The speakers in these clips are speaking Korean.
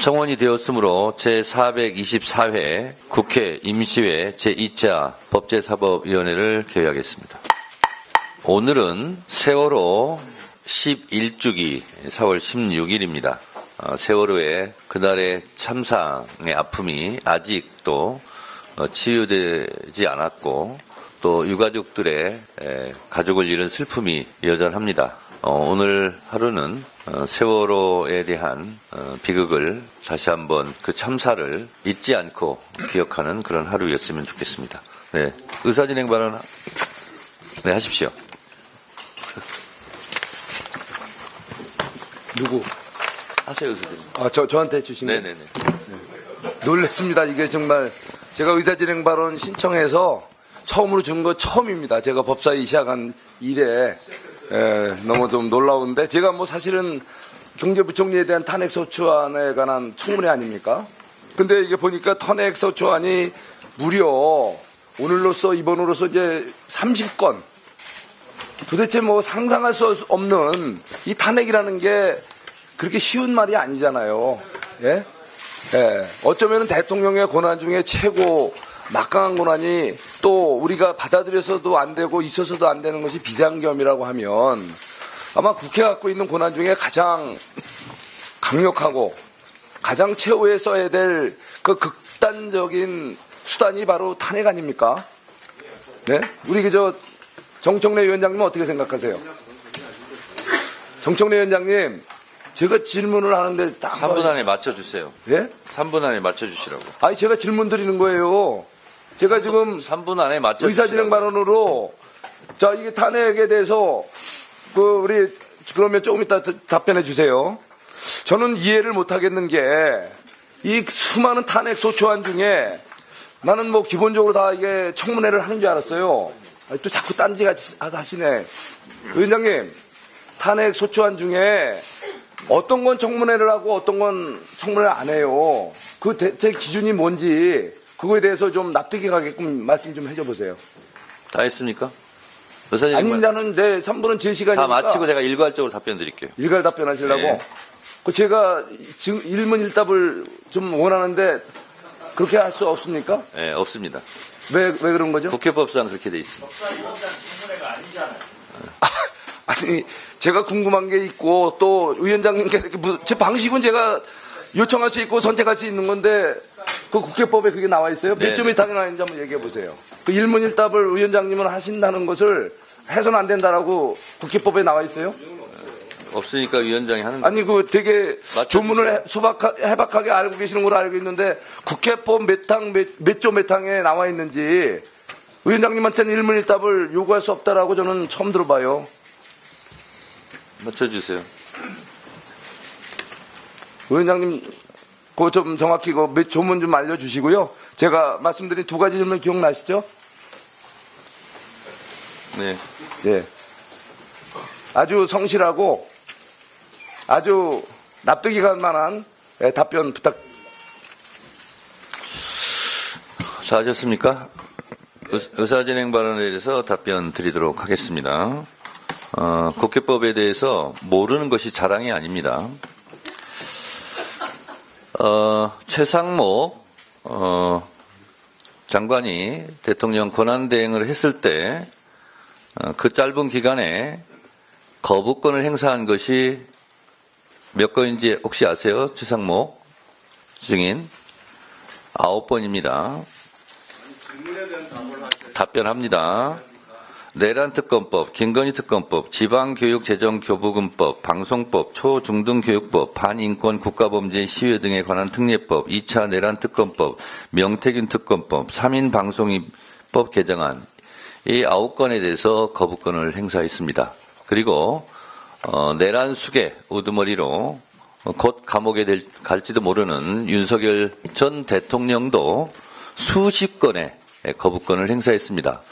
성원이 되었으므로 제424회 국회 임시회 제2차 법제사법위원회를 개회하겠습니다. 오늘은 세월호 11주기 4월 16일입니다. 세월호의 그날의 참상의 아픔이 아직도 치유되지 않았고 또 유가족들의 가족을 잃은 슬픔이 여전합니다. 오늘 하루는 세월호에 대한 비극을 다시 한번 그 참사를 잊지 않고 기억하는 그런 하루였으면 좋겠습니다. 네, 의사진행 발언 하십시오. 누구? 하세요, 의사진행. 저한테 주신 거예요? 네네네. 놀랬습니다. 이게 정말 제가 의사진행 발언 신청해서 처음으로 준 거 처음입니다. 제가 법사위 시작한 이래 너무 좀 놀라운데 제가 뭐 사실은 경제부총리에 대한 탄핵소추안에 관한 청문회 아닙니까? 근데 이게 보니까 탄핵소추안이 무려 오늘로서 이번으로서 이제 30건 도대체 뭐 상상할 수 없는 이 탄핵이라는 게 그렇게 쉬운 말이 아니잖아요. 예? 어쩌면 대통령의 권한 중에 최고 막강한 권한이 또 우리가 받아들여서도 안 되고 있어서도 안 되는 것이 비상계엄이라고 하면 아마 국회가 갖고 있는 권한 중에 가장 강력하고 가장 최후에 써야 될 그 극단적인 수단이 바로 탄핵 아닙니까? 네? 우리 정청래 위원장님은 어떻게 생각하세요? 정청래 위원장님, 제가 질문을 하는데 딱 3분 안에 맞춰주세요. 예? 3분 안에 맞춰주시라고. 아니 제가 질문 드리는 거예요. 제가 지금 3분 안에 맞춰주시라고. 의사진행 발언으로 자 이게 탄핵에 대해서 우리 그러면 조금 이따 답변해 주세요. 저는 이해를 못 하겠는 게 이 수많은 탄핵 소추안 중에 나는 뭐 기본적으로 다 이게 청문회를 하는 줄 알았어요. 아니, 또 자꾸 딴지 하시네. 위원장님, 탄핵 소추안 중에 어떤 건 청문회를 하고 어떤 건 청문회를 안 해요. 그 대체 기준이 뭔지 그거에 대해서 좀 납득이 가게끔 말씀 좀 해줘 보세요. 다 했습니까? 의사진행 아니, 나는 내 3분은 제 시간이니까. 다 마치고 제가 일괄적으로 답변 드릴게요. 일괄 답변하시려고? 네. 제가 지금 일문일답을 좀 원하는데 그렇게 할 수 없습니까? 네, 없습니다. 왜 그런 거죠? 국회법상 그렇게 돼 있습니다. 아니, 제가 궁금한 게 있고 또 위원장님께 제 방식은 제가 요청할 수 있고 선택할 수 있는 건데 그 국회법에 그게 나와 있어요? 몇 점이 당연히 나와 있는지 한번 얘기해 보세요. 그 일문일답을 위원장님은 하신다는 것을 해서는 안 된다라고 국회법에 나와 있어요? 없으니까 위원장이 하는 거예요. 아니 그 되게 맞춰주세요. 조문을 해박하게 알고 계시는 걸로 알고 있는데 국회법 몇 조 몇 항에 나와 있는지 위원장님한테는 일문일답을 요구할 수 없다라고 저는 처음 들어봐요. 맞춰주세요. 위원장님 그거 좀 정확히 몇 조문 좀 알려주시고요. 제가 말씀드린 두 가지 질문 기억나시죠? 네. 예. 아주 성실하고 아주 납득이 갈 만한 답변 부탁. 자, 하셨습니까? 의사진행 발언에 대해서 답변 드리도록 하겠습니다. 국회법에 대해서 모르는 것이 자랑이 아닙니다. 최상목 장관이 대통령 권한대행을 했을 때 그 짧은 기간에 거부권을 행사한 것이 몇 건인지 혹시 아세요? 최상목 증인 9번입니다. 답변합니다. 내란특검법, 김건희특검법, 지방교육재정교부금법, 방송법, 초중등교육법, 반인권 국가범죄 시효 등에 관한 특례법, 2차 내란특검법, 명태균특검법, 3인 방송법 개정안 이 9건에 대해서 거부권을 행사했습니다. 그리고 내란 수괴 우두머리로 곧 감옥에 갈지도 모르는 윤석열 전 대통령도 수십 건의 거부권을 행사했습니다.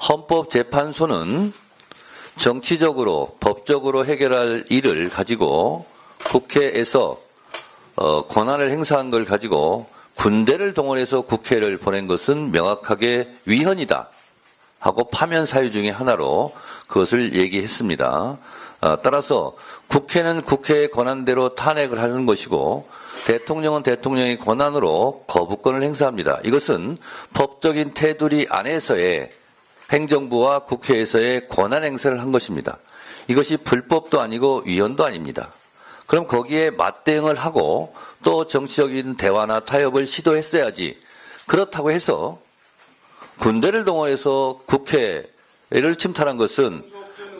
헌법재판소는 정치적으로 법적으로 해결할 일을 가지고 국회에서 권한을 행사한 걸 가지고 군대를 동원해서 국회를 보낸 것은 명확하게 위헌이다 하고 파면 사유 중에 하나로 그것을 얘기했습니다. 따라서 국회는 국회의 권한대로 탄핵을 하는 것이고 대통령은 대통령의 권한으로 거부권을 행사합니다. 이것은 법적인 테두리 안에서의 행정부와 국회에서의 권한 행사를 한 것입니다. 이것이 불법도 아니고 위헌도 아닙니다. 그럼 거기에 맞대응을 하고 또 정치적인 대화나 타협을 시도했어야지. 그렇다고 해서 군대를 동원해서 국회를 침탈한 것은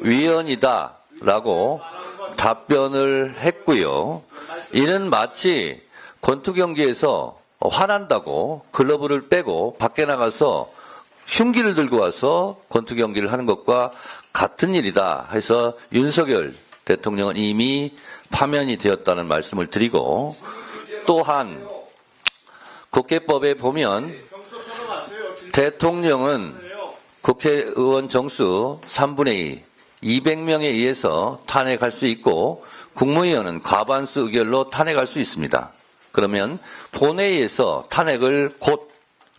위헌이다라고 답변을 했고요. 이는 마치 권투 경기에서 화난다고 글러브를 빼고 밖에 나가서 흉기를 들고 와서 권투 경기를 하는 것과 같은 일이다 해서 윤석열 대통령은 이미 파면이 되었다는 말씀을 드리고, 또한 국회법에 보면 대통령은 국회의원 정수 3분의 2, 200명에 의해서 탄핵할 수 있고 국무위원은 과반수 의결로 탄핵할 수 있습니다. 그러면 본회의에서 탄핵을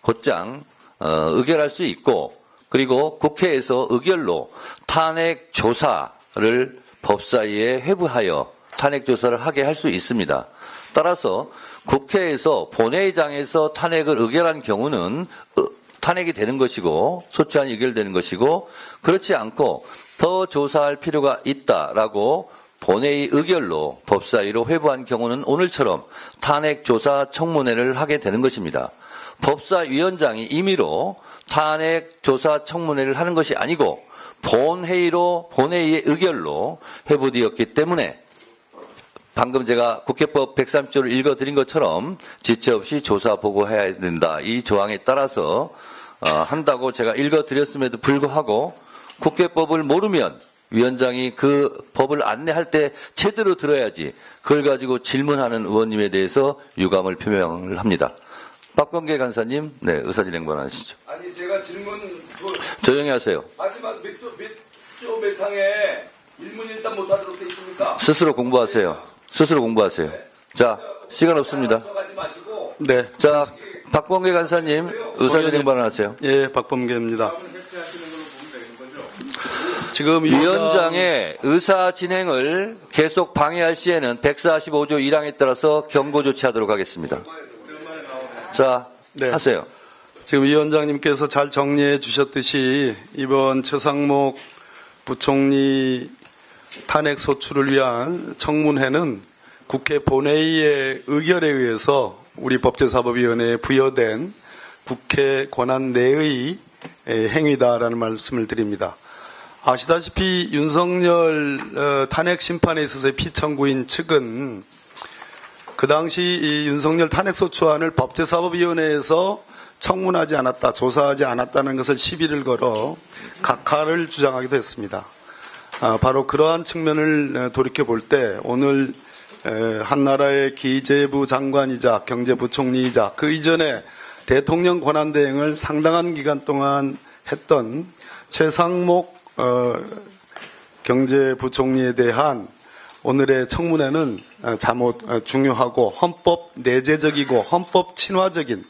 곧장 의결할 수 있고, 그리고 국회에서 의결로 탄핵 조사를 법사위에 회부하여 탄핵 조사를 하게 할 수 있습니다. 따라서 국회에서 본회의장에서 탄핵을 의결한 경우는 탄핵이 되는 것이고 소추안이 의결되는 것이고, 그렇지 않고 더 조사할 필요가 있다라고 본회의 의결로 법사위로 회부한 경우는 오늘처럼 탄핵 조사 청문회를 하게 되는 것입니다. 법사위원장이 임의로 탄핵 조사 청문회를 하는 것이 아니고 본회의의 의결로 회부되었기 때문에 방금 제가 국회법 130조를 읽어드린 것처럼 지체 없이 조사 보고해야 된다. 이 조항에 따라서 한다고 제가 읽어드렸음에도 불구하고 국회법을 모르면 위원장이 그 법을 안내할 때 제대로 들어야지 그걸 가지고 질문하는 의원님에 대해서 유감을 표명을 합니다. 박범계 간사님, 네, 의사진행반 하시죠. 아니 제가 질문 조용히 하세요. 마지막 몇 항에 일문일답 못하도록 돼 있습니까? 스스로 공부하세요. 스스로 공부하세요. 자, 시간 없습니다. 네. 자, 박범계 간사님, 의사진행반을 하세요. 예, 박범계입니다. 지금 위원장의 의사 진행을 계속 방해할 시에는 145조 1항에 따라서 경고 조치하도록 하겠습니다. 자, 네. 하세요. 지금 위원장님께서 잘 정리해 주셨듯이 이번 최상목 부총리 탄핵 소추를 위한 청문회는 국회 본회의의 의결에 의해서 우리 법제사법위원회에 부여된 국회 권한 내의 행위다라는 말씀을 드립니다. 아시다시피 윤석열 탄핵 심판에 있어서의 피청구인 측은 그 당시 이 윤석열 탄핵소추안을 법제사법위원회에서 청문하지 않았다, 조사하지 않았다는 것을 시비를 걸어 각하를 주장하기도 했습니다. 바로 그러한 측면을 돌이켜볼 때 오늘 한나라의 기재부 장관이자 경제부총리이자 그 이전에 대통령 권한대행을 상당한 기간 동안 했던 최상목 경제부총리에 대한 오늘의 청문회는 잠옷 중요하고 헌법 내재적이고 헌법 친화적인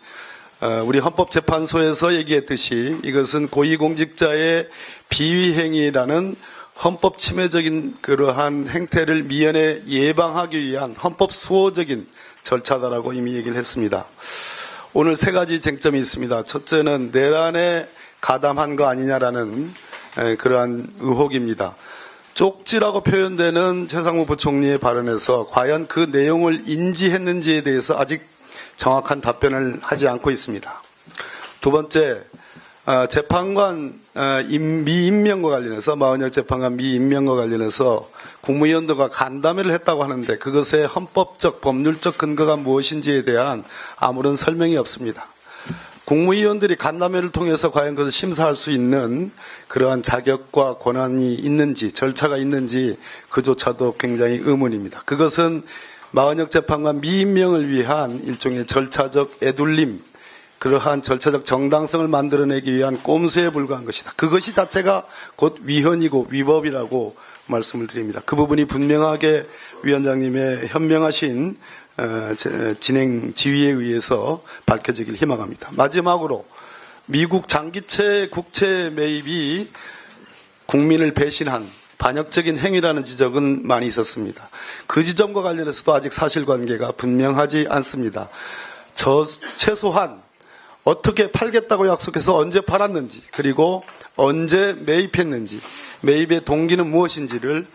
우리 헌법재판소에서 얘기했듯이 이것은 고위공직자의 비위행위라는 헌법 침해적인 그러한 행태를 미연에 예방하기 위한 헌법 수호적인 절차다라고 이미 얘기를 했습니다. 오늘 세 가지 쟁점이 있습니다. 첫째는 내란에 가담한 거 아니냐라는 그러한 의혹입니다. 쪽지라고 표현되는 최상목 부총리의 발언에서 과연 그 내용을 인지했는지에 대해서 아직 정확한 답변을 하지 않고 있습니다. 두 번째, 재판관 미임명과 관련해서 마은혁 재판관 미임명과 관련해서 국무위원들과 간담회를 했다고 하는데 그것의 헌법적 법률적 근거가 무엇인지에 대한 아무런 설명이 없습니다. 국무위원들이 간담회를 통해서 과연 그것을 심사할 수 있는 그러한 자격과 권한이 있는지 절차가 있는지 그조차도 굉장히 의문입니다. 그것은 마은혁 재판관 미임명을 위한 일종의 절차적 애둘림, 그러한 절차적 정당성을 만들어내기 위한 꼼수에 불과한 것이다. 그것이 자체가 곧 위헌이고 위법이라고 말씀을 드립니다. 그 부분이 분명하게 위원장님의 현명하신 진행 지휘에 의해서 밝혀지길 희망합니다. 마지막으로 미국 장기채 국채 매입이 국민을 배신한 반역적인 행위라는 지적은 많이 있었습니다. 그 지점과 관련해서도 아직 사실관계가 분명하지 않습니다. 최소한 어떻게 팔겠다고 약속해서 언제 팔았는지, 그리고 언제 매입했는지, 매입의 동기는 무엇인지를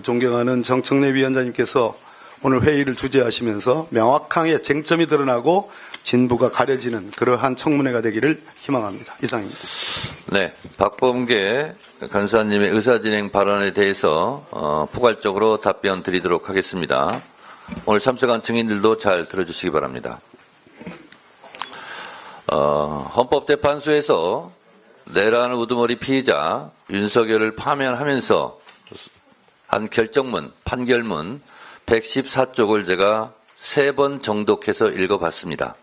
존경하는 정청래 위원장님께서 오늘 회의를 주재하시면서 명확하게 쟁점이 드러나고 진부가 가려지는 그러한 청문회가 되기를 희망합니다. 이상입니다. 네, 박범계 간사님의 의사진행 발언에 대해서 포괄적으로 답변 드리도록 하겠습니다. 오늘 참석한 증인들도 잘 들어주시기 바랍니다. 헌법재판소에서 내란 우두머리 피의자 윤석열을 파면하면서 한 결정문, 판결문 114쪽을 제가 3번 정독해서 읽어봤습니다.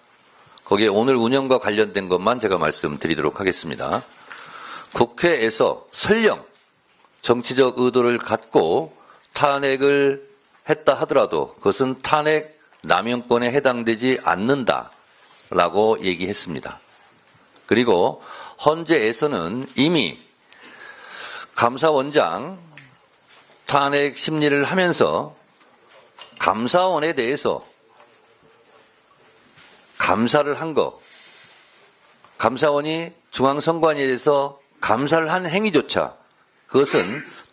거기에 오늘 운영과 관련된 것만 제가 말씀드리도록 하겠습니다. 국회에서 설령 정치적 의도를 갖고 탄핵을 했다 하더라도 그것은 탄핵 남용권에 해당되지 않는다라고 얘기했습니다. 그리고 헌재에서는 이미 감사원장 탄핵 심리를 하면서 감사원에 대해서 감사를 한 거, 감사원이 중앙선관위에 대해서 감사를 한 행위조차 그것은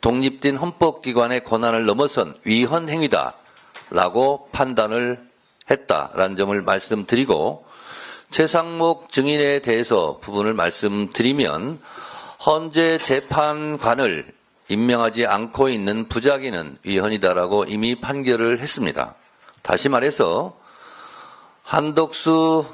독립된 헌법기관의 권한을 넘어선 위헌 행위다라고 판단을 했다라는 점을 말씀드리고 최상목 증인에 대해서 부분을 말씀드리면 헌재 재판관을 임명하지 않고 있는 부작위는 위헌이다라고 이미 판결을 했습니다. 다시 말해서 한덕수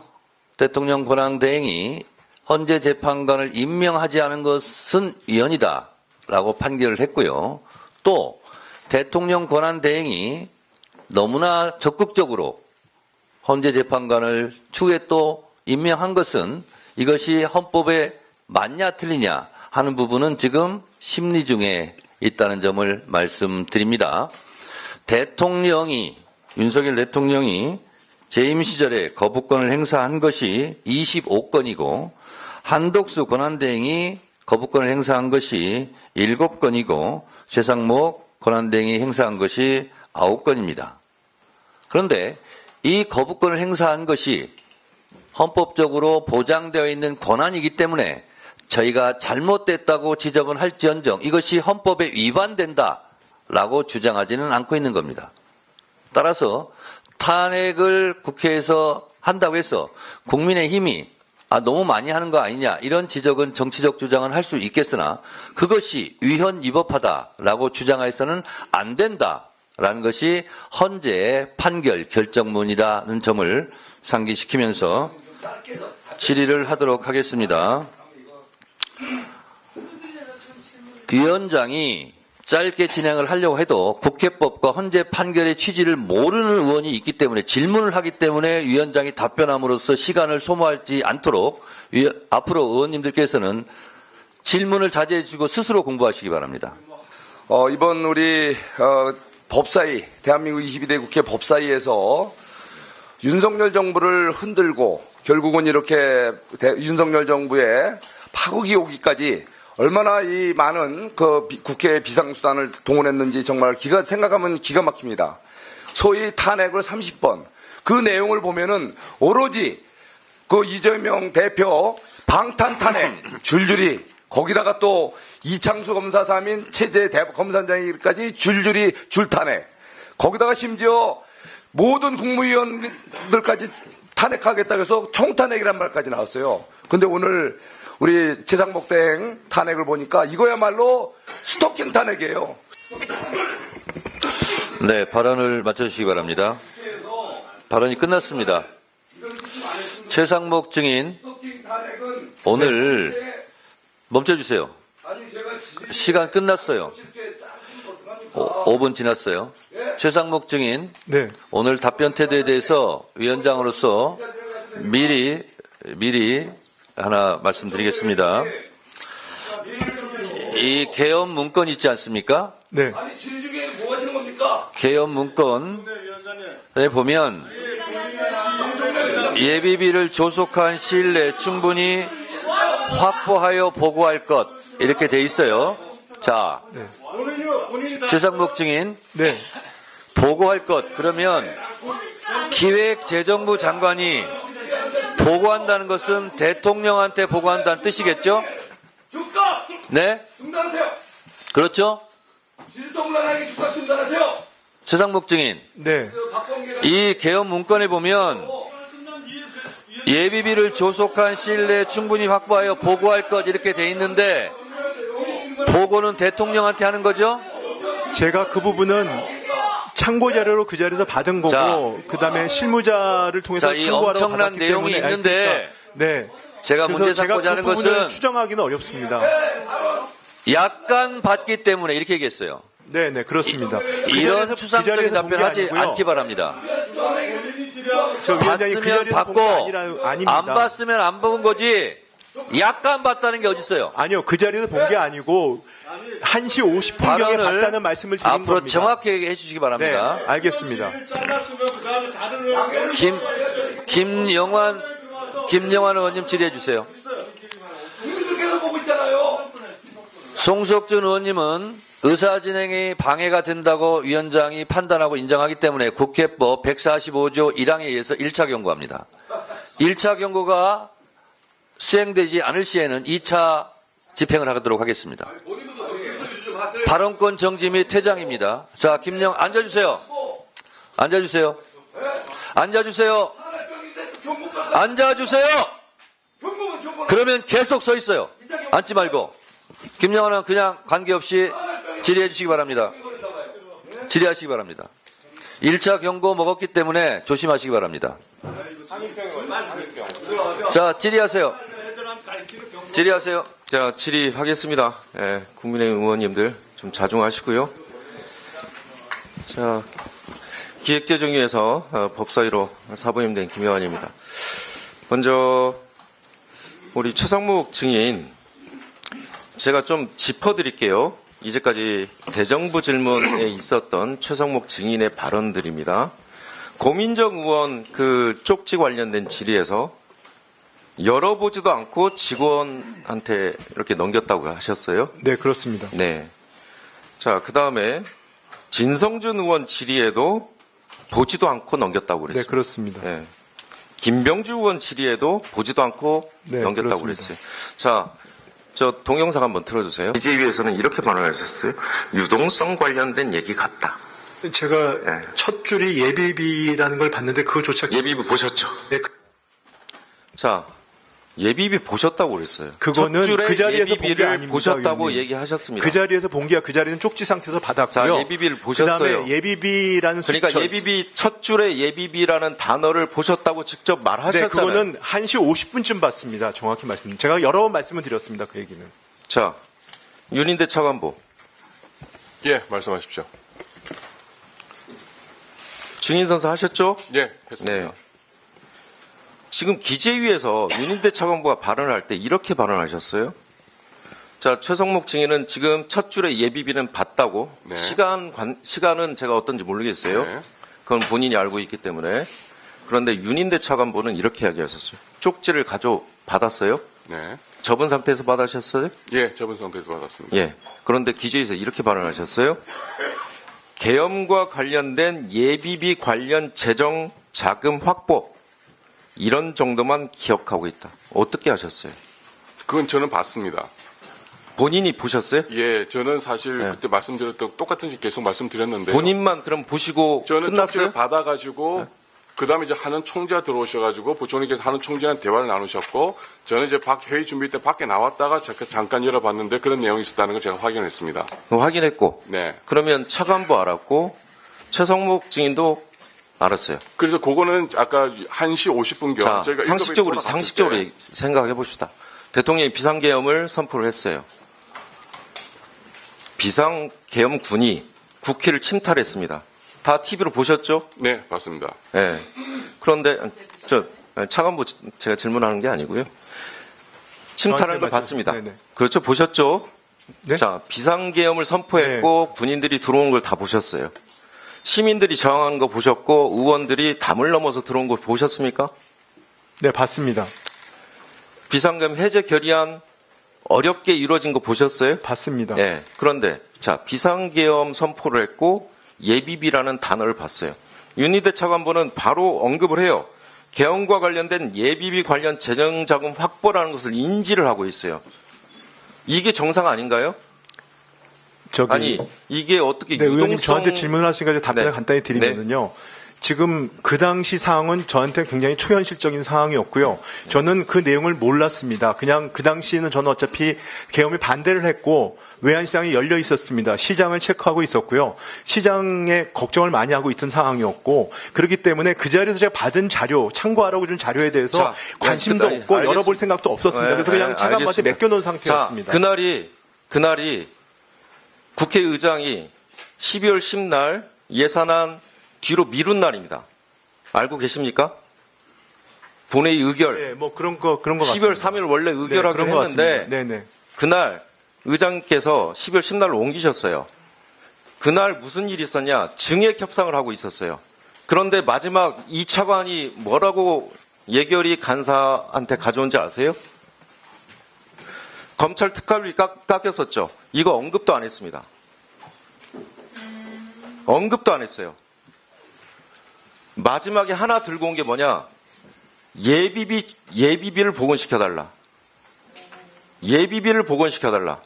대통령 권한대행이 헌재 재판관을 임명하지 않은 것은 위헌이다라고 판결을 했고요. 또 대통령 권한대행이 너무나 적극적으로 헌재 재판관을 추후에 또 임명한 것은 이것이 헌법에 맞냐 틀리냐 하는 부분은 지금 심리 중에 있다는 점을 말씀드립니다. 윤석열 대통령이 재임 시절에 거부권을 행사한 것이 25건이고 한덕수 권한대행이 거부권을 행사한 것이 7건이고 최상목 권한대행이 행사한 것이 9건입니다. 그런데 이 거부권을 행사한 것이 헌법적으로 보장되어 있는 권한이기 때문에 저희가 잘못됐다고 지적은 할지언정 이것이 헌법에 위반된다라고 주장하지는 않고 있는 겁니다. 따라서 탄핵을 국회에서 한다고 해서 국민의힘이 너무 많이 하는 거 아니냐 이런 지적은 정치적 주장은 할 수 있겠으나 그것이 위헌 위법하다라고 주장해서는 안 된다라는 것이 헌재의 판결 결정문이라는 점을 상기시키면서 질의를 하도록 하겠습니다. 위원장이 짧게 진행을 하려고 해도 국회법과 헌재 판결의 취지를 모르는 의원이 있기 때문에 질문을 하기 때문에 위원장이 답변함으로써 시간을 소모하지 않도록 앞으로 의원님들께서는 질문을 자제해 주시고 스스로 공부하시기 바랍니다. 이번 우리 법사위, 대한민국 22대 국회 법사위에서 윤석열 정부를 흔들고 결국은 이렇게 윤석열 정부의 파국이 오기까지 얼마나 이 많은 국회 비상수단을 동원했는지 정말 생각하면 기가 막힙니다. 소위 탄핵을 30번. 그 내용을 보면은 오로지 이재명 대표 방탄 탄핵 줄줄이 거기다가 또 이창수 검사 사민 체제 검사장까지 줄줄이 줄탄핵. 거기다가 심지어 모든 국무위원들까지 탄핵하겠다고 해서 총탄핵이란 말까지 나왔어요. 근데 오늘 우리 최상목 대행 탄핵을 보니까 이거야말로 스토킹 탄핵이에요. 네, 발언을 마쳐주시기 바랍니다. 발언이 끝났습니다. 최상목 증인, 오늘 멈춰주세요. 시간 끝났어요. 5분 지났어요. 최상목 증인, 네. 오늘 답변 태도에 대해서 위원장으로서 미리 하나 말씀드리겠습니다. 이 개헌 문건 있지 않습니까? 네. 아니 질의 중에 뭐 하시는 겁니까? 개헌 문건에 보면 예비비를 조속한 시일 내에 충분히 확보하여 보고할 것 이렇게 돼 있어요. 자, 네. 최상목 증인 네. 보고할 것 그러면 기획재정부 장관이 보고한다는 것은 대통령한테 보고한다는 뜻이겠죠? 네? 중단하세요. 그렇죠? 진성란하게 주가 중단하세요. 최상목 증인 네. 이 개헌 문건에 보면 예비비를 조속한 시일 내에 충분히 확보하여 보고할 것 이렇게 돼 있는데 보고는 대통령한테 하는 거죠? 제가 그 부분은 참고 자료로 그 자리에서 받은 거고 자. 그다음에 실무자를 통해서 자, 이 참고하라고 엄청난 받았기 내용이 때문에 있는데 네. 제가 그래서 문제 제가 삼고자 그 하는 부분을 것은 추정하기는 어렵습니다. 약간 받기 때문에 이렇게 얘기했어요. 네, 네, 그렇습니다. 이런 추상적인 답변하지 아니고요. 않기 바랍니다. 저 위원장이 그 봤으면 자리에서 받고 본게 아닙니다. 안 봤으면 안 본 거지 약간 봤다는 게 어딨어요. 아니요, 그 자리에서 본 게 아니고 1시 50분경에 발언을 봤다는 말씀을 드린 앞으로 겁니다. 정확히 얘기해 주시기 네, 바랍니다. 알겠습니다. 김영환 의원님 질의해 주세요. 국민들께서 보고 있잖아요. 송석준 의원님은 의사진행이 방해가 된다고 위원장이 판단하고 인정하기 때문에 국회법 145조 1항에 의해서 1차 경고합니다. 1차 경고가 수행되지 않을 시에는 2차 집행을 하도록 하겠습니다. 발언권 정지 및 퇴장입니다. 자, 앉아주세요. 앉아주세요. 앉아주세요. 앉아주세요. 그러면 계속 서 있어요. 앉지 말고. 김영환은 그냥 관계없이 질의해 주시기 바랍니다. 질의하시기 바랍니다. 1차 경고 먹었기 때문에 조심하시기 바랍니다. 자, 질의하세요. 질의하세요. 자, 질의하겠습니다. 예, 국민의힘 의원님들 좀 자중하시고요. 자, 기획재정위에서 법사위로 사부임된 김영환입니다. 먼저 우리 최상목 증인 제가 좀 짚어드릴게요. 이제까지 대정부 질문에 있었던 최상목 증인의 발언들입니다. 고민정 의원 그 쪽지 관련된 질의에서 열어보지도 않고 직원한테 이렇게 넘겼다고 하셨어요. 네, 그렇습니다. 네. 자, 그 다음에 진성준 의원 질의에도 보지도 않고 넘겼다고 네, 그랬어요. 그렇습니다. 네. 김병주 의원 질의에도 보지도 않고 네, 넘겼다고 그렇습니다. 그랬어요. 자, 저 동영상 한번 틀어주세요. 기재위에서는 이렇게 발언하셨어요. 유동성 관련된 얘기 같다. 제가 네. 첫 줄이 예비비라는 걸 봤는데 그거조차 예비비 보셨죠? 네, 자, 예비비 보셨다고 그랬어요. 그거는 첫 줄에 그 자리에서 본게 예비비를 아닙니다, 보셨다고 의원님. 얘기하셨습니다. 그 자리에서 본 게 그 자리는 쪽지 상태에서 받았고요. 자, 예비비를 보셨어요. 그다음에 예비비라는 그러니까 예비비 첫 줄에 예비비라는 단어를 보셨다고 직접 네, 말하셨잖아요. 그거는 1시 50분쯤 봤습니다. 정확히 말씀. 제가 여러 번 말씀을 드렸습니다. 그 얘기는. 자, 윤인대 차관보 예, 말씀하십시오. 증인 선서 하셨죠? 예, 했습니다. 네. 지금 기재위에서 윤인대 차관보가 발언을 할 때 이렇게 발언하셨어요. 자, 최성목 증인은 지금 첫 줄에 예비비는 봤다고. 네. 시간은 제가 어떤지 모르겠어요. 네. 그건 본인이 알고 있기 때문에. 그런데 윤인대 차관보는 이렇게 이야기하셨어요. 쪽지를 받았어요? 네. 접은 상태에서 받으셨어요? 예, 접은 상태에서 받았습니다. 예. 그런데 기재위에서 이렇게 발언하셨어요. 계엄과 관련된 예비비 관련 재정 자금 확보 이런 정도만 기억하고 있다. 어떻게 하셨어요? 그건 저는 봤습니다. 본인이 보셨어요? 예, 저는 사실 네. 그때 말씀드렸던 똑같은 식 계속 말씀드렸는데 본인만 그럼 보시고 저는 끝났어요? 쪽지를 받아가지고 그다음에 이제 하는 총재가 들어오셔가지고 부총리께서 하는 총재랑 대화를 나누셨고 저는 이제 회의 준비 때 밖에 나왔다가 잠깐 열어봤는데 그런 내용이 있었다는 걸 제가 확인했습니다. 확인했고 네. 그러면 차관보 알았고 최성목 증인도 알았어요. 그래서 그거는 아까 1시 50분경 자, 저희가 상식적으로 일곱에 상식적으로 돌아갔을 때 생각해 봅시다. 대통령이 비상계엄을 선포를 했어요. 비상계엄군이 국회를 침탈했습니다. 다 TV로 보셨죠? 네, 봤습니다. 예. 그런데 차관보 제가 질문하는 게 아니고요. 침탈하는 걸 말씀- 봤습니다. 네네. 그렇죠? 보셨죠? 네? 자, 비상계엄을 선포했고 군인들이 들어오는 걸 다 보셨어요. 시민들이 저항하는 거 보셨고 의원들이 담을 넘어서 들어온 거 보셨습니까? 네, 봤습니다. 비상계엄 해제 결의안 어렵게 이루어진 거 보셨어요? 봤습니다. 예. 그런데 자, 비상계엄 선포를 했고 예비비라는 단어를 봤어요. 윤희대 차관보는 바로 언급을 해요. 계엄과 관련된 예비비 관련 재정자금 확보라는 것을 인지를 하고 있어요. 이게 정상 아닌가요? 아니, 이게 어떻게 네, 의원님 유동성... 저한테 질문하시니까 답변을 네. 간단히 드리면요. 지금 그 당시 상황은 저한테 굉장히 초현실적인 상황이었고요. 저는 그 내용을 몰랐습니다. 그냥 그 당시에는 저는 어차피 계엄에 반대를 했고 외환시장이 열려 있었습니다. 시장을 체크하고 있었고요. 시장에 걱정을 많이 하고 있던 상황이었고 그렇기 때문에 그 자리에서 제가 받은 자료, 참고하라고 준 자료에 대해서 자, 관심도 네, 없고 알겠습니다. 열어볼 생각도 없었습니다. 그래서 그냥 차관한테 알겠습니다. 맡겨놓은 상태였습니다. 자, 그날이 국회의장이 12월 10날 예산안 뒤로 미룬 날입니다. 알고 계십니까? 본회의 의결. 네, 뭐 그런 거 12월 3일 원래 의결하기로 네, 그런 거 했는데 같습니다. 네네. 그날 의장께서 12월 10날로 옮기셨어요. 그날 무슨 일이 있었냐? 증액 협상을 하고 있었어요. 그런데 마지막 이 차관이 뭐라고 예결위 간사한테 가져온지 아세요? 검찰 특활비 깎였었죠. 이거 언급도 안 했습니다. 언급도 안 했어요. 마지막에 하나 들고 온 게 뭐냐? 예비비를 복원시켜달라. 예비비를 복원시켜달라.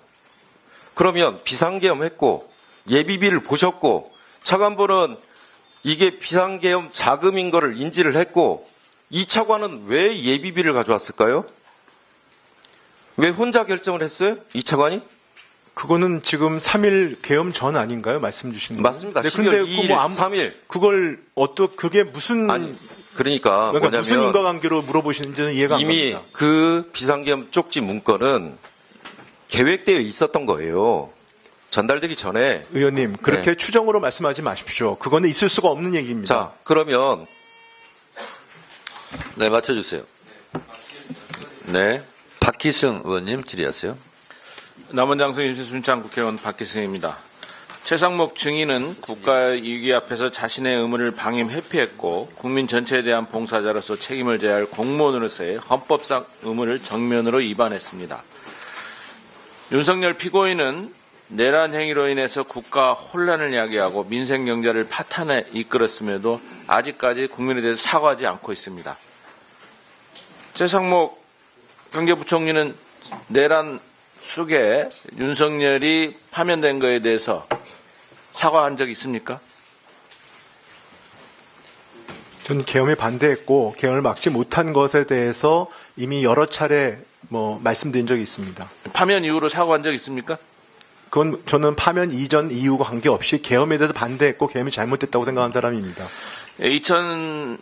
그러면 비상계엄 했고 예비비를 보셨고 차관보는 이게 비상계엄 자금인 거를 인지를 했고 이 차관은 왜 예비비를 가져왔을까요? 왜 혼자 결정을 했어요? 이 차관이? 그거는 지금 3일 계엄 전 아닌가요? 말씀 주신 거. 맞습니다. 네, 12월 근데 2일, 뭐 3일. 그걸 그게 무슨 아니, 그러니까 그러니까 무슨 뭐냐면 인과관계로 물어보시는지는 이해가 안 이미 갑니다. 그 비상계엄 쪽지 문건은 계획되어 있었던 거예요. 전달되기 전에. 의원님 그렇게 네. 추정으로 말씀하지 마십시오. 그거는 있을 수가 없는 얘기입니다. 자, 그러면 네, 맞춰주세요. 네. 박희승 의원님 질의하세요. 남원장성 임시순창 국회의원 박기승입니다. 최상목 증인은 국가이익 앞에서 자신의 의무를 방임 회피했고 국민 전체에 대한 봉사자로서 책임을 져야 할 공무원으로서의 헌법상 의무를 정면으로 위반했습니다. 윤석열 피고인은 내란 행위로 인해서 국가 혼란을 야기하고 민생 경제를 파탄에 이끌었음에도 아직까지 국민에 대해서 사과하지 않고 있습니다. 최상목 경제부총리는 내란 속에 윤석열이 파면된 것에 대해서 사과한 적 있습니까? 전 계엄에 반대했고 계엄을 막지 못한 것에 대해서 이미 여러 차례 말씀드린 적이 있습니다. 파면 이후로 사과한 적 있습니까? 그건 저는 파면 이전 이후가 관계없이 계엄에 대해서 반대했고 계엄이 잘못됐다고 생각하는 사람입니다. 2024년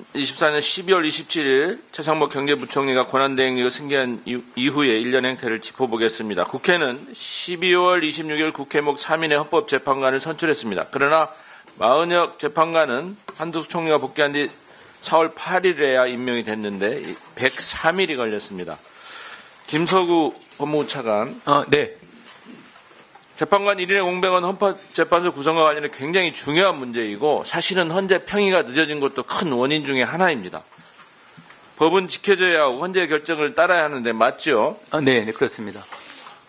12월 27일 최상목 경제부총리가 권한대행력을 승계한 이후의 일련 행태를 짚어보겠습니다. 국회는 12월 26일 국회목 3인의 헌법재판관을 선출했습니다. 그러나 마은혁 재판관은 한두숙 총리가 복귀한 뒤 4월 8일에야 임명이 됐는데 103일이 걸렸습니다. 김서구 법무부 차관. 네. 재판관 1인의 공백은 헌법재판소 구성과 관련해 굉장히 중요한 문제이고 사실은 헌재 평의가 늦어진 것도 큰 원인 중에 하나입니다. 법은 지켜져야 하고 헌재 결정을 따라야 하는데 맞죠? 네, 그렇습니다.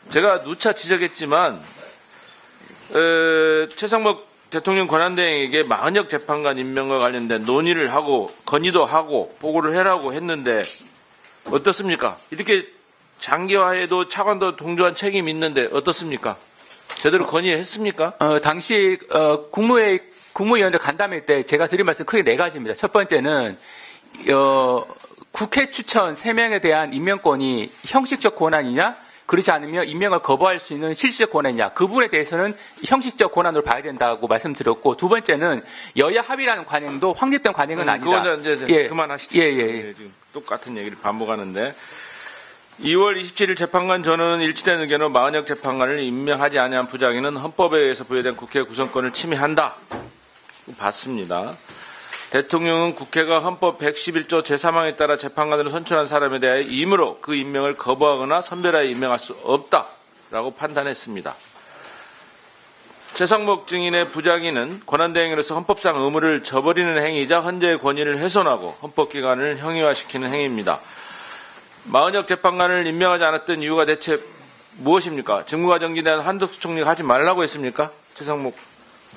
제가 누차 지적했지만 최상목 대통령 권한대행에게 마은혁 재판관 임명과 관련된 논의를 하고 건의도 하고 보고를 해라고 했는데 어떻습니까? 이렇게 장기화해도 차관도 동조한 책임이 있는데 어떻습니까? 제대로 건의했습니까? 당시 국무위원회 간담회 때 제가 드린 말씀 크게 네 가지입니다. 첫 번째는 국회 추천 3명에 대한 임명권이 형식적 권한이냐, 그렇지 않으면 임명을 거부할 수 있는 실질적 권한이냐, 그 부분에 대해서는 형식적 권한으로 봐야 된다고 말씀드렸고, 두 번째는 여야 합의라는 관행도 확립된 관행은 아니다. 그건 이제 그만하시죠. 예, 지금 똑같은 얘기를 반복하는데 2월 27일 재판관 전원은 일치된 의견으로 마은혁 재판관을 임명하지 아니한 부작위는 헌법에 의해서 부여된 국회 구성권을 침해한다. 봤습니다. 대통령은 국회가 헌법 111조 제3항에 따라 재판관으로 선출한 사람에 대하여 임의로 그 임명을 거부하거나 선별하여 임명할 수 없다라고 판단했습니다. 최상목 증인의 부작위는 권한대행으로서 헌법상 의무를 저버리는 행위이자 헌재의 권위를 훼손하고 헌법기관을 형이화시키는 행위입니다. 마은혁 재판관을 임명하지 않았던 이유가 대체 무엇입니까? 직무과정에 대한 한덕수 총리가 하지 말라고 했습니까? 최상목.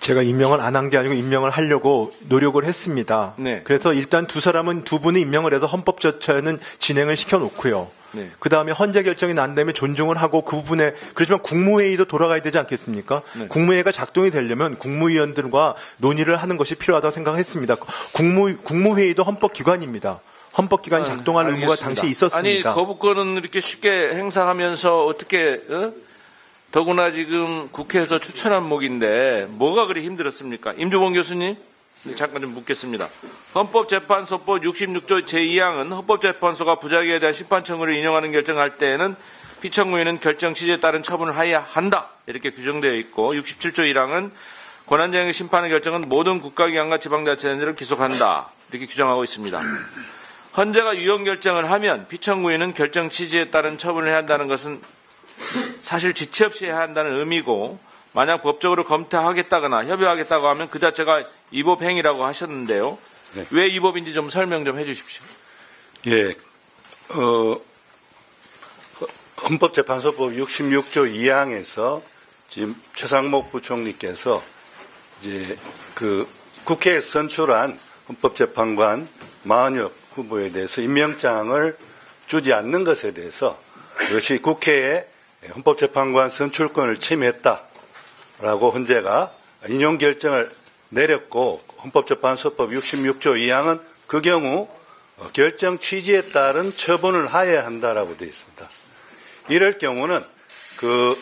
제가 임명을 안 한 게 아니고 임명을 하려고 노력을 했습니다. 네. 그래서 일단 두 분은 임명을 해서 헌법 절차는 진행을 시켜놓고요. 네. 그 다음에 헌재 결정이 난 다음에 존중을 하고 그 부분에 그렇지만 국무회의도 돌아가야 되지 않겠습니까? 네. 국무회의가 작동이 되려면 국무위원들과 논의를 하는 것이 필요하다고 생각했습니다. 국무회의도 헌법기관입니다. 헌법기관이 작동할 의무가 알겠습니다. 당시에 있었습니다. 아니 거부권은 이렇게 쉽게 행사하면서 어떻게 더구나 지금 국회에서 추천한 목인데 뭐가 그리 힘들었습니까? 임주봉 교수님 잠깐 좀 묻겠습니다. 헌법재판소법 66조 제2항은 헌법재판소가 부작위에 대한 심판청구를 인용하는 결정할 때에는 피청구인은 결정 취지에 따른 처분을 하여야 한다 이렇게 규정되어 있고 67조 1항은 권한쟁의 심판의 결정은 모든 국가기관과 지방자치단체를 기속한다 이렇게 규정하고 있습니다. 헌재가 유형 결정을 하면 피청구인은 결정 취지에 따른 처분을 해야 한다는 것은 사실 지체 없이 해야 한다는 의미고 만약 법적으로 검토하겠다거나 협의하겠다고 하면 그 자체가 위법행위라고 하셨는데요. 네. 왜 위법인지 좀 설명 좀 해주십시오. 예, 헌법재판소법 66조 2항에서 지금 최상목 부총리께서 이제 그 국회에 선출한 헌법재판관 40여 후보에 대해서 임명장을 주지 않는 것에 대해서 이것이 국회의 헌법재판관 선출권을 침해했다라고 헌재가 인용 결정을 내렸고 헌법재판소법 66조 2항은 그 경우 결정 취지에 따른 처분을 하여야 한다라고 되어 있습니다. 이럴 경우는 그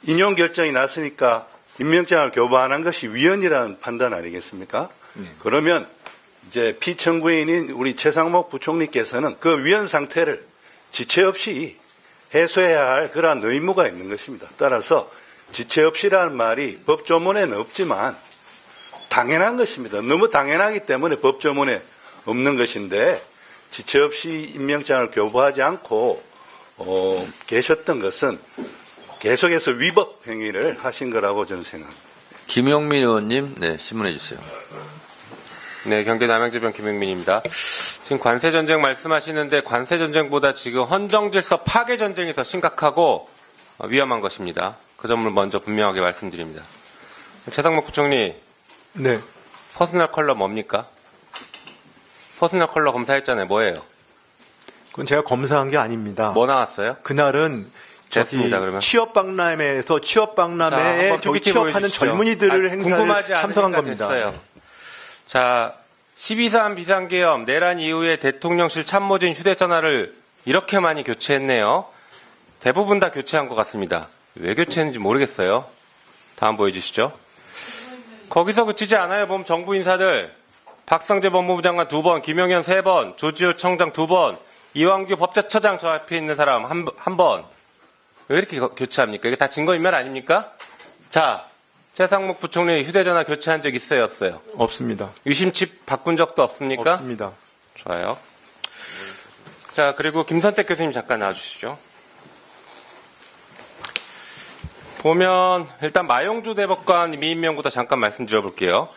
인용 결정이 났으니까 임명장을 교부한 것이 위헌이라는 판단 아니겠습니까? 그러면 이제 피청구인인 우리 최상목 부총리께서는 그 위헌 상태를 지체 없이 해소해야 할 그러한 의무가 있는 것입니다. 따라서 지체 없이라는 말이 법조문에는 없지만 당연한 것입니다. 너무 당연하기 때문에 법조문에 없는 것인데 지체 없이 임명장을 교부하지 않고 계셨던 것은 계속해서 위법 행위를 하신 거라고 저는 생각합니다. 김용민 의원님, 네, 신문해 주세요. 네, 경기 남양주변 김용민입니다. 지금 관세전쟁 말씀하시는데 관세전쟁보다 지금 헌정질서 파괴전쟁이 더 심각하고 위험한 것입니다. 그 점을 먼저 분명하게 말씀드립니다. 최상목 부총리, 네. 퍼스널 컬러 뭡니까? 퍼스널 컬러 검사했잖아요. 뭐예요? 그건 제가 검사한 게 아닙니다. 뭐 나왔어요? 그날은 됐습니다, 그러면. 취업박람회에서 자, 취업박람회에 한번 저기 PPT 취업하는 보여주시죠. 젊은이들을 행사를 궁금하지 참석한 않으니까 겁니다. 됐어요. 자, 12.3 비상계엄 내란 이후에 대통령실 참모진 휴대전화를 이렇게 많이 교체했네요. 대부분 다 교체한 것 같습니다. 왜 교체했는지 모르겠어요. 다음 보여주시죠. 거기서 그치지 않아요. 보면 정부 인사들. 박성재 법무부 장관 2번, 김용현 3번, 조지호 청장 2번, 이왕규 법제처장 저 앞에 있는 사람 한 번. 왜 이렇게 교체합니까? 이게 다 증거인멸 아닙니까? 자, 최상목 부총리 휴대전화 교체한 적 있어요, 없어요? 없습니다. 유심칩 바꾼 적도 없습니까? 없습니다. 좋아요. 자, 그리고 김선택 교수님 잠깐 나와주시죠. 보면 일단 마용주 대법관 미임명부터 잠깐 말씀드려볼게요.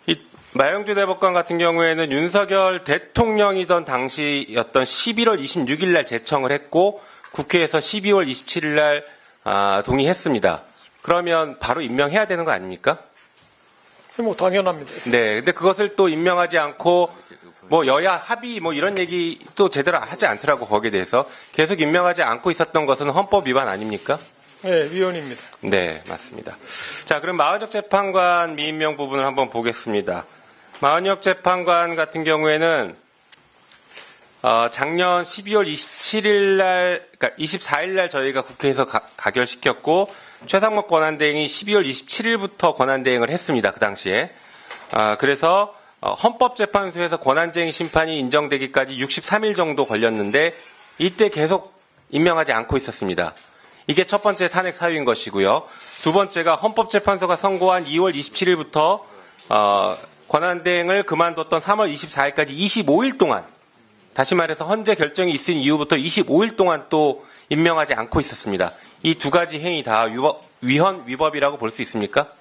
이 마용주 대법관 같은 경우에는 윤석열 대통령이던 당시였던 11월 26일 날 제청을 했고 국회에서 12월 27일 날 동의했습니다. 그러면 바로 임명해야 되는 거 아닙니까? 뭐 당연합니다. 네, 근데 그것을 또 임명하지 않고 뭐 여야 합의 뭐 이런 얘기 또 제대로 하지 않더라고 거기에 대해서 계속 임명하지 않고 있었던 것은 헌법 위반 아닙니까? 네, 위헌입니다. 네, 맞습니다. 자, 그럼 마은혁 재판관 미임명 부분을 한번 보겠습니다. 마은혁 재판관 같은 경우에는 작년 12월 27일 날, 그러니까 24일 날 저희가 국회에서 가결시켰고 최상목 권한대행이 12월 27일부터 권한대행을 했습니다. 그 당시에. 그래서 헌법재판소에서 권한쟁의 심판이 인정되기까지 63일 정도 걸렸는데 이때 계속 임명하지 않고 있었습니다. 이게 첫 번째 탄핵 사유인 것이고요. 두 번째가 헌법재판소가 선고한 2월 27일부터 권한대행을 그만뒀던 3월 24일까지 25일 동안 다시 말해서 헌재 결정이 있은 이후부터 25일 동안 또 임명하지 않고 있었습니다. 이 두 가지 행위 다 위헌위법이라고 볼 수 있습니까?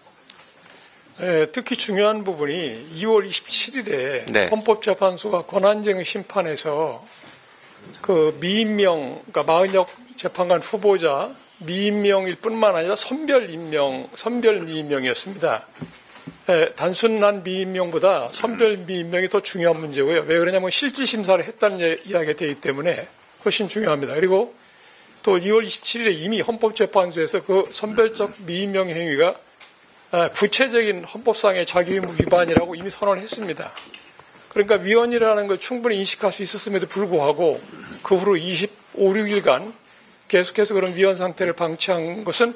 네, 특히 중요한 부분이 2월 27일에 네. 헌법재판소가 권한쟁의 심판에서 그 미임명, 그러니까 마은혁 재판관 후보자 미임명일 뿐만 아니라 선별 미임명이었습니다. 단순한 미임명보다 선별 미임명이 더 중요한 문제고요. 왜 그러냐면 실질 심사를 했다는 이야기가 되기 때문에 훨씬 중요합니다. 그리고 또 2월 27일에 이미 헌법재판소에서 그 선별적 미임명 행위가 구체적인 헌법상의 자기의무 위반이라고 이미 선언을 했습니다. 그러니까 위헌이라는 걸 충분히 인식할 수 있었음에도 불구하고 그 후로 25, 6일간 계속해서 그런 위헌 상태를 방치한 것은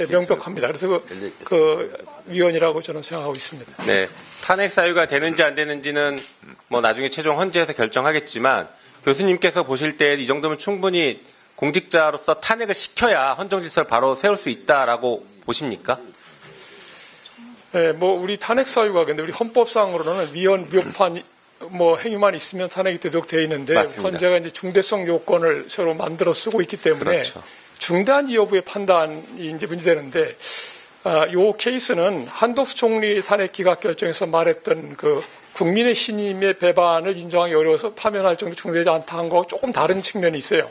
명백합니다. 그래서 그 위헌이라고 저는 생각하고 있습니다. 네, 탄핵 사유가 되는지 안 되는지는 뭐 나중에 최종 헌재에서 결정하겠지만 교수님께서 보실 때 이 정도면 충분히 공직자로서 탄핵을 시켜야 헌정 질서를 바로 세울 수 있다라고 보십니까? 네, 뭐 우리 탄핵 사유가 근데 우리 헌법상으로는 위헌, 위법한 뭐 행위만 있으면 탄핵이 되도록 되어 있는데 맞습니다. 헌재가 이제 중대성 요건을 새로 만들어 쓰고 있기 때문에 그렇죠. 중대한지 여부의 판단이 이제 문제되는데 이 케이스는 한덕수 총리 탄핵 기각 결정에서 말했던 그 국민의 신임의 배반을 인정하기 어려워서 파면할 정도 중대하지 않다 한 거하고 조금 다른 측면이 있어요.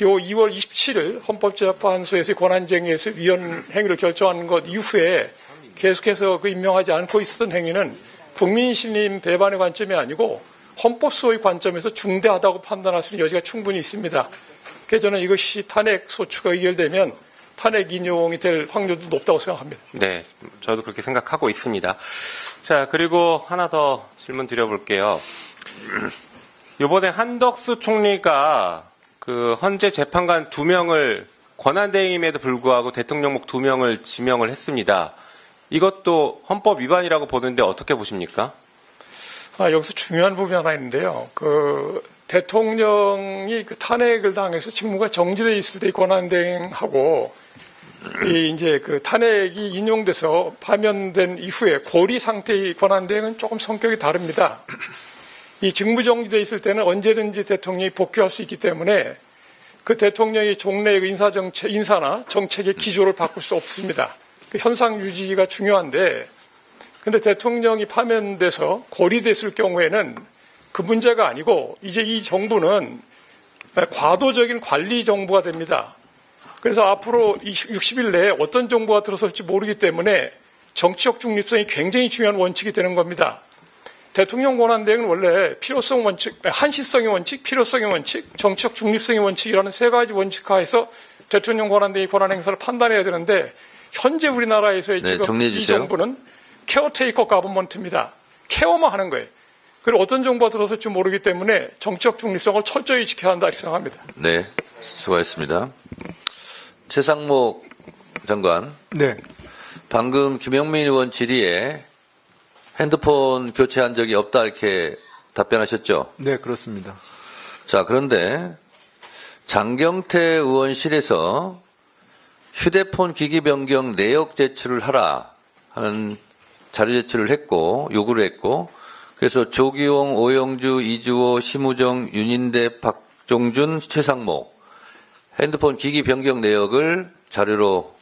요 2월 27일 헌법재판소에서 권한쟁의에서 위헌 행위를 결정한 것 이후에 계속해서 그 임명하지 않고 있었던 행위는 국민 신임 배반의 관점이 아니고 헌법소의 관점에서 중대하다고 판단할 수 있는 여지가 충분히 있습니다. 그래서 저는 이것이 탄핵 소추가 의결되면 탄핵 인용이 될 확률도 높다고 생각합니다. 네, 저도 그렇게 생각하고 있습니다. 자, 그리고 하나 더 질문 드려볼게요. 이번에 한덕수 총리가 그 헌재 재판관 2명을 권한대행임에도 불구하고 대통령목 2명을 지명을 했습니다. 이것도 헌법 위반이라고 보는데 어떻게 보십니까? 여기서 중요한 부분이 하나 있는데요. 그 대통령이 그 탄핵을 당해서 직무가 정지돼 있을 때 권한대행하고 이제 그 탄핵이 인용돼서 파면된 이후에 고리 상태의 권한대행은 조금 성격이 다릅니다. 이 직무 정지돼 있을 때는 언제든지 대통령이 복귀할 수 있기 때문에 그 대통령이 종래의 인사나 정책의 기조를 바꿀 수 없습니다. 그 현상 유지가 중요한데, 근데 대통령이 파면돼서 고리됐을 경우에는 그 문제가 아니고 이제 이 정부는 과도적인 관리 정부가 됩니다. 그래서 앞으로 60일 내에 어떤 정부가 들어설지 모르기 때문에 정치적 중립성이 굉장히 중요한 원칙이 되는 겁니다. 대통령 권한대행은 원래 필요성 원칙, 한시성의 원칙, 필요성의 원칙, 정치적 중립성의 원칙이라는 세 가지 원칙 하에서 대통령 권한대행이 권한 행사를 판단해야 되는데 현재 우리나라에서의 지금 이 정부는 케어테이커 가버먼트입니다. 케어만 하는 거예요. 그리고 어떤 정부가 들어설지 모르기 때문에 정치적 중립성을 철저히 지켜야 한다 이렇게 생각합니다. 네, 수고하셨습니다. 최상목 장관. 네. 방금 김영민 의원 질의에 핸드폰 교체한 적이 없다 이렇게 답변하셨죠? 네, 그렇습니다. 자, 그런데 장경태 의원실에서 휴대폰 기기 변경 내역 제출을 하라 하는 자료 제출을 했고 요구를 했고 그래서 조기용, 오영주, 이주호, 심우정, 윤인대, 박종준, 최상목 핸드폰 기기 변경 내역을 자료로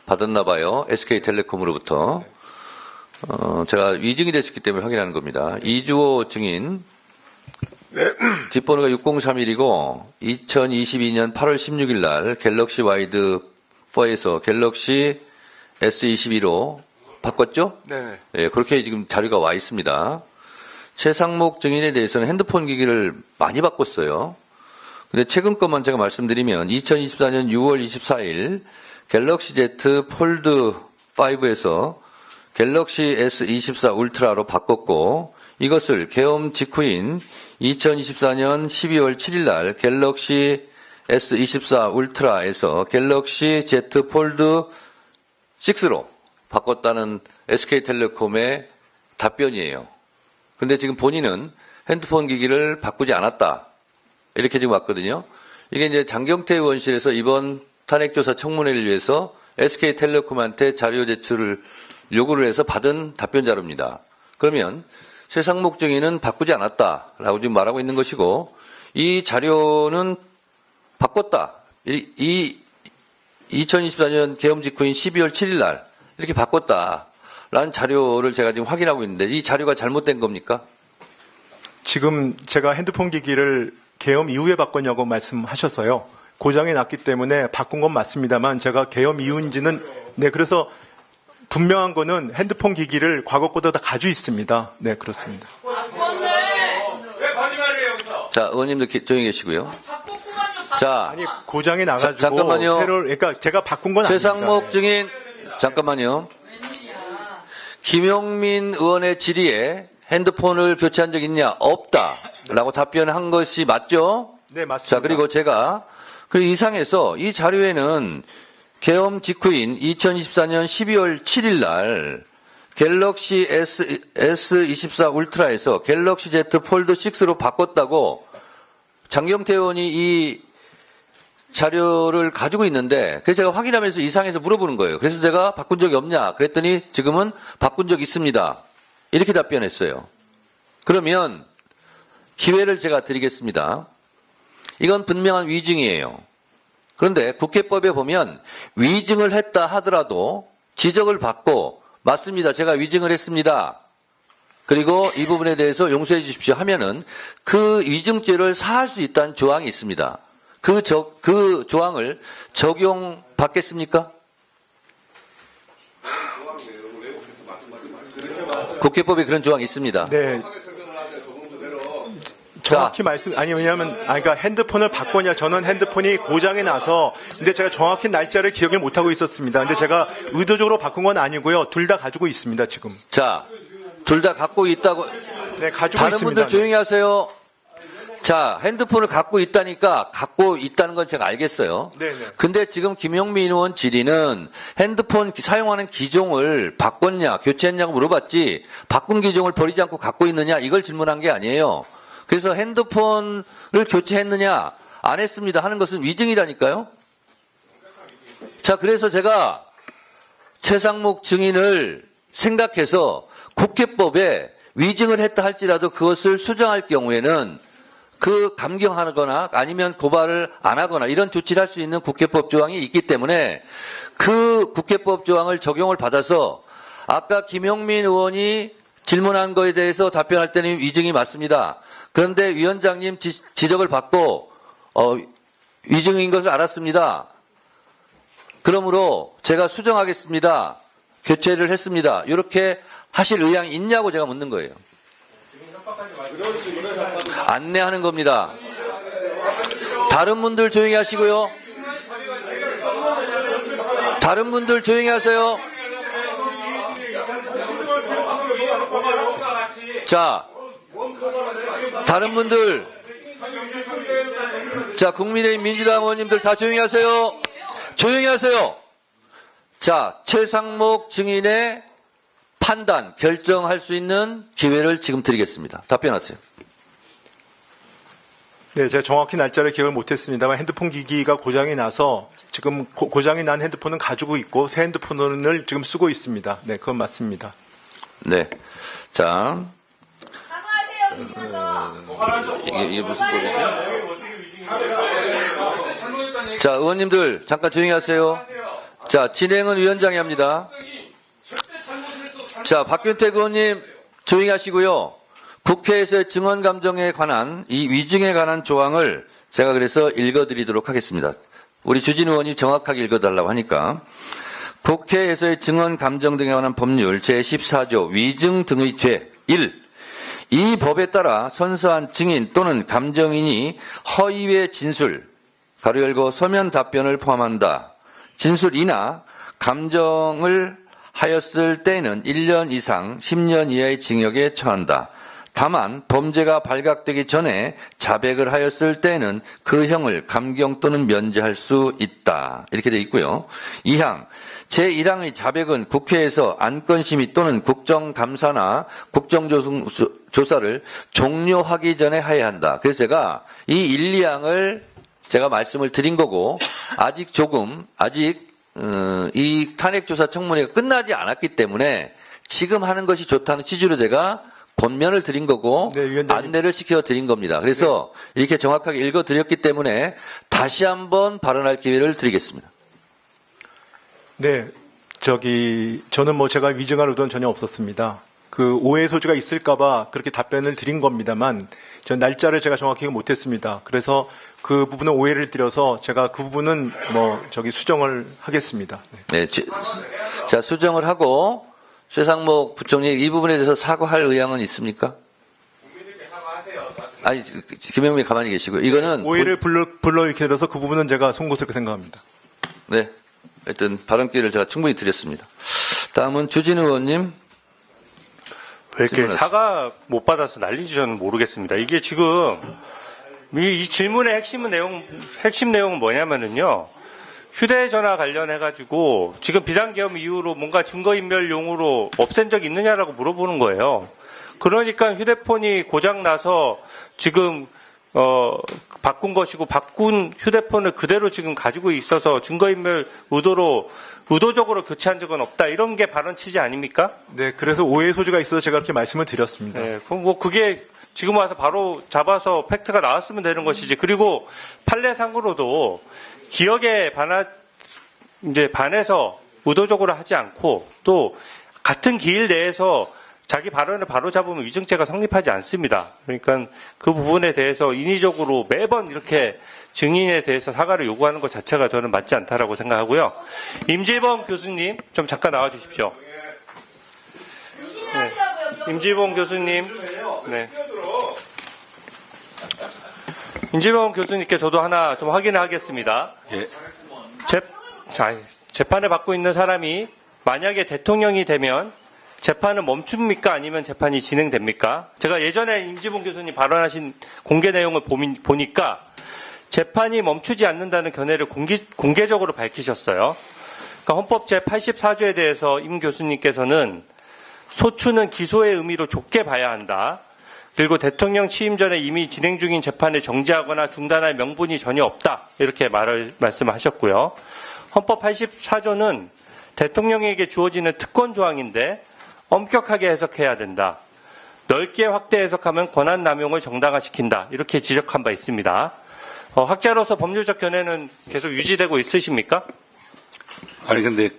받았나 봐요. SK텔레콤으로부터. 제가 위증이 됐었기 때문에 확인하는 겁니다. 이주호 증인 뒷번호가 6031이고 2022년 8월 16일 날 갤럭시 와이드 4에서 갤럭시 S22로 바꿨죠? 네. 네, 그렇게 지금 자료가 와 있습니다. 최상목 증인에 대해서는 핸드폰 기기를 많이 바꿨어요. 근데 최근 것만 제가 말씀드리면 2024년 6월 24일 갤럭시 Z 폴드 5에서 갤럭시 S24 울트라로 바꿨고 이것을 계엄 직후인 2024년 12월 7일 날 갤럭시 S24 울트라에서 갤럭시 Z 폴드 6로 바꿨다는 SK텔레콤의 답변이에요. 근데 지금 본인은 핸드폰 기기를 바꾸지 않았다. 이렇게 지금 왔거든요. 이게 이제 장경태 의원실에서 이번 탄핵조사 청문회를 위해서 SK텔레콤한테 자료 제출을 요구를 해서 받은 답변 자료입니다. 그러면 최상목 증인은 바꾸지 않았다라고 지금 말하고 있는 것이고 이 자료는 바꿨다. 이 2024년 계엄 직후인 12월 7일 날 이렇게 바꿨다라는 자료를 제가 지금 확인하고 있는데 이 자료가 잘못된 겁니까? 지금 제가 핸드폰 기기를 계엄 이후에 바꿨냐고 말씀하셨어요. 고장이 났기 때문에 바꾼 건 맞습니다만 제가 계엄 이유인지는 네 그래서 분명한 거는 핸드폰 기기를 과거 거다 다 가지고 있습니다. 네 그렇습니다. 왜 거짓말을 해요, 여기서? 자, 의원님들 조용히 계시고요. 자, 아니 고장이 나가지고 잠깐만요. 그러니까 제가 바꾼 건 최상목 아닙니다. 증인, 잠깐만요. 김용민 의원의 질의에 핸드폰을 교체한 적 있냐? 없다. 라고 답변한 것이 맞죠? 네 맞습니다. 자, 그리고 제가, 그리고 이상해서 이 자료에는 계엄 직후인 2024년 12월 7일 날 갤럭시 S24 울트라에서 갤럭시 Z 폴드 6로 바꿨다고 장경태 의원이 이 자료를 가지고 있는데 그래서 제가 확인하면서 이상해서 물어보는 거예요. 그래서 제가 바꾼 적이 없냐 그랬더니 지금은 바꾼 적 있습니다. 이렇게 답변했어요. 그러면 기회를 제가 드리겠습니다. 이건 분명한 위증이에요. 그런데 국회법에 보면 위증을 했다 하더라도 지적을 받고 맞습니다. 제가 위증을 했습니다. 그리고 이 부분에 대해서 용서해 주십시오 하면은 그 위증죄를 사할 수 있다는 조항이 있습니다. 그 조항을 적용받겠습니까? 국회법에 그런 조항이 있습니다. 네. 정확히 왜냐하면, 그러니까 핸드폰을 바꿨냐, 저는 핸드폰이 고장이 나서, 근데 제가 정확히 날짜를 기억을 못하고 있었습니다. 근데 제가 의도적으로 바꾼 건 아니고요. 둘 다 가지고 있습니다, 지금. 자, 둘 다 갖고 있다고. 네, 가지고 다른 있습니다. 분들 조용히 하세요. 자, 핸드폰을 갖고 있다니까 갖고 있다는 건 제가 알겠어요. 네네. 근데 지금 김용민 의원 질의는 핸드폰 사용하는 기종을 바꿨냐, 교체했냐고 물어봤지, 바꾼 기종을 버리지 않고 갖고 있느냐, 이걸 질문한 게 아니에요. 그래서 핸드폰을 교체했느냐, 안 했습니다 하는 것은 위증이라니까요. 자, 그래서 제가 최상목 증인을 생각해서 국회법에 위증을 했다 할지라도 그것을 수정할 경우에는 그 감경하거나 아니면 고발을 안 하거나 이런 조치를 할 수 있는 국회법 조항이 있기 때문에 그 국회법 조항을 적용을 받아서 아까 김용민 의원이 질문한 거에 대해서 답변할 때는 위증이 맞습니다. 그런데 위원장님 지적을 받고 위증인 것을 알았습니다. 그러므로 제가 수정하겠습니다. 교체를 했습니다. 이렇게 하실 의향이 있냐고 제가 묻는 거예요. 안내하는 겁니다. 다른 분들 조용히 하시고요. 다른 분들 조용히 하세요. 자, 다른 분들, 자, 국민의힘 민주당 의원님들 다 조용히 하세요. 조용히 하세요. 자, 최상목 증인의 판단, 결정할 수 있는 기회를 지금 드리겠습니다. 답변하세요. 네, 제가 정확히 날짜를 기억을 못했습니다만 핸드폰 기기가 고장이 나서 지금 고장이 난 핸드폰은 가지고 있고 새 핸드폰을 지금 쓰고 있습니다. 네, 그건 맞습니다. 네. 자. 사과하세요. 이게 무슨 소리죠? 자, 의원님들 잠깐 조용히 하세요. 자, 진행은 위원장이 합니다. 자, 박균택 의원님 조용히 하시고요. 국회에서의 증언 감정에 관한 이 위증에 관한 조항을 제가 그래서 읽어드리도록 하겠습니다. 우리 주진 의원이 정확하게 읽어달라고 하니까. 국회에서의 증언 감정 등에 관한 법률 제14조 위증 등의 죄 1. 이 법에 따라 선서한 증인 또는 감정인이 허위의 진술, 가로 열고 서면 답변을 포함한다. 진술이나 감정을 하였을 때에는 1년 이상 10년 이하의 징역에 처한다. 다만 범죄가 발각되기 전에 자백을 하였을 때에는 그 형을 감경 또는 면제할 수 있다. 이렇게 되어 있고요. 2항 제1항의 자백은 국회에서 안건심의 또는 국정감사나 국정조사를 종료하기 전에 해야 한다. 그래서 제가 이 1, 2항을 제가 말씀을 드린 거고 아직 이 탄핵조사 청문회가 끝나지 않았기 때문에 지금 하는 것이 좋다는 취지로 제가 권면을 드린 거고 네, 안내를 시켜드린 겁니다. 그래서 이렇게 정확하게 읽어드렸기 때문에 다시 한번 발언할 기회를 드리겠습니다. 네, 저는 제가 위증할 의도는 전혀 없었습니다. 그 오해 소지가 있을까봐 그렇게 답변을 드린 겁니다만, 전 날짜를 제가 정확히 못했습니다. 그래서 그 부분은 오해를 드려서 제가 그 부분은 수정을 하겠습니다. 네. 네, 자, 수정을 하고 최상목 부총리 이 부분에 대해서 사과할 의향은 있습니까? 아니, 김영민 가만히 계시고요. 이거는 오해를 불러일으켜 들어서 그 부분은 제가 송구스럽게 생각합니다. 네, 하여튼 발언 기회를 제가 충분히 드렸습니다. 다음은 주진우 의원님. 왜 이렇게 사과 못 받아서 난리인지 저는 모르겠습니다. 이게 지금 이 질문의 핵심 내용은 뭐냐면은요. 휴대전화 관련해가지고 지금 비상계엄 이후로 뭔가 증거인멸용으로 없앤 적 있느냐라고 물어보는 거예요. 그러니까 휴대폰이 고장나서 지금 바꾼 것이고 바꾼 휴대폰을 그대로 지금 가지고 있어서 증거인멸 의도적으로 교체한 적은 없다. 이런 게 발언 취지 아닙니까? 네, 그래서 오해 소지가 있어서 제가 그렇게 말씀을 드렸습니다. 네, 그럼 그게 지금 와서 바로 잡아서 팩트가 나왔으면 되는 것이지. 그리고 판례상으로도 기억에 반해서 의도적으로 하지 않고 또 같은 기일 내에서 자기 발언을 바로 잡으면 위증죄가 성립하지 않습니다. 그러니까 그 부분에 대해서 인위적으로 매번 이렇게 증인에 대해서 사과를 요구하는 것 자체가 저는 맞지 않다라고 생각하고요. 임지범 교수님 좀 잠깐 나와 주십시오. 네. 임지범 교수님. 네. 임지범 교수님께 저도 하나 좀 확인을 하겠습니다. 예. 재판을 받고 있는 사람이 만약에 대통령이 되면 재판은 멈춥니까? 아니면 재판이 진행됩니까? 제가 예전에 임지봉 교수님 발언하신 공개 내용을 보니까 재판이 멈추지 않는다는 견해를 공개적으로 밝히셨어요. 그러니까 헌법 제84조에 대해서 임 교수님께서는 소추는 기소의 의미로 좁게 봐야 한다. 그리고 대통령 취임 전에 이미 진행 중인 재판을 정지하거나 중단할 명분이 전혀 없다. 이렇게 말씀하셨고요. 헌법 84조는 대통령에게 주어지는 특권 조항인데 엄격하게 해석해야 된다. 넓게 확대 해석하면 권한 남용을 정당화시킨다. 이렇게 지적한 바 있습니다. 학자로서 법률적 견해는 계속 유지되고 있으십니까? 아니 근데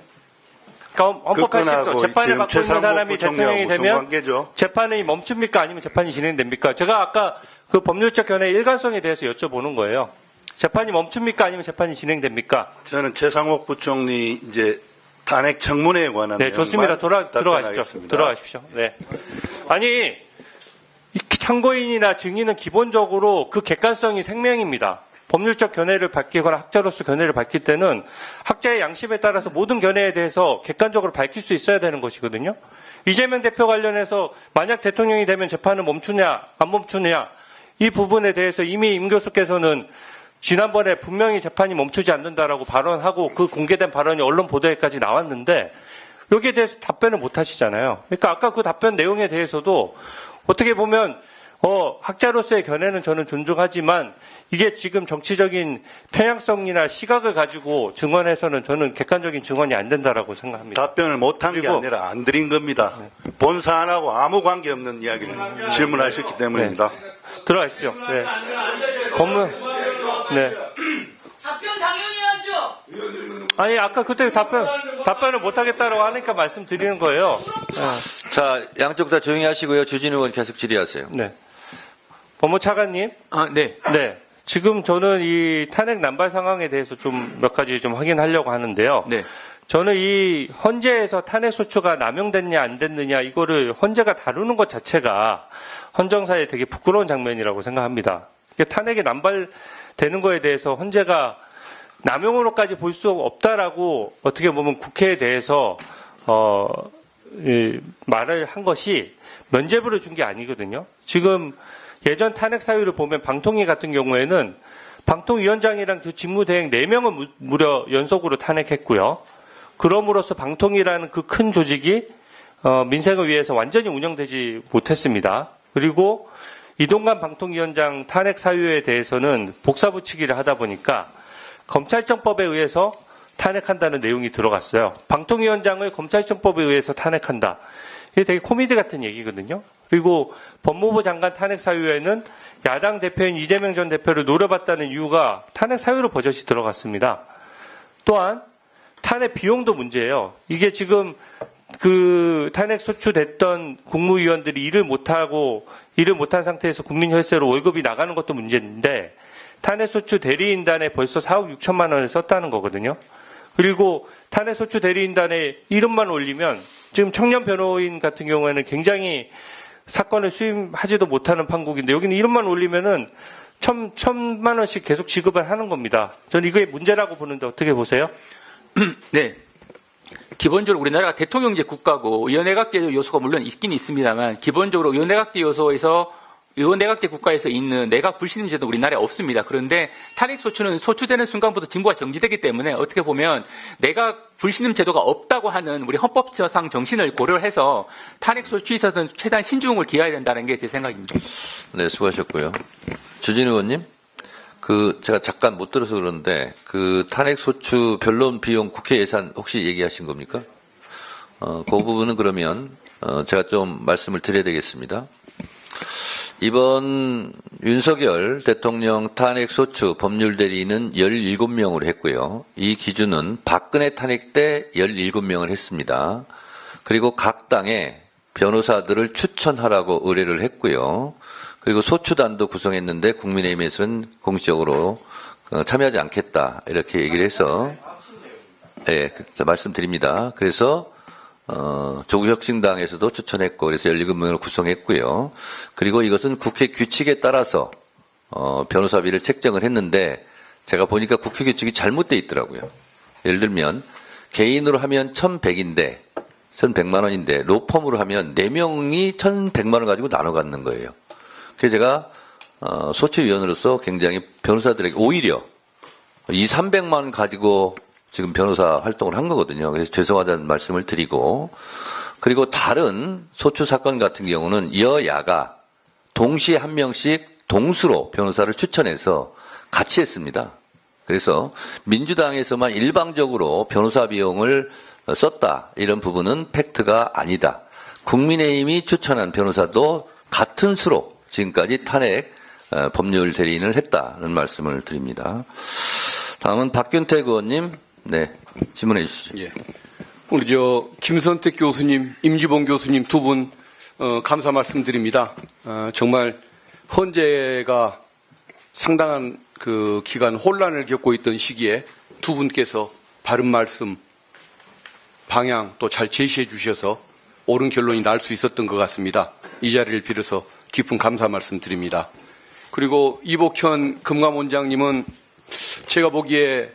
그러니까 헌법 80조 재판을 받고 있는 사람이 대통령이 되면 관계죠? 재판이 멈춥니까? 아니면 재판이 진행됩니까? 제가 아까 그 법률적 견해의 일관성에 대해서 여쭤보는 거예요. 재판이 멈춥니까? 아니면 재판이 진행됩니까? 저는 최상목 부총리 이제 탄핵 청문회에 관한 네, 좋습니다. 들어가십시오. 들어가십시오. 네. 아니, 참고인이나 증인은 기본적으로 그 객관성이 생명입니다. 법률적 견해를 밝히거나 학자로서 견해를 밝힐 때는 학자의 양심에 따라서 모든 견해에 대해서 객관적으로 밝힐 수 있어야 되는 것이거든요. 이재명 대표 관련해서 만약 대통령이 되면 재판을 멈추냐, 안 멈추냐, 이 부분에 대해서 이미 임 교수께서는 지난번에 분명히 재판이 멈추지 않는다라고 발언하고 그 공개된 발언이 언론 보도에까지 나왔는데 여기에 대해서 답변을 못 하시잖아요. 그러니까 아까 그 답변 내용에 대해서도 어떻게 보면 학자로서의 견해는 저는 존중하지만 이게 지금 정치적인 편향성이나 시각을 가지고 증언해서는 저는 객관적인 증언이 안 된다라고 생각합니다. 답변을 못한 게 아니라 안 드린 겁니다. 본 사안하고 아무 관계없는 이야기를 질문하셨기 때문입니다. 네. 들어가십시오. 네. 법문. 네. 답변 당연히 하죠. 아니 아까 그때 답변을 못하겠다라고 하니까 말씀드리는 거예요. 네. 자, 양쪽 다 조용히 하시고요. 주진우 의원 계속 질의하세요. 네. 법무차관님. 네. 네. 지금 저는 이 탄핵 난발 상황에 대해서 좀 몇 가지 좀 확인하려고 하는데요. 네. 저는 이 헌재에서 탄핵 소추가 남용됐냐 안 됐느냐 이거를 헌재가 다루는 것 자체가 헌정사에 되게 부끄러운 장면이라고 생각합니다. 탄핵이 남발되는 거에 대해서 헌재가 남용으로까지 볼 수 없다라고 어떻게 보면 국회에 대해서 말을 한 것이 면죄부를 준 게 아니거든요. 지금 예전 탄핵 사유를 보면 방통위 같은 경우에는 방통위원장이랑 그 직무대행 4명을 무려 연속으로 탄핵했고요. 그럼으로써 방통위라는 그 큰 조직이 민생을 위해서 완전히 운영되지 못했습니다. 그리고 이동관 방통위원장 탄핵 사유에 대해서는 복사붙이기를 하다 보니까 검찰청법에 의해서 탄핵한다는 내용이 들어갔어요. 방통위원장을 검찰청법에 의해서 탄핵한다. 이게 되게 코미디 같은 얘기거든요. 그리고 법무부 장관 탄핵 사유에는 야당 대표인 이재명 전 대표를 노려봤다는 이유가 탄핵 사유로 버젓이 들어갔습니다. 또한 탄핵 비용도 문제예요. 이게 지금 그 탄핵 소추됐던 국무위원들이 일을 못한 상태에서 국민 혈세로 월급이 나가는 것도 문제인데 탄핵소추 대리인단에 벌써 4억 6천만 원을 썼다는 거거든요. 그리고 탄핵소추 대리인단에 이름만 올리면 지금 청년 변호인 같은 경우에는 굉장히 사건을 수임하지도 못하는 판국인데 여기는 이름만 올리면은 천만 원씩 계속 지급을 하는 겁니다. 저는 이게 문제라고 보는데 어떻게 보세요? 네. 기본적으로 우리나라가 대통령제 국가고 의원내각제 요소가 물론 있긴 있습니다만 기본적으로 의원내각제 요소에서 의원내각제 국가에서 있는 내각 불신임제도 우리나라에 없습니다. 그런데 탄핵소추는 소추되는 순간부터 직무가 정지되기 때문에 어떻게 보면 내각 불신임 제도가 없다고 하는 우리 헌법상 정신을 고려해서 탄핵소추에 있어서는 최대한 신중을 기해야 된다는 게 제 생각입니다. 네, 수고하셨고요. 주진 의원님, 제가 잠깐 못 들어서 그러는데, 탄핵소추 변론 비용 국회 예산 혹시 얘기하신 겁니까? 그 부분은 그러면, 제가 좀 말씀을 드려야 되겠습니다. 이번 윤석열 대통령 탄핵소추 법률 대리인은 17명으로 했고요. 이 기준은 박근혜 탄핵 때 17명을 했습니다. 그리고 각 당에 변호사들을 추천하라고 의뢰를 했고요. 그리고 소추단도 구성했는데 국민의힘에서는 공식적으로 참여하지 않겠다 이렇게 얘기를 해서 말씀드립니다. 그래서 조국혁신당에서도 추천했고 그래서 17명으로 구성했고요. 그리고 이것은 국회 규칙에 따라서 변호사비를 책정을 했는데 제가 보니까 국회 규칙이 잘못되어 있더라고요. 예를 들면 개인으로 하면 1,100인데 1,100만 원인데 로펌으로 하면 4명이 1,100만 원 가지고 나눠 갖는 거예요. 그래서 제가 소추위원으로서 굉장히 변호사들에게 오히려 200~300만 원 가지고 지금 변호사 활동을 한 거거든요. 그래서 죄송하다는 말씀을 드리고 그리고 다른 소추 사건 같은 경우는 여야가 동시에 한 명씩 동수로 변호사를 추천해서 같이 했습니다. 그래서 민주당에서만 일방적으로 변호사 비용을 썼다. 이런 부분은 팩트가 아니다. 국민의힘이 추천한 변호사도 같은 수로 지금까지 탄핵 법률 대리인을 했다는 말씀을 드립니다. 다음은 박균택 의원님. 네, 질문해 주시죠. 예. 우리 김선택 교수님, 임지봉 교수님 두 분 감사 말씀드립니다. 정말 헌재가 상당한 기간 혼란을 겪고 있던 시기에 두 분께서 바른 말씀, 방향 또 잘 제시해 주셔서 옳은 결론이 날 수 있었던 것 같습니다. 이 자리를 빌어서 깊은 감사 말씀드립니다. 그리고 이복현 금감원장님은 제가 보기에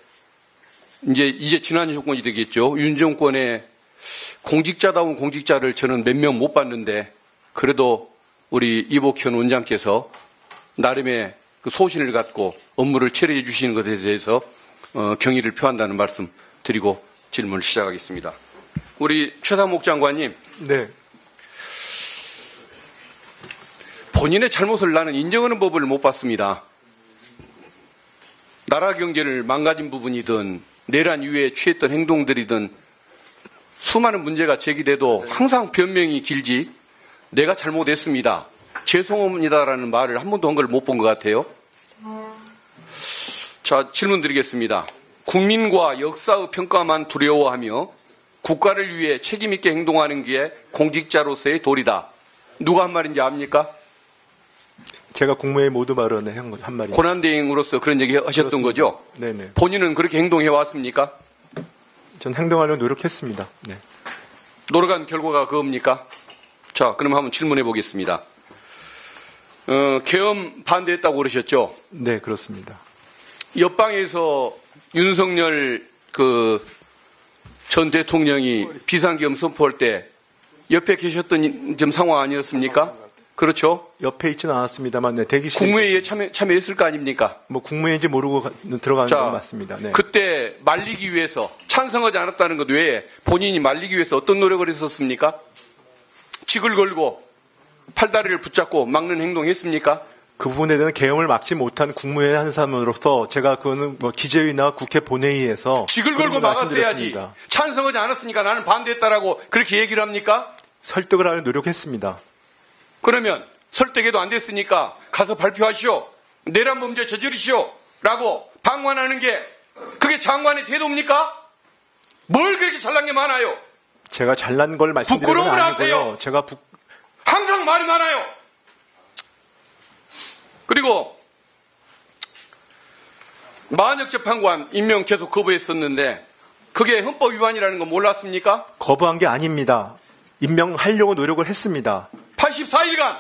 이제 지난 정권이 되겠죠. 윤 정권의 공직자다운 공직자를 저는 몇 명 못 봤는데 그래도 우리 이복현 원장께서 나름의 소신을 갖고 업무를 처리해 주시는 것에 대해서 경의를 표한다는 말씀 드리고 질문을 시작하겠습니다. 우리 최상목 장관님. 네. 본인의 잘못을 나는 인정하는 법을 못 봤습니다. 나라 경제를 망가진 부분이든 내란 이후에 취했던 행동들이든 수많은 문제가 제기돼도 항상 변명이 길지 내가 잘못했습니다. 죄송합니다라는 말을 한 번도 한 걸 못 본 것 같아요. 자, 질문 드리겠습니다. 국민과 역사의 평가만 두려워하며 국가를 위해 책임있게 행동하는 게 공직자로서의 도리다. 누가 한 말인지 압니까? 제가 국무회의 모두 발언에 한 말입니다. 권한대행으로서 그런 얘기 하셨던 거죠? 네네. 본인은 그렇게 행동해 왔습니까? 전 행동하려고 노력했습니다. 네. 노력한 결과가 그겁니까? 자, 그럼 한번 질문해 보겠습니다. 계엄 반대했다고 그러셨죠? 네, 그렇습니다. 옆방에서 윤석열 전 대통령이 비상계엄 선포할 때 옆에 계셨던 좀 상황 아니었습니까? 그렇죠? 옆에 있지는 않았습니다만, 네, 대기실. 국무회의에 참여했을 거 아닙니까? 뭐, 국무회의인지 모르고 들어가는 건 맞습니다. 네. 그때 말리기 위해서, 찬성하지 않았다는 것 외에 본인이 말리기 위해서 어떤 노력을 했었습니까? 직을 걸고, 팔다리를 붙잡고 막는 행동 했습니까? 그 부분에 대한 계엄을 막지 못한 국무회의 한 사람으로서 제가 그거는 뭐 기재위나 국회 본회의에서. 직을 걸고 막았어야지. 찬성하지 않았으니까 나는 반대했다라고 그렇게 얘기를 합니까? 설득을 하려 노력했습니다. 그러면 설득해도 안 됐으니까 가서 발표하시오. 내란 범죄 저지르시오. 라고 방관하는 게 그게 장관의 태도입니까? 뭘 그렇게 잘난 게 많아요? 제가 잘난 걸 말씀드리는 건 부끄러움을 아니고요. 하세요. 제가 항상 말이 많아요. 그리고 만역 재판관 임명 계속 거부했었는데 그게 헌법 위반이라는 거 몰랐습니까? 거부한 게 아닙니다. 임명하려고 노력을 했습니다. 84일간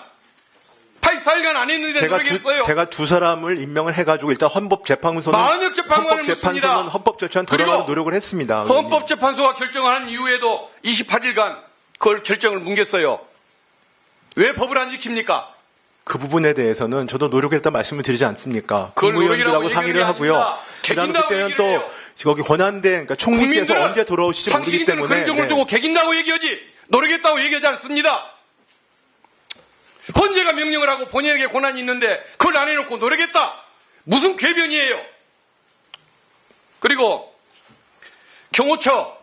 안 했는데 노력했어요. 제가 두 사람을 임명을 해가지고 일단 헌법재판소는 만역 재판관을 묻습니다. 헌법재판 돌아가는 노력을 했습니다. 헌법재판소가 결정을 한 이후에도 28일간 그걸 결정을 뭉갰어요. 왜 법을 안 지킵니까? 그 부분에 대해서는 저도 노력했다 말씀을 드리지 않습니까? 그걸 국무위원들하고 노력이라고 상의를 얘기하는 게 하고요. 아닙니다. 그다음에 개긴다고 그때는 얘기를 또 거기 권한대, 그러니까 총리께서 국민들은 언제 돌아오실지 모르기 상식인들은 때문에 그런 경우를 두고 개긴다고 얘기하지 노력했다고 얘기하지 않습니다. 헌재가 명령을 하고 본인에게 권한이 있는데 그걸 안 해놓고 노력했다. 무슨 궤변이에요. 그리고 경호처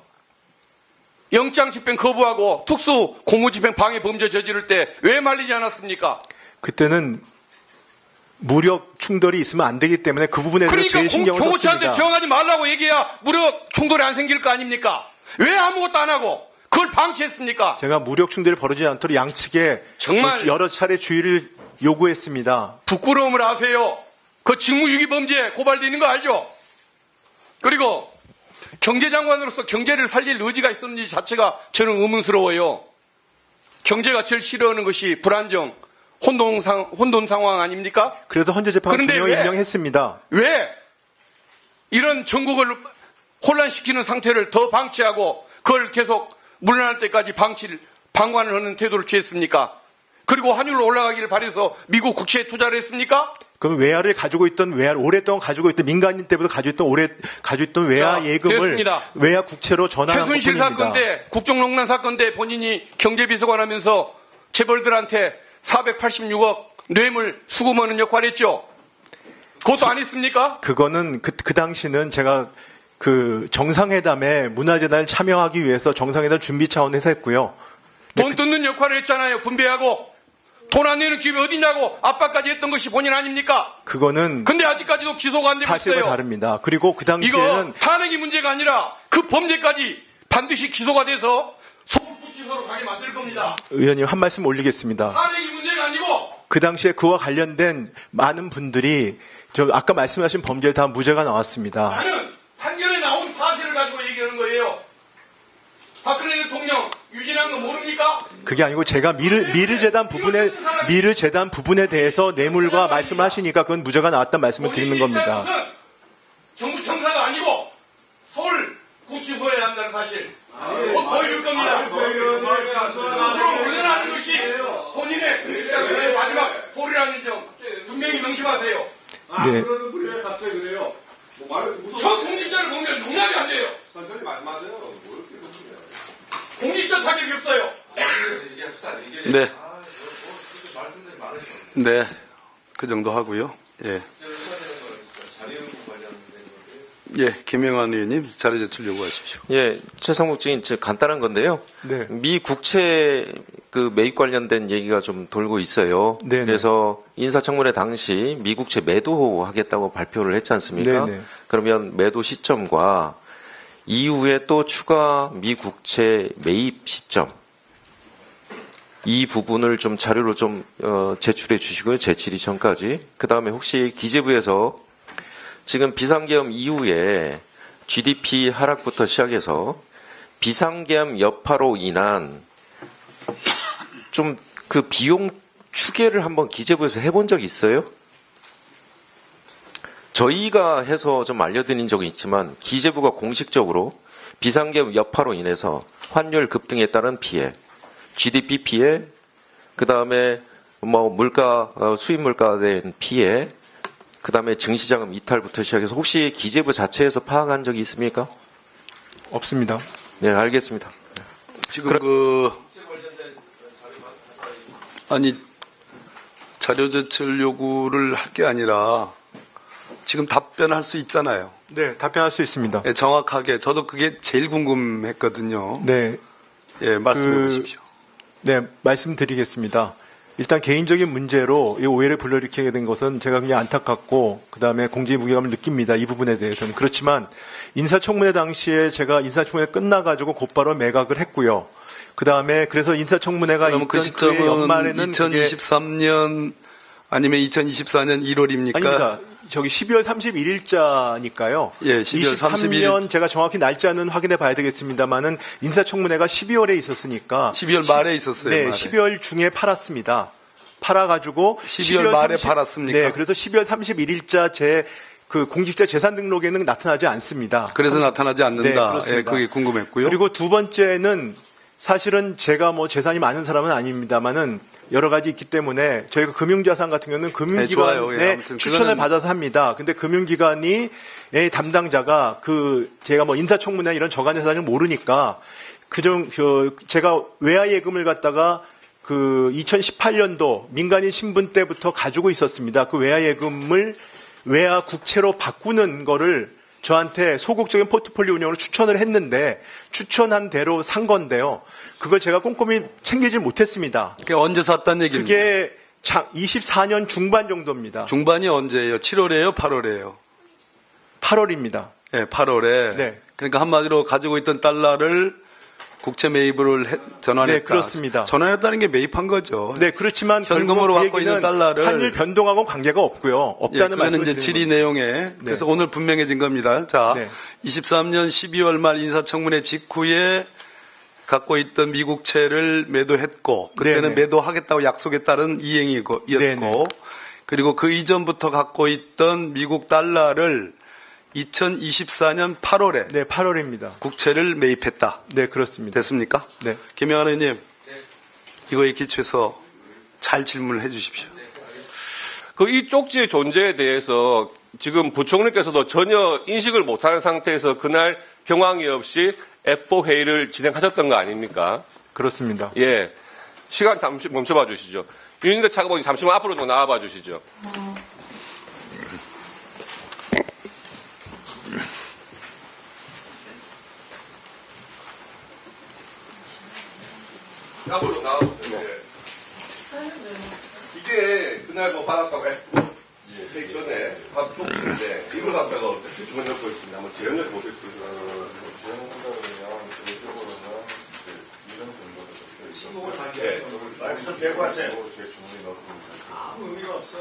영장 집행 거부하고 특수 공무집행 방해 범죄 저지를 때 왜 말리지 않았습니까? 그때는 무력 충돌이 있으면 안 되기 때문에 그 부분에 대해서 제일 신경을 경호처한테 썼습니다. 정하지 말라고 얘기해야 무력 충돌이 안 생길 거 아닙니까? 왜 아무것도 안 하고 그걸 방치했습니까? 제가 무력 충돌이 벌어지지 않도록 양측에 정말 여러 차례 주의를 요구했습니다. 부끄러움을 아세요. 그 직무유기 범죄 고발되는 거 알죠? 그리고 경제장관으로서 경제를 살릴 의지가 있었는지 자체가 저는 의문스러워요. 경제가 제일 싫어하는 것이 불안정, 혼돈 상황 아닙니까? 그래서 헌재재판관 그런데 2명을 왜? 임명했습니다. 왜 이런 전국을 혼란시키는 상태를 더 방치하고 그걸 계속 물러날 때까지 방관을 하는 태도를 취했습니까? 그리고 환율로 올라가기를 바라서 미국 국채에 투자를 했습니까? 그럼 외화를 가지고 있던 오랫동안 가지고 있던 민간인 때부터 가지고 있던 외화 자, 예금을 됐습니다. 외화 국채로 전환한 최순실 것뿐입니다. 사건 때 국정농단 사건 때 본인이 경제비서관 하면서 재벌들한테 486억 뇌물 수금하는 역할을 했죠. 그것도 안 했습니까? 그거는 그 당시는 제가 그 정상회담에 문화재단을 참여하기 위해서 정상회담 준비 차원에서 했고요. 돈 뜯는 역할을 했잖아요. 분배하고 돈 안 내는 기업이 어디냐고 압박까지 했던 것이 본인 아닙니까? 그거는 근데 아직까지도 기소가 안 되고 사실과 있어요. 다릅니다. 그리고 그 이거 당시에는 탄핵이 문제가 아니라 그 범죄까지 반드시 기소가 돼서 소구치소로 가게 만들 겁니다. 의원님 한 말씀 올리겠습니다. 탄핵이 문제가 아니고 그 당시에 그와 관련된 많은 분들이 저 아까 말씀하신 범죄에 다 무죄가 나왔습니다. 나는 판결에 나온 사실을 가지고 얘기하는 거예요. 박근혜 대통령 유진한 거 모릅니까? 그게 아니고 제가 미르 재단 부분에 대해서 뇌물과 말씀하시니까 그건 무죄가 나왔다는 말씀을 드리는 겁니다. 무슨 정부 청사가 아니고 서울 구치소에 한다는 사실 곧 보여줄 겁니다. 스스로 물러나는 것이 본인의 국립장소의 마지막 도리라는 점 분명히 명심하세요. 네. 그러는 분이 왜 갑자기 그래요? 저 공직자를 보면 용납이 안 돼요. 천천히 말씀하세요. 공직자 자격이 없어요. 네. 네. 그 정도 하고요. 예. 예, 김영환 의원님 자료 제출 요구하십시오. 예, 최상목 증인 간단한 건데요. 네. 미 국채 그 매입 관련된 얘기가 좀 돌고 있어요. 네네. 그래서 인사청문회 당시 미 국채 매도하겠다고 발표를 했지 않습니까? 네네. 그러면 매도 시점과 이후에 또 추가 미 국채 매입 시점 이 부분을 좀 자료로 좀 제출해 주시고요. 제출이 전까지. 그 다음에 혹시 기재부에서 지금 비상계엄 이후에 GDP 하락부터 시작해서 비상계엄 여파로 인한 좀 그 비용 추계를 한번 기재부에서 해본 적이 있어요? 저희가 해서 좀 알려드린 적은 있지만 기재부가 공식적으로 비상계엄 여파로 인해서 환율 급등에 따른 피해, GDP 피해, 그 다음에 뭐 물가 수입 물가에 대한 피해, 그 다음에 증시자금 이탈부터 시작해서 혹시 기재부 자체에서 파악한 적이 있습니까? 없습니다. 네, 알겠습니다. 지금 아니 자료 제출 요구를 할 게 아니라 지금 답변할 수 있잖아요. 네, 답변할 수 있습니다. 예, 정확하게 저도 그게 제일 궁금했거든요. 네. 예, 말씀해 보십시오. 네, 말씀드리겠습니다. 일단 개인적인 문제로 이 오해를 불러일으키게 된 것은 제가 그냥 안타깝고 그다음에 공직의 무게감을 느낍니다. 이 부분에 대해서는. 그렇지만 인사청문회 당시에 제가 인사청문회 끝나가지고 곧바로 매각을 했고요. 그다음에 그래서 인사청문회가 그럼 있던 그 시점은 연말에는 2023년 아니면 2024년 1월입니까? 아닙니다. 저기 12월 31일자니까요. 예, 12월 23년 제가 정확히 날짜는 확인해 봐야 되겠습니다만은 인사청문회가 12월에 있었으니까 12월 말에 있었어요. 네, 말에. 12월 중에 팔았습니다. 팔아가지고 12월 말에 팔았습니까? 네, 그래서 12월 31일자 그 공직자 재산 등록에는 나타나지 않습니다. 그래서 나타나지 네, 않는다. 그렇습니다. 예, 그게 궁금했고요. 그리고 두 번째는 사실은 제가 뭐 재산이 많은 사람은 아닙니다만은 여러 가지 있기 때문에 저희가 금융자산 같은 경우는 네, 좋아요. 예, 금융기관의 아무튼 추천을 그거는- 받아서 합니다. 근데 금융기관이 담당자가 제가 뭐 인사청문회 이런 저간의 사정을 모르니까 제가 외화 예금을 갖다가 2018년도 민간인 신분 때부터 가지고 있었습니다. 그 외화 예금을 외화 국채로 바꾸는 거를 저한테 소극적인 포트폴리오 운영으로 추천을 했는데 추천한 대로 산 건데요. 그걸 제가 꼼꼼히 챙기지 못했습니다. 그게 언제 샀다는 얘기입니까? 그게 24년 중반 정도입니다. 중반이 언제예요? 7월이에요? 8월이에요? 8월입니다. 네, 8월에. 네. 그러니까 한마디로 가지고 있던 달러를 국채 매입을 전환했다. 네, 그렇습니다. 전환했다는 게 매입한 거죠. 네, 그렇지만 현금으로 결국은 갖고 있는 달러를 환율 변동하고는 관계가 없고요. 없다는 그거는 말씀을 이제 드리는 질의 겁니다. 내용에 그래서 오늘 분명해진 겁니다. 자, 네. 23년 12월 말 인사청문회 직후에 갖고 있던 미국채를 매도했고 그때는 네네. 매도하겠다고 약속했다는 이행이었고 네네. 그리고 그 이전부터 갖고 있던 미국 달러를 2024년 8월에 네, 8월입니다. 국채를 매입했다. 네, 그렇습니다. 됐습니까? 네. 김영환 의원님, 이거에 기초해서 잘 질문을 해 주십시오. 이 쪽지의 존재에 대해서 지금 부총리께서도 전혀 인식을 못하는 상태에서 그날 경황이 없이 F4 회의를 진행하셨던 거 아닙니까? 그렇습니다. 예. 시간 잠시 멈춰봐 주시죠. 윤인대 차관보니 잠시만 앞으로 좀 나와봐 주시죠. 앞으로 나와보세요. 이게 그날 뭐 받았다고 했고, 회의 전에 받은 쪽지인데, 이걸 갖다가 어떻게 주머니 넣고 있습니다. 한번 재연을 보겠습니다.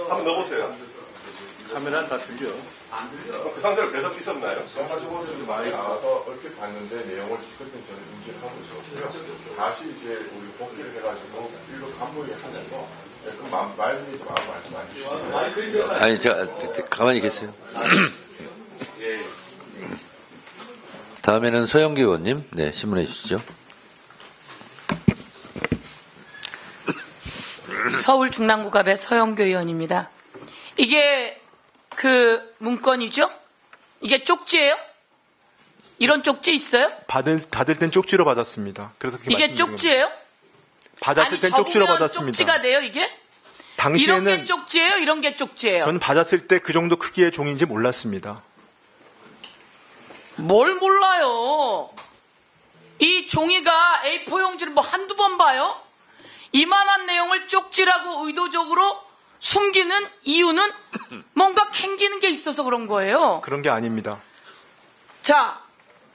한번 넣어보세요. 카메라는 다 들려. 그 상태로 계속 있었나요? 가지고 좀 많이 나와서 얼핏 봤는데 내용을 그때 저는 인지를 하고 있었고요. 다시 이제 우리 복귀를 해가지고 일로 간부에 하면서 그 말씀이 좀 말씀 안 주시죠. 아니, 가만히 계세요. 다음에는 서영기 의원님, 네, 신문해 주시죠. 서울 중랑구갑의 서영교 의원입니다. 이게 그 문건이죠? 이게 쪽지예요? 이런 쪽지 있어요? 받을 땐 쪽지로 받았습니다. 그래서 그렇게 이게 말씀드린 쪽지예요? 받았을 아니, 땐 쪽지로 적으면 받았습니다. 쪽지가 돼요, 이게? 이런 게 당시에는 쪽지예요? 이런 게 쪽지예요? 저는 받았을 때 그 정도 크기의 종인지 몰랐습니다. 뭘 몰라요? 이 종이가 A4 용지를 뭐 한두 번 봐요? 이만한 내용을 쪽지라고 의도적으로 숨기는 이유는 뭔가 캥기는 게 있어서 그런 거예요. 그런 게 아닙니다. 자,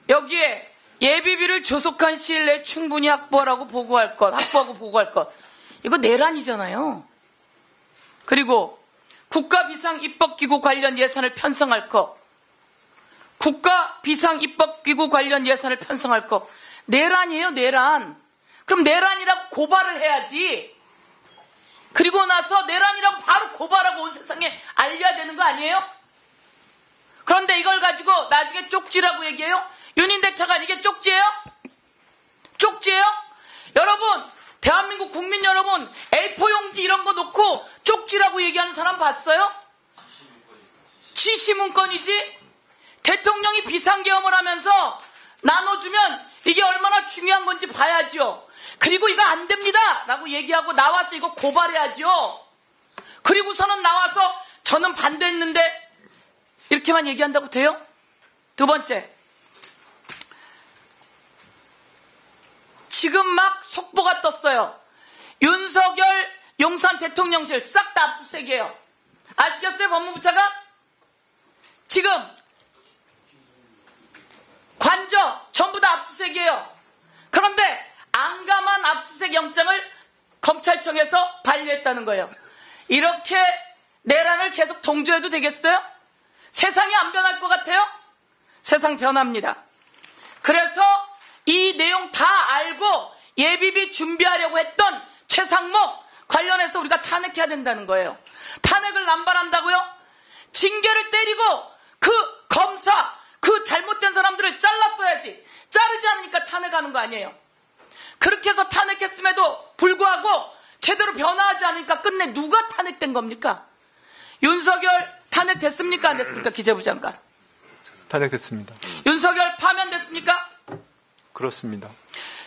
여기에 예비비를 조속한 시일 내에 충분히 확보하고 보고할 것. 이거 내란이잖아요. 그리고 국가 비상 입법기구 관련 예산을 편성할 것. 국가 비상 입법기구 관련 예산을 편성할 것. 내란이에요, 내란. 그럼 내란이라고 고발을 해야지. 그리고 나서 내란이라고 바로 고발하고 온 세상에 알려야 되는 거 아니에요? 그런데 이걸 가지고 나중에 쪽지라고 얘기해요? 윤인대 차관 이게 쪽지예요? 쪽지예요? 여러분, 대한민국 국민 여러분, A4 용지 이런 거 놓고 쪽지라고 얘기하는 사람 봤어요? 지시문건이지? 대통령이 비상계엄을 하면서 나눠주면 이게 얼마나 중요한 건지 봐야죠. 그리고 이거 안 됩니다 라고 얘기하고 나와서 이거 고발해야죠. 그리고서는 나와서 저는 반대했는데 이렇게만 얘기한다고 돼요? 두 번째, 지금 막 속보가 떴어요. 윤석열 용산 대통령실 싹 다 압수수색이에요. 아시겠어요, 법무부 차관? 지금 관저 전부 다 압수수색이에요. 그런데 안감한 압수수색 영장을 검찰청에서 발부했다는 거예요. 이렇게 내란을 계속 동조해도 되겠어요? 세상이 안 변할 것 같아요? 세상 변합니다. 그래서 이 내용 다 알고 예비비 준비하려고 했던 최상목 관련해서 우리가 탄핵해야 된다는 거예요. 탄핵을 남발한다고요? 징계를 때리고 그 검사, 그 잘못된 사람들을 잘랐어야지. 자르지 않으니까 탄핵하는 거 아니에요. 그렇게 해서 탄핵했음에도 불구하고 제대로 변화하지 않으니까 끝내 누가 탄핵된 겁니까? 윤석열 탄핵됐습니까? 안 됐습니까? 기재부 장관. 탄핵됐습니다. 윤석열 파면됐습니까? 그렇습니다.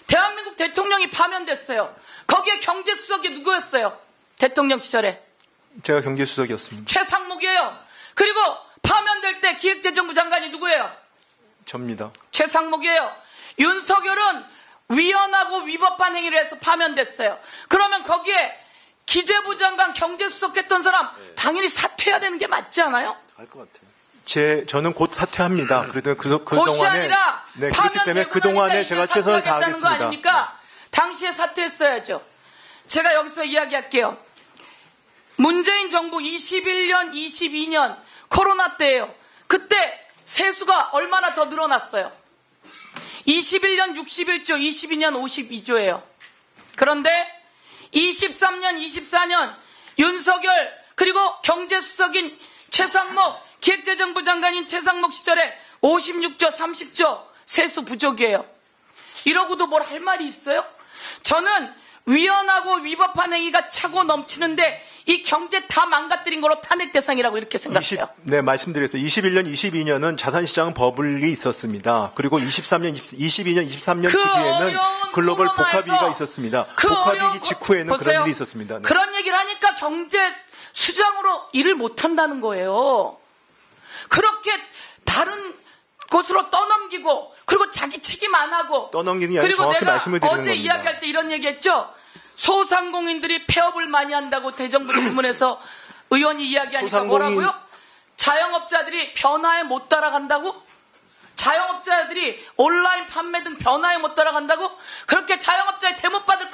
대한민국 대통령이 파면됐어요. 거기에 경제수석이 누구였어요? 대통령 시절에. 제가 경제수석이었습니다. 최상목이에요. 그리고 파면될 때 기획재정부 장관이 누구예요? 접니다. 최상목이에요. 윤석열은 위헌하고 위법한 행위를 해서 파면됐어요. 그러면 거기에 기재부 장관 경제수석 했던 사람 당연히 사퇴해야 되는 게 맞지 않아요? 할 것 같아요. 저는 곧 사퇴합니다. 그래도 곧이 그동안에 아니라 네, 그렇기 때문에 그동안에 제가 최선을 다하겠습니다. 거 아닙니까? 당시에 사퇴했어야죠. 제가 여기서 이야기할게요. 문재인 정부 21년, 22년 코로나 때예요. 그때 세수가 얼마나 더 늘어났어요? 21년 61조, 22년 52조예요. 그런데 23년, 24년 윤석열 그리고 경제수석인 최상목, 기획재정부 장관인 최상목 시절에 56조, 30조 세수 부족이에요. 이러고도 뭘 할 말이 있어요? 저는 위헌하고 위법한 행위가 차고 넘치는데 이 경제 다 망가뜨린 거로 탄핵 대상이라고 이렇게 생각해요. 네, 말씀드렸어요. 21년, 22년은 자산시장 버블이 있었습니다. 그리고 23년, 22년, 23년 그 뒤에는 글로벌 복합위기가 있었습니다. 복합위기 직후에는 보세요. 그런 일이 있었습니다. 네. 그런 얘기를 하니까 경제 수장으로 일을 못한다는 거예요. 그렇게 다른 곳으로 떠넘기고 그리고 자기 책임 안 하고 떠넘기는 게 아니라 그리고 정확히 내가 말씀을 드리는 어제 겁니다. 이야기할 때 이런 얘기했죠. 소상공인들이 폐업을 많이 한다고 대정부 질문에서 의원이 이야기하니까 뭐라고요? 자영업자들이 변화에 못 따라간다고? 자영업자들이 온라인 판매 등 변화에 못 따라간다고? 그렇게 자영업자에 대못 받을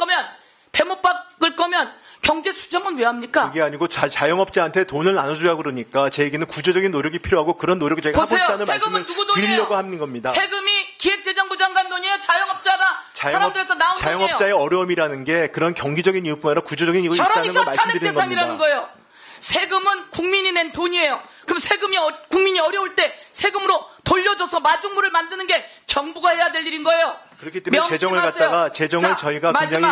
거면 경제 수정은 왜 합니까? 그게 아니고 자영업자한테 돈을 나눠주려고 그러니까 제 얘기는 구조적인 노력이 필요하고 그런 노력을 제가 하고 있다는 말씀을 드리려고 하는 겁니다. 세금이 기획재정부 장관 돈이에요? 자영업자나 사람들에서 나온 돈이에요? 자영업자의 어려움이 게 그런 경기적인 이유뿐 아니라 구조적인 이유가 있다는 걸 저러니까 탄핵 말씀드리는 대상이라는 겁니다. 거예요. 세금은 국민이 낸 돈이에요. 그럼 세금이 국민이 어려울 때 세금으로 돌려줘서 마중물을 만드는 게 정부가 해야 될 일인 거예요. 그렇기 때문에 재정을 갖다가 재정을 저희가 굉장히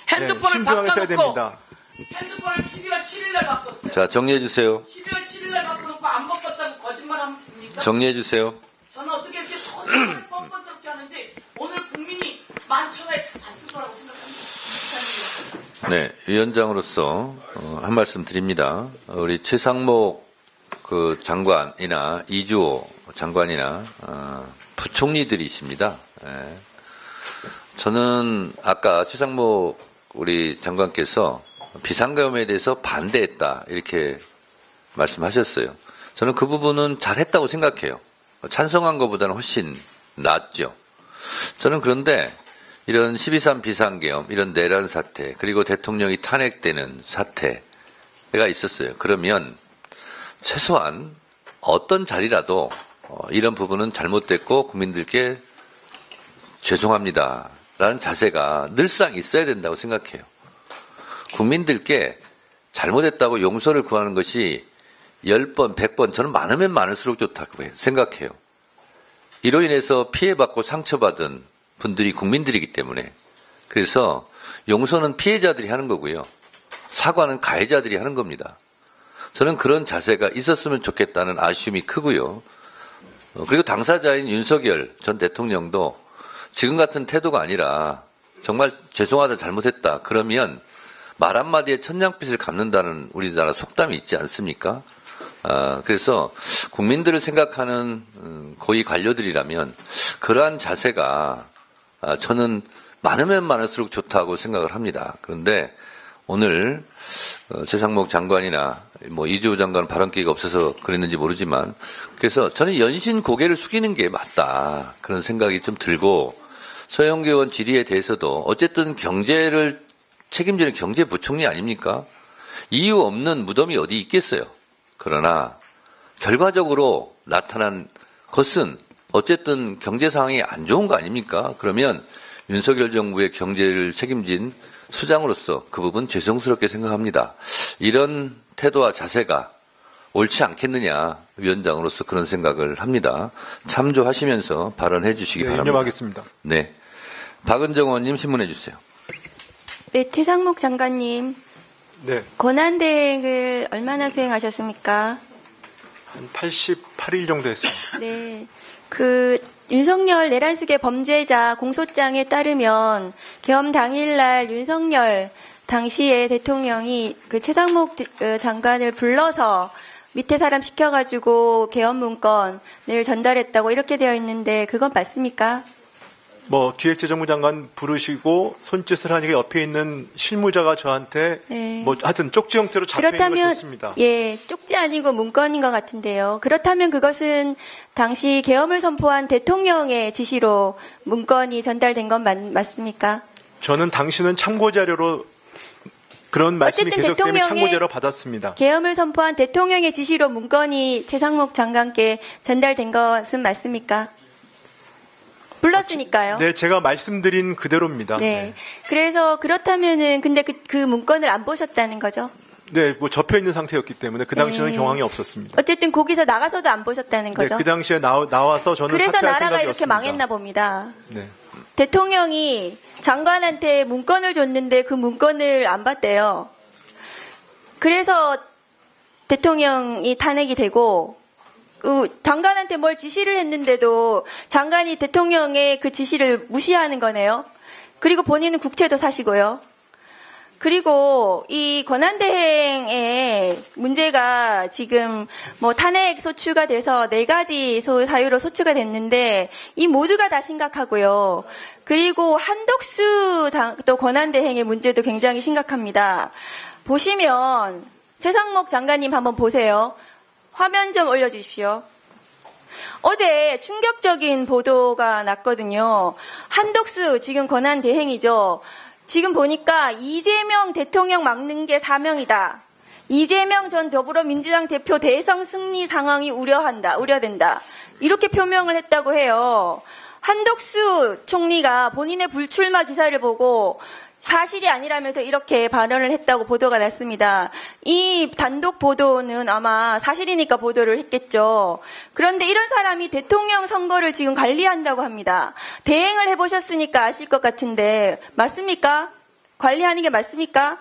핸드폰을 신중하게 써야 바꿔놓고 됩니다. 핸드폰을 12월 7일날 바꿨어요. 자, 정리해 주세요. 12월 7일날 바꿔놓고 안 바꿨다고 거짓말하면 됩니까? 정리해 주세요. 저는 어떻게 이렇게 거짓말을 뻔뻔스럽게 하는지 오늘 국민이 만천하에 다 봤을 거라고 생각합니다. 네, 위원장으로서 한 말씀 드립니다. 우리 최상목 그 장관이나 이주호 장관이나 부총리들이십니다. 예. 저는 아까 최상목 우리 장관께서 비상계엄에 대해서 반대했다 이렇게 말씀하셨어요. 저는 그 부분은 잘했다고 생각해요. 찬성한 것보다는 훨씬 낫죠. 저는 그런데 이런 12.3 비상계엄, 이런 내란 사태, 그리고 대통령이 탄핵되는 사태가 있었어요. 그러면 최소한 어떤 자리라도 이런 부분은 잘못됐고 국민들께 죄송합니다 라는 자세가 늘상 있어야 된다고 생각해요. 국민들께 잘못했다고 용서를 구하는 것이 10번, 100번 저는 많으면 많을수록 좋다고 생각해요. 이로 인해서 피해받고 상처받은 분들이 국민들이기 때문에 그래서 용서는 피해자들이 하는 거고요. 사과는 가해자들이 하는 겁니다. 저는 그런 자세가 있었으면 좋겠다는 아쉬움이 크고요. 그리고 당사자인 윤석열 전 대통령도 지금 같은 태도가 아니라 정말 죄송하다 잘못했다 그러면 말 한마디에 천냥빚을 갚는다는 우리나라 속담이 있지 않습니까? 그래서 국민들을 생각하는 고위 관료들이라면 그러한 자세가 저는 많으면 많을수록 좋다고 생각을 합니다. 그런데 오늘 최상목 장관이나 뭐 이주호 장관 발언 기회가 없어서 그랬는지 모르지만 그래서 저는 연신 고개를 숙이는 게 맞다 그런 생각이 좀 들고 서영교 의원 질의에 대해서도 어쨌든 경제를 책임지는 경제부총리 아닙니까? 이유 없는 무덤이 어디 있겠어요. 그러나 결과적으로 나타난 것은 어쨌든 경제 상황이 안 좋은 거 아닙니까? 그러면 윤석열 정부의 경제를 책임진 수장으로서 그 부분 죄송스럽게 생각합니다. 이런 태도와 자세가 옳지 않겠느냐, 위원장으로서 그런 생각을 합니다. 참조하시면서 발언해 주시기 바랍니다. 인정하겠습니다. 네. 박은정 의원님 신문해 주세요. 네, 최상목 장관님. 네. 권한대행을 얼마나 수행하셨습니까? 한 88일 정도 했습니다. 네. 윤석열 내란숙의 범죄자 공소장에 따르면 계엄 당일날 윤석열 당시에 대통령이 최상목 장관을 불러서 밑에 사람 시켜가지고 계엄 문건을 전달했다고 이렇게 되어 있는데 그건 맞습니까? 기획재정부 장관 부르시고 손짓을 하니까 옆에 있는 실무자가 저한테 네. 하여튼 쪽지 형태로 잡혀 있는 걸 줬습니다. 예, 쪽지 아니고 문건인 것 같은데요. 그렇다면 그것은 당시 계엄을 선포한 대통령의 지시로 문건이 전달된 건 맞습니까? 저는 당신은 참고자료로 그런 말씀이 계속되면 참고자료 받았습니다. 계엄을 선포한 대통령의 지시로 문건이 최상목 장관께 전달된 것은 맞습니까? 불렀으니까요. 네, 제가 말씀드린 그대로입니다. 네. 그래서 그렇다면은 근데 그 문건을 안 보셨다는 거죠? 네, 접혀 있는 상태였기 때문에 그 당시에는 경황이 없었습니다. 어쨌든 거기서 나가서도 안 보셨다는 거죠? 네, 그 당시에 나와서 저는 그래서 사퇴할 나라가 생각이었습니다. 이렇게 망했나 봅니다. 네. 대통령이 장관한테 문건을 줬는데 그 문건을 안 봤대요. 그래서 대통령이 탄핵이 되고 장관한테 뭘 지시를 했는데도 장관이 대통령의 그 지시를 무시하는 거네요. 그리고 본인은 국채도 사시고요. 그리고 이 권한대행의 문제가 지금 탄핵 소추가 돼서 4가지 사유로 소추가 됐는데 이 모두가 다 심각하고요. 그리고 한덕수 또 권한대행의 문제도 굉장히 심각합니다. 보시면 최상목 장관님 한번 보세요. 화면 좀 올려주십시오. 어제 충격적인 보도가 났거든요. 한덕수 지금 권한대행이죠. 지금 보니까 이재명 대통령 막는 게 사명이다. 이재명 전 더불어민주당 대표 대선 승리 상황이 우려된다. 이렇게 표명을 했다고 해요. 한덕수 총리가 본인의 불출마 기사를 보고 사실이 아니라면서 이렇게 발언을 했다고 보도가 났습니다. 이 단독 보도는 아마 사실이니까 보도를 했겠죠. 그런데 이런 사람이 대통령 선거를 지금 관리한다고 합니다. 대행을 해보셨으니까 아실 것 같은데 맞습니까? 관리하는 게 맞습니까?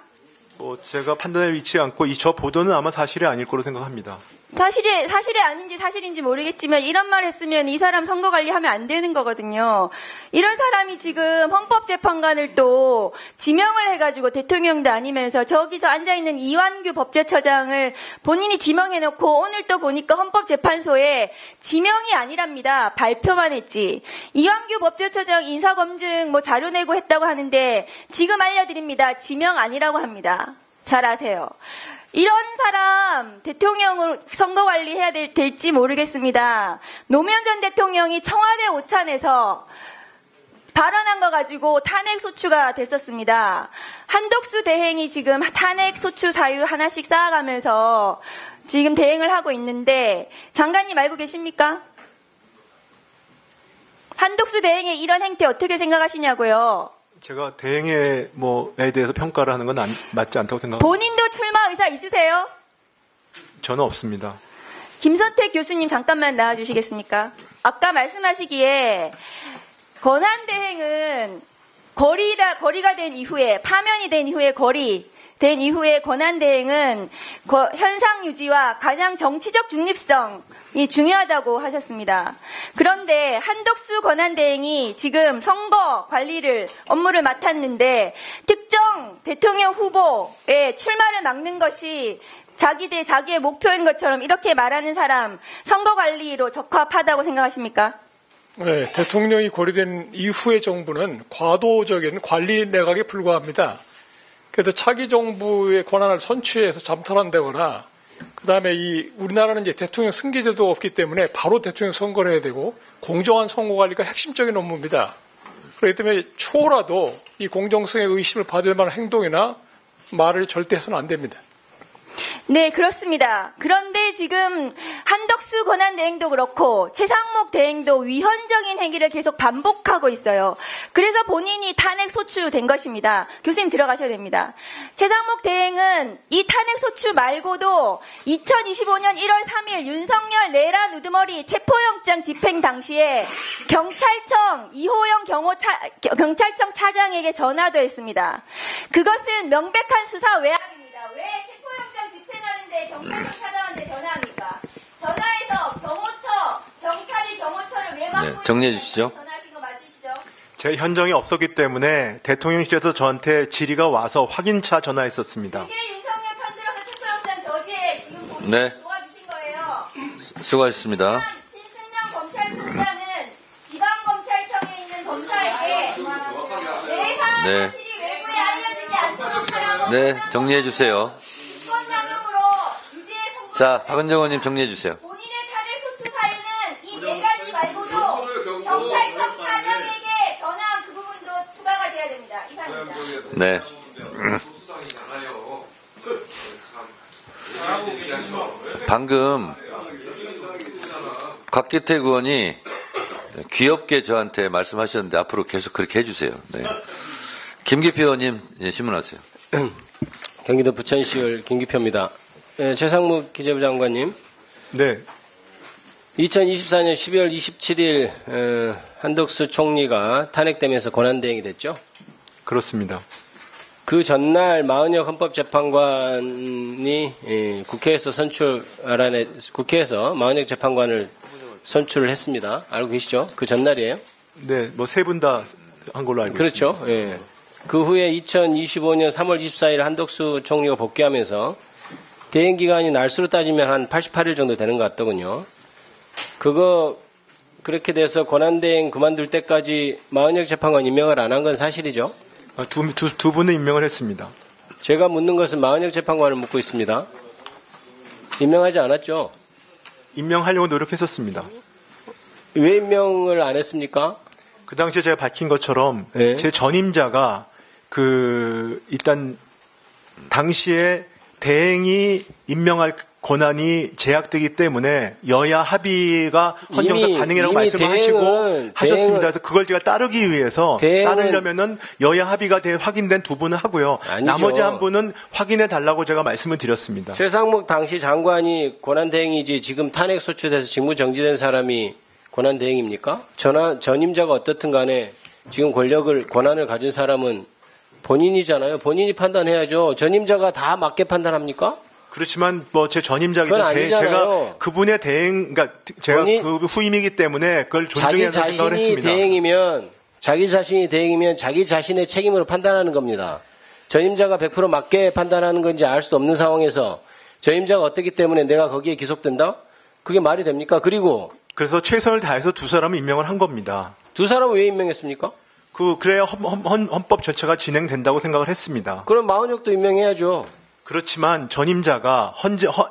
제가 판단에 위치 않고 저 보도는 아마 사실이 아닐 거로 생각합니다. 사실이 아닌지 사실인지 모르겠지만 이런 말 했으면 이 사람 선거 관리하면 안 되는 거거든요. 이런 사람이 지금 헌법재판관을 또 지명을 해가지고 대통령도 아니면서 저기서 앉아있는 이완규 법제처장을 본인이 지명해놓고 오늘 또 보니까 헌법재판소에 지명이 아니랍니다. 발표만 했지. 이완규 법제처장 인사검증 자료 내고 했다고 하는데 지금 알려드립니다. 지명 아니라고 합니다. 잘 아세요. 이런 사람 대통령을 선거 관리해야 될지 모르겠습니다. 노무현 전 대통령이 청와대 오찬에서 발언한 거 가지고 탄핵 소추가 됐었습니다. 한덕수 대행이 지금 탄핵 소추 사유 하나씩 쌓아가면서 지금 대행을 하고 있는데 장관님 알고 계십니까? 한덕수 대행의 이런 행태 어떻게 생각하시냐고요? 제가 대행에 대해서 평가를 하는 건 맞지 않다고 생각합니다. 본인도 출마 의사 있으세요? 저는 없습니다. 김선택 교수님 잠깐만 나와주시겠습니까? 아까 말씀하시기에 권한대행은 거리가 된 이후에 파면이 된 이후에 된 이후에 권한대행은 현상 유지와 가장 정치적 중립성이 중요하다고 하셨습니다. 그런데 한덕수 권한대행이 지금 선거 관리를 업무를 맡았는데 특정 대통령 후보의 출마를 막는 것이 자기의 목표인 것처럼 이렇게 말하는 사람 선거 관리로 적합하다고 생각하십니까? 네, 대통령이 고려된 이후의 정부는 과도적인 관리 내각에 불과합니다. 그래서 차기 정부의 권한을 선취해서 잠탈한다거나 그다음에 우리나라는 이제 대통령 승계제도가 없기 때문에 바로 대통령 선거를 해야 되고 공정한 선거 관리가 핵심적인 업무입니다. 그렇기 때문에 초라도 이 공정성의 의심을 받을 만한 행동이나 말을 절대 해서는 안 됩니다. 네, 그렇습니다. 그런데 지금 한덕수 권한대행도 그렇고 최상목 대행도 위헌적인 행위를 계속 반복하고 있어요. 그래서 본인이 탄핵 소추된 것입니다. 교수님 들어가셔야 됩니다. 최상목 대행은 이 탄핵 소추 말고도 2025년 1월 3일 윤석열 내란 우두머리 체포영장 집행 당시에 경찰청 이호영 경찰청 차장에게 전화도 했습니다. 그것은 명백한 수사 외압입니다. 왜 체포영장 집행하는데 경찰청 차장한테 전화합니까? 전화해서 경찰이 경호처를 왜 막고 정리해 주시죠. 전화하신 거 맞으시죠? 제 현정이 없었기 때문에 대통령실에서 저한테 질의가 와서 확인차 전화했었습니다. 이게 윤석열 편들어서 체포영장 저지에 지금 본인이 네. 도와주신 거예요. 수고하셨습니다. 신승남 검찰총장은 지방검찰청에 있는 검사에게 내 사안 사실이 외부에 알려지지 않도록 하라고 네, 정리해 주세요. 직권남용으로 유죄에 선고. 자, 박은정 의원님 정리해 주세요. 본인의 탄핵 소추 사유는 이 네 가지 말고도 경찰청 차장에게 전화한 그 부분도 추가가 돼야 됩니다. 이상입니다. 네. 방금 곽기태 의원이 귀엽게 저한테 말씀하셨는데 앞으로 계속 그렇게 해주세요. 네. 김기표 의원님 신문하세요. 경기도 부천시의회 김기표입니다. 최상무 기재부 장관님. 네. 2024년 12월 27일 한덕수 총리가 탄핵되면서 권한대행이 됐죠? 그렇습니다. 그 전날 마은혁 헌법재판관이 국회에서 국회에서 마은혁 재판관을 선출을 했습니다. 알고 계시죠? 그 전날이에요? 네, 뭐 세 분 다 한 걸로 알고 그렇죠. 있습니다. 예. 그 후에 2025년 3월 24일 한덕수 총리가 복귀하면서 대행 기간이 날수로 따지면 한 88일 정도 되는 것 같더군요. 그렇게 돼서 권한대행 그만둘 때까지 마은혁 재판관 임명을 안 한 건 사실이죠? 두 분은 임명을 했습니다. 제가 묻는 것은 마은혁 재판관을 묻고 있습니다. 임명하지 않았죠? 임명하려고 노력했었습니다. 왜 임명을 안 했습니까? 그 당시에 제가 밝힌 것처럼 제 전임자가 일단 당시에 대행이 임명할 권한이 제약되기 때문에 여야 합의가 헌정사 가능이라고 말씀하시고 하셨습니다. 그래서 그걸 제가 따르기 위해서 따르려면은 여야 합의가 확인된 두 분은 하고요. 아니죠. 나머지 한 분은 확인해 달라고 제가 말씀을 드렸습니다. 최상목 당시 장관이 권한대행이지 지금 탄핵 소추돼서 직무 정지된 사람이 권한대행입니까? 전임자가 어떻든 간에 지금 권한을 가진 사람은 본인이잖아요. 본인이 판단해야죠. 전임자가 다 맞게 판단합니까? 그렇지만 뭐 제 전임자기 때문에 제가 그분의 대행, 그러니까 제가 그 후임이기 때문에 그걸 존중해야 된다고 생각을 했습니다. 자기 자신이 대행이면 자기 자신의 책임으로 판단하는 겁니다. 전임자가 100% 맞게 판단하는 건지 알 수 없는 상황에서 전임자가 어떻기 때문에 내가 거기에 기속된다? 그게 말이 됩니까? 그래서 최선을 다해서 두 사람을 임명을 한 겁니다. 두 사람은 왜 임명했습니까? 그래야 헌법 절차가 진행된다고 생각을 했습니다. 그럼 마은혁도 임명해야죠. 그렇지만 전임자가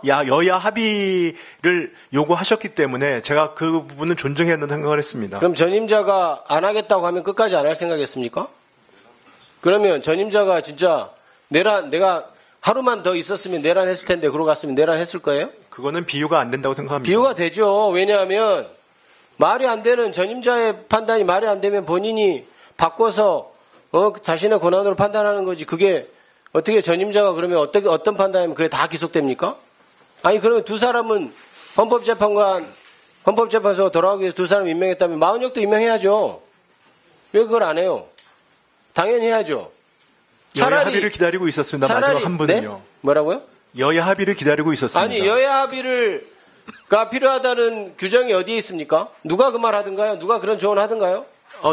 여야 합의를 요구하셨기 때문에 제가 그 부분은 존중해야 된다고 생각을 했습니다. 그럼 전임자가 안 하겠다고 하면 끝까지 안 할 생각이었습니까? 그러면 전임자가 진짜 내가 하루만 더 있었으면 내란했을 텐데 그러고 갔으면 내란했을 거예요? 그거는 비유가 안 된다고 생각합니다. 비유가 되죠. 왜냐하면 말이 안 되는 전임자의 판단이 말이 안 되면 본인이 바꿔서 자신의 권한으로 판단하는 거지. 그게 어떻게 전임자가 그러면 어떤 판단이면 그게 다 기속됩니까? 아니 그러면 두 사람은 헌법재판소가 돌아가기 위해서 두 사람 임명했다면 마은혁도 임명해야죠. 왜 그걸 안 해요? 당연히 해야죠. 여야 합의를 기다리고 있었습니다. 마지막 한 분은요. 네? 뭐라고요? 여야 합의를 기다리고 있었습니다. 아니 여야 합의가 필요하다는 규정이 어디에 있습니까? 누가 그 말 하던가요? 누가 그런 조언 하던가요?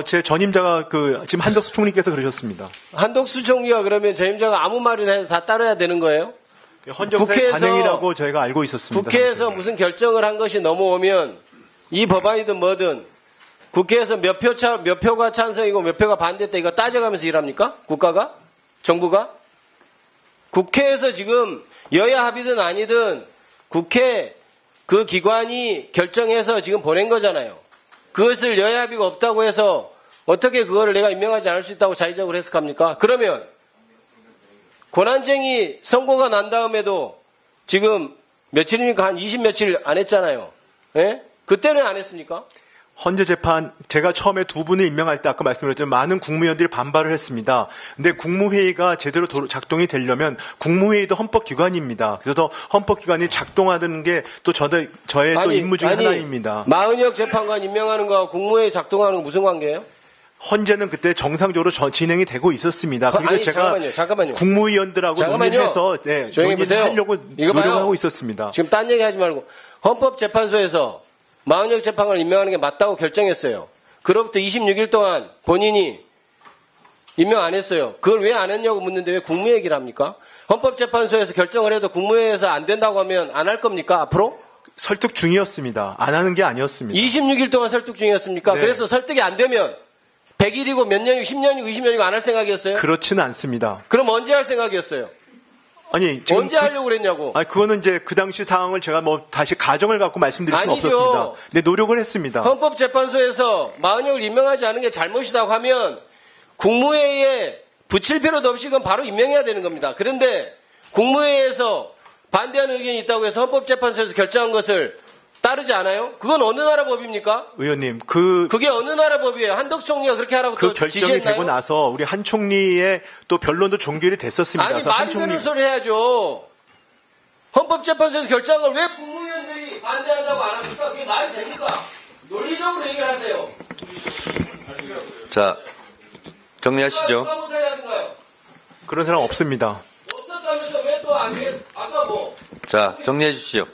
제 전임자가 지금 한덕수 총리께서 그러셨습니다. 한덕수 총리가 그러면 전임자가 아무 말이나 해도 다 따라야 되는 거예요? 헌정사의 관행이라고 저희가 알고 있었습니다. 국회에서 무슨 결정을 한 것이 넘어오면 이 법안이든 뭐든 국회에서 몇 표가 찬성이고 몇 표가 반대했다 이거 따져가면서 일합니까? 국가가? 정부가? 국회에서 지금 여야 합의든 아니든 국회 그 기관이 결정해서 지금 보낸 거잖아요. 그것을 여야 합의가 없다고 해서 어떻게 그거를 내가 임명하지 않을 수 있다고 자의적으로 해석합니까? 그러면 권한쟁의 선고가 난 다음에도 지금 며칠입니까? 한 20 며칠 안 했잖아요. 예? 그때는 안 했습니까? 헌재 재판 제가 처음에 두 분을 임명할 때 아까 말씀드렸지만 많은 국무위원들이 반발을 했습니다. 근데 국무회의가 제대로 작동이 되려면 국무회의도 헌법기관입니다. 그래서 헌법기관이 작동하는 게 또 저의 또 임무 중에 하나입니다. 마은혁 재판관 임명하는 거와 국무회의 작동하는 거 무슨 관계예요? 헌재는 그때 정상적으로 진행이 되고 있었습니다. 그리고 아니, 제가 잠깐만요. 국무위원들하고 논의해서 조용히 보세요. 하려고 이거 봐요. 노력하고 있었습니다. 지금 딴 얘기 하지 말고 헌법재판소에서 마은혁 재판관을 임명하는 게 맞다고 결정했어요. 그로부터 26일 동안 본인이 임명 안 했어요. 그걸 왜 안 했냐고 묻는데 왜 국무 얘기를 합니까? 헌법재판소에서 결정을 해도 국무회의에서 안 된다고 하면 안 할 겁니까? 앞으로? 설득 중이었습니다. 안 하는 게 아니었습니다. 26일 동안 설득 중이었습니까? 네. 그래서 설득이 안 되면 100일이고 몇 년이고 10년이고 20년이고 안 할 생각이었어요? 그렇지는 않습니다. 그럼 언제 할 생각이었어요? 아니, 지금 언제 하려고 그랬냐고? 아니, 그거는 이제 그 당시 상황을 제가 뭐 다시 가정을 갖고 말씀드릴 수는 아니죠. 없었습니다. 근데 노력을 했습니다. 헌법재판소에서 마은혁을 임명하지 않은 게 잘못이라고 하면 국무회의에 붙일 필요도 없이 그건 바로 임명해야 되는 겁니다. 그런데 국무회의에서 반대하는 의견이 있다고 해서 헌법재판소에서 결정한 것을 따르지 않아요? 그건 어느 나라 법입니까? 의원님, 그게 어느 나라 법이에요? 한덕수 총리가 그렇게 하라고 그 또 결정이 지시했나요? 되고 나서 우리 한 총리의 또 변론도 종결이 됐었습니다. 아니, 그래서 한 말이 되는 소리 해야죠. 헌법재판소에서 결정한 걸 왜 국무위원들이 반대한다고 안 합니까? 그게 말이 됩니까? 논리적으로 얘기를 하세요. 자, 정리하시죠. 누가 못하게 하든가요? 그런 사람 없습니다. 없었다면서 왜 또 안 돼? 아까 뭐 자, 정리해 주시죠.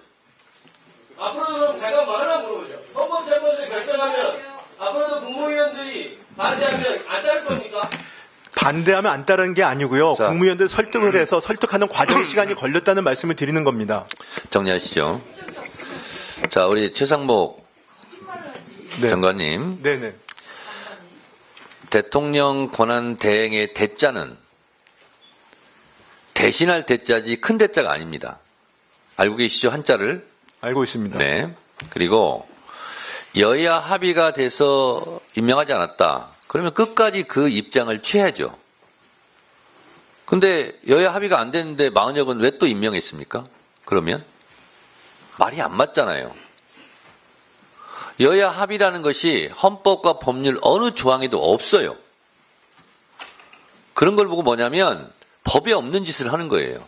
앞으로도 그럼 제가 뭐 하나 물어보죠. 헌법재판소에 결정하면 앞으로도 국무위원들이 반대하면 안 따를 겁니까? 반대하면 안 따르는 게 아니고요. 국무위원들 설득을 해서 설득하는 과정 시간이 걸렸다는 말씀을 드리는 겁니다. 정리하시죠. 자, 우리 최상목 장관님. 네네. 대통령 권한 대행의 대자는 대신할 대자지 큰 대자가 아닙니다. 알고 계시죠? 한자를? 알고 있습니다. 네. 그리고 여야 합의가 돼서 임명하지 않았다. 그러면 끝까지 그 입장을 취해야죠. 근데 여야 합의가 안 됐는데 마은혁은 왜 또 임명했습니까? 그러면 말이 안 맞잖아요. 여야 합의라는 것이 헌법과 법률 어느 조항에도 없어요. 그런 걸 보고 뭐냐면 법에 없는 짓을 하는 거예요.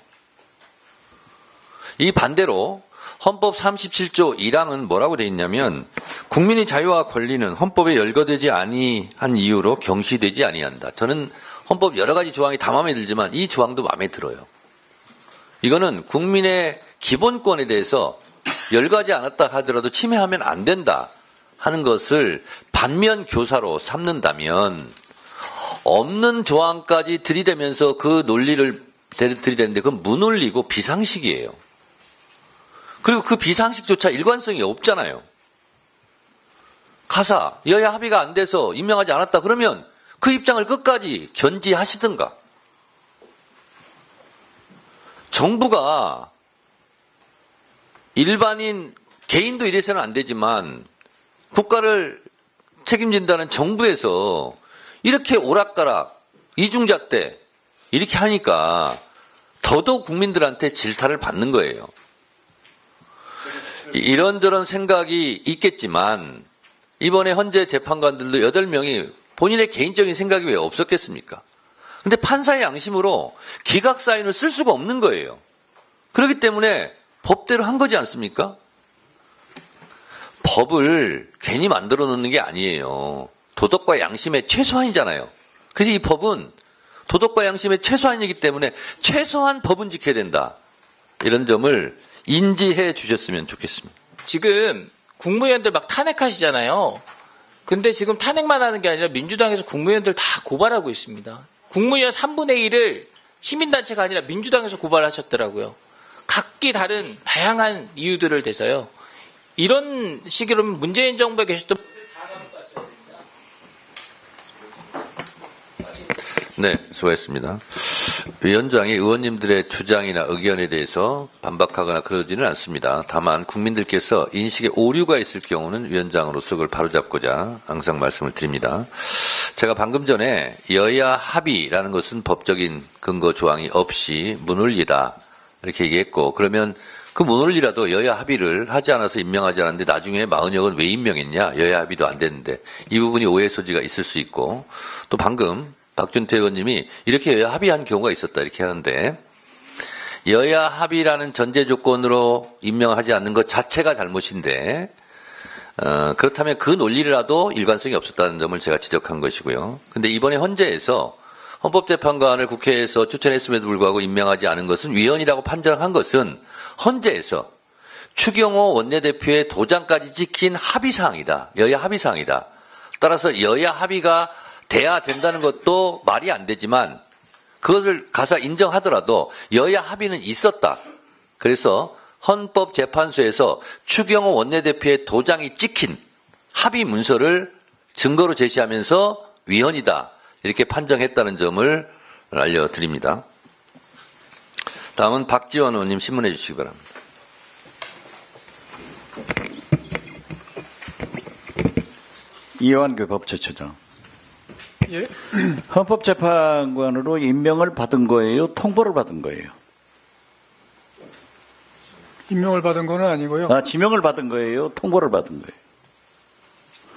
이 반대로 헌법 37조 1항은 뭐라고 돼 있냐면 국민의 자유와 권리는 헌법에 열거되지 아니한 이유로 경시되지 아니한다. 저는 헌법 여러 가지 조항이 다 마음에 들지만 이 조항도 마음에 들어요. 이거는 국민의 기본권에 대해서 열거하지 않았다 하더라도 침해하면 안 된다 하는 것을 반면 교사로 삼는다면 없는 조항까지 들이대면서 그 논리를 들이대는데 그건 무논리고 비상식이에요. 그리고 그 비상식조차 일관성이 없잖아요. 가사, 여야 합의가 안 돼서 임명하지 않았다 그러면 그 입장을 끝까지 견지하시든가. 정부가 일반인, 개인도 이래서는 안 되지만 국가를 책임진다는 정부에서 이렇게 오락가락, 이중잣대 이렇게 하니까 더더욱 국민들한테 질타를 받는 거예요. 이런저런 생각이 있겠지만 이번에 헌재 재판관들도 8명이 본인의 개인적인 생각이 왜 없었겠습니까? 근데 판사의 양심으로 기각 사인을 쓸 수가 없는 거예요. 그렇기 때문에 법대로 한 거지 않습니까? 법을 괜히 만들어 놓는 게 아니에요. 도덕과 양심의 최소한이잖아요. 그래서 이 법은 도덕과 양심의 최소한이기 때문에 최소한 법은 지켜야 된다. 이런 점을 인지해 주셨으면 좋겠습니다. 지금 국무위원들 막 탄핵하시잖아요. 근데 지금 탄핵만 하는 게 아니라 민주당에서 국무위원들 다 고발하고 있습니다. 국무위원 3분의 1을 시민단체가 아니라 민주당에서 고발하셨더라고요. 각기 다른 다양한 이유들을 대서요. 이런 시기로는 문재인 정부에 계셨던 네, 수고했습니다. 위원장이 의원님들의 주장이나 의견에 대해서 반박하거나 그러지는 않습니다. 다만 국민들께서 인식에 오류가 있을 경우는 위원장으로서 그걸 바로잡고자 항상 말씀을 드립니다. 제가 방금 전에 여야 합의라는 것은 법적인 근거 조항이 없이 무논리다 이렇게 얘기했고 그러면 그럼 오늘이라도 여야 합의를 하지 않아서 임명하지 않았는데 나중에 마은혁은 왜 임명했냐? 여야 합의도 안 됐는데 이 부분이 오해 소지가 있을 수 있고 또 방금 박준태 의원님이 이렇게 여야 합의한 경우가 있었다 이렇게 하는데 여야 합의라는 전제 조건으로 임명하지 않는 것 자체가 잘못인데 그렇다면 그 논리라도 일관성이 없었다는 점을 제가 지적한 것이고요. 근데 이번에 헌재에서 헌법재판관을 국회에서 추천했음에도 불구하고 임명하지 않은 것은 위헌이라고 판정한 것은 헌재에서 추경호 원내대표의 도장까지 찍힌 합의사항이다. 여야 합의사항이다. 따라서 여야 합의가 돼야 된다는 것도 말이 안 되지만 그것을 가서 인정하더라도 여야 합의는 있었다. 그래서 헌법재판소에서 추경호 원내대표의 도장이 찍힌 합의 문서를 증거로 제시하면서 위헌이다. 이렇게 판정했다는 점을 알려드립니다. 다음은 박지원 의원님 신문해 주시기 바랍니다. 이완규 법제처장. 예. 헌법재판관으로 임명을 받은 거예요? 통보를 받은 거예요? 임명을 받은 건 아니고요. 지명을 받은 거예요? 통보를 받은 거예요?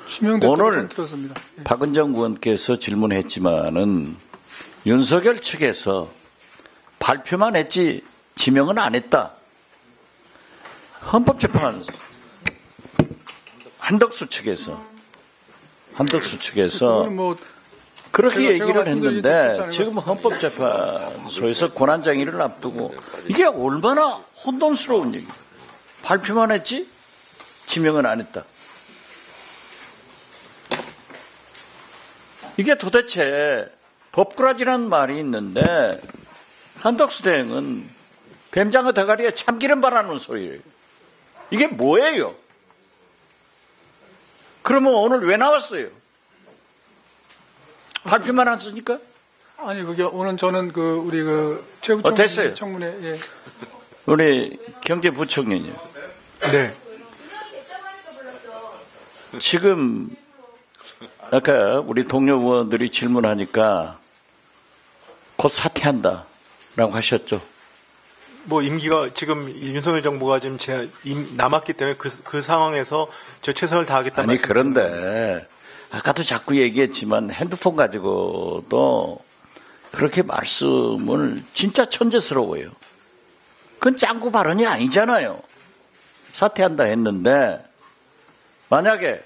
지명됐다고 오늘 좀 들었습니다. 예. 박은정 의원께서 질문했지만은 윤석열 측에서 발표만 했지 지명은 안 했다. 헌법재판 한덕수 측에서 그건 뭐 그렇게 제가 얘기를 말씀드린 게 했는데 좋지 않은 지금 것 헌법재판소에서 권한쟁의를 앞두고 이게 얼마나 혼돈스러운 얘기야. 발표만 했지 지명은 안 했다. 이게 도대체 법꾸라지라는 말이 있는데 한덕수 대행은 뱀장어 대가리에 참기름 바라는 소리예요. 이게 뭐예요? 그러면 오늘 왜 나왔어요? 발표만 안 쓰니까? 아니 그게 오늘 저는 우리 최부 됐어요. 청문회 예. 우리 경제부총리님. 네. 지금 아까 우리 동료 의원들이 질문하니까 곧 사퇴한다라고 하셨죠. 뭐 임기가 지금 윤석열 정부가 지금 남았기 때문에 그 상황에서 저 최선을 다하겠다. 아니 그런데 아까도 자꾸 얘기했지만 핸드폰 가지고도 그렇게 말씀을 진짜 천재스러워요. 그건 짱구 발언이 아니잖아요. 사퇴한다 했는데 만약에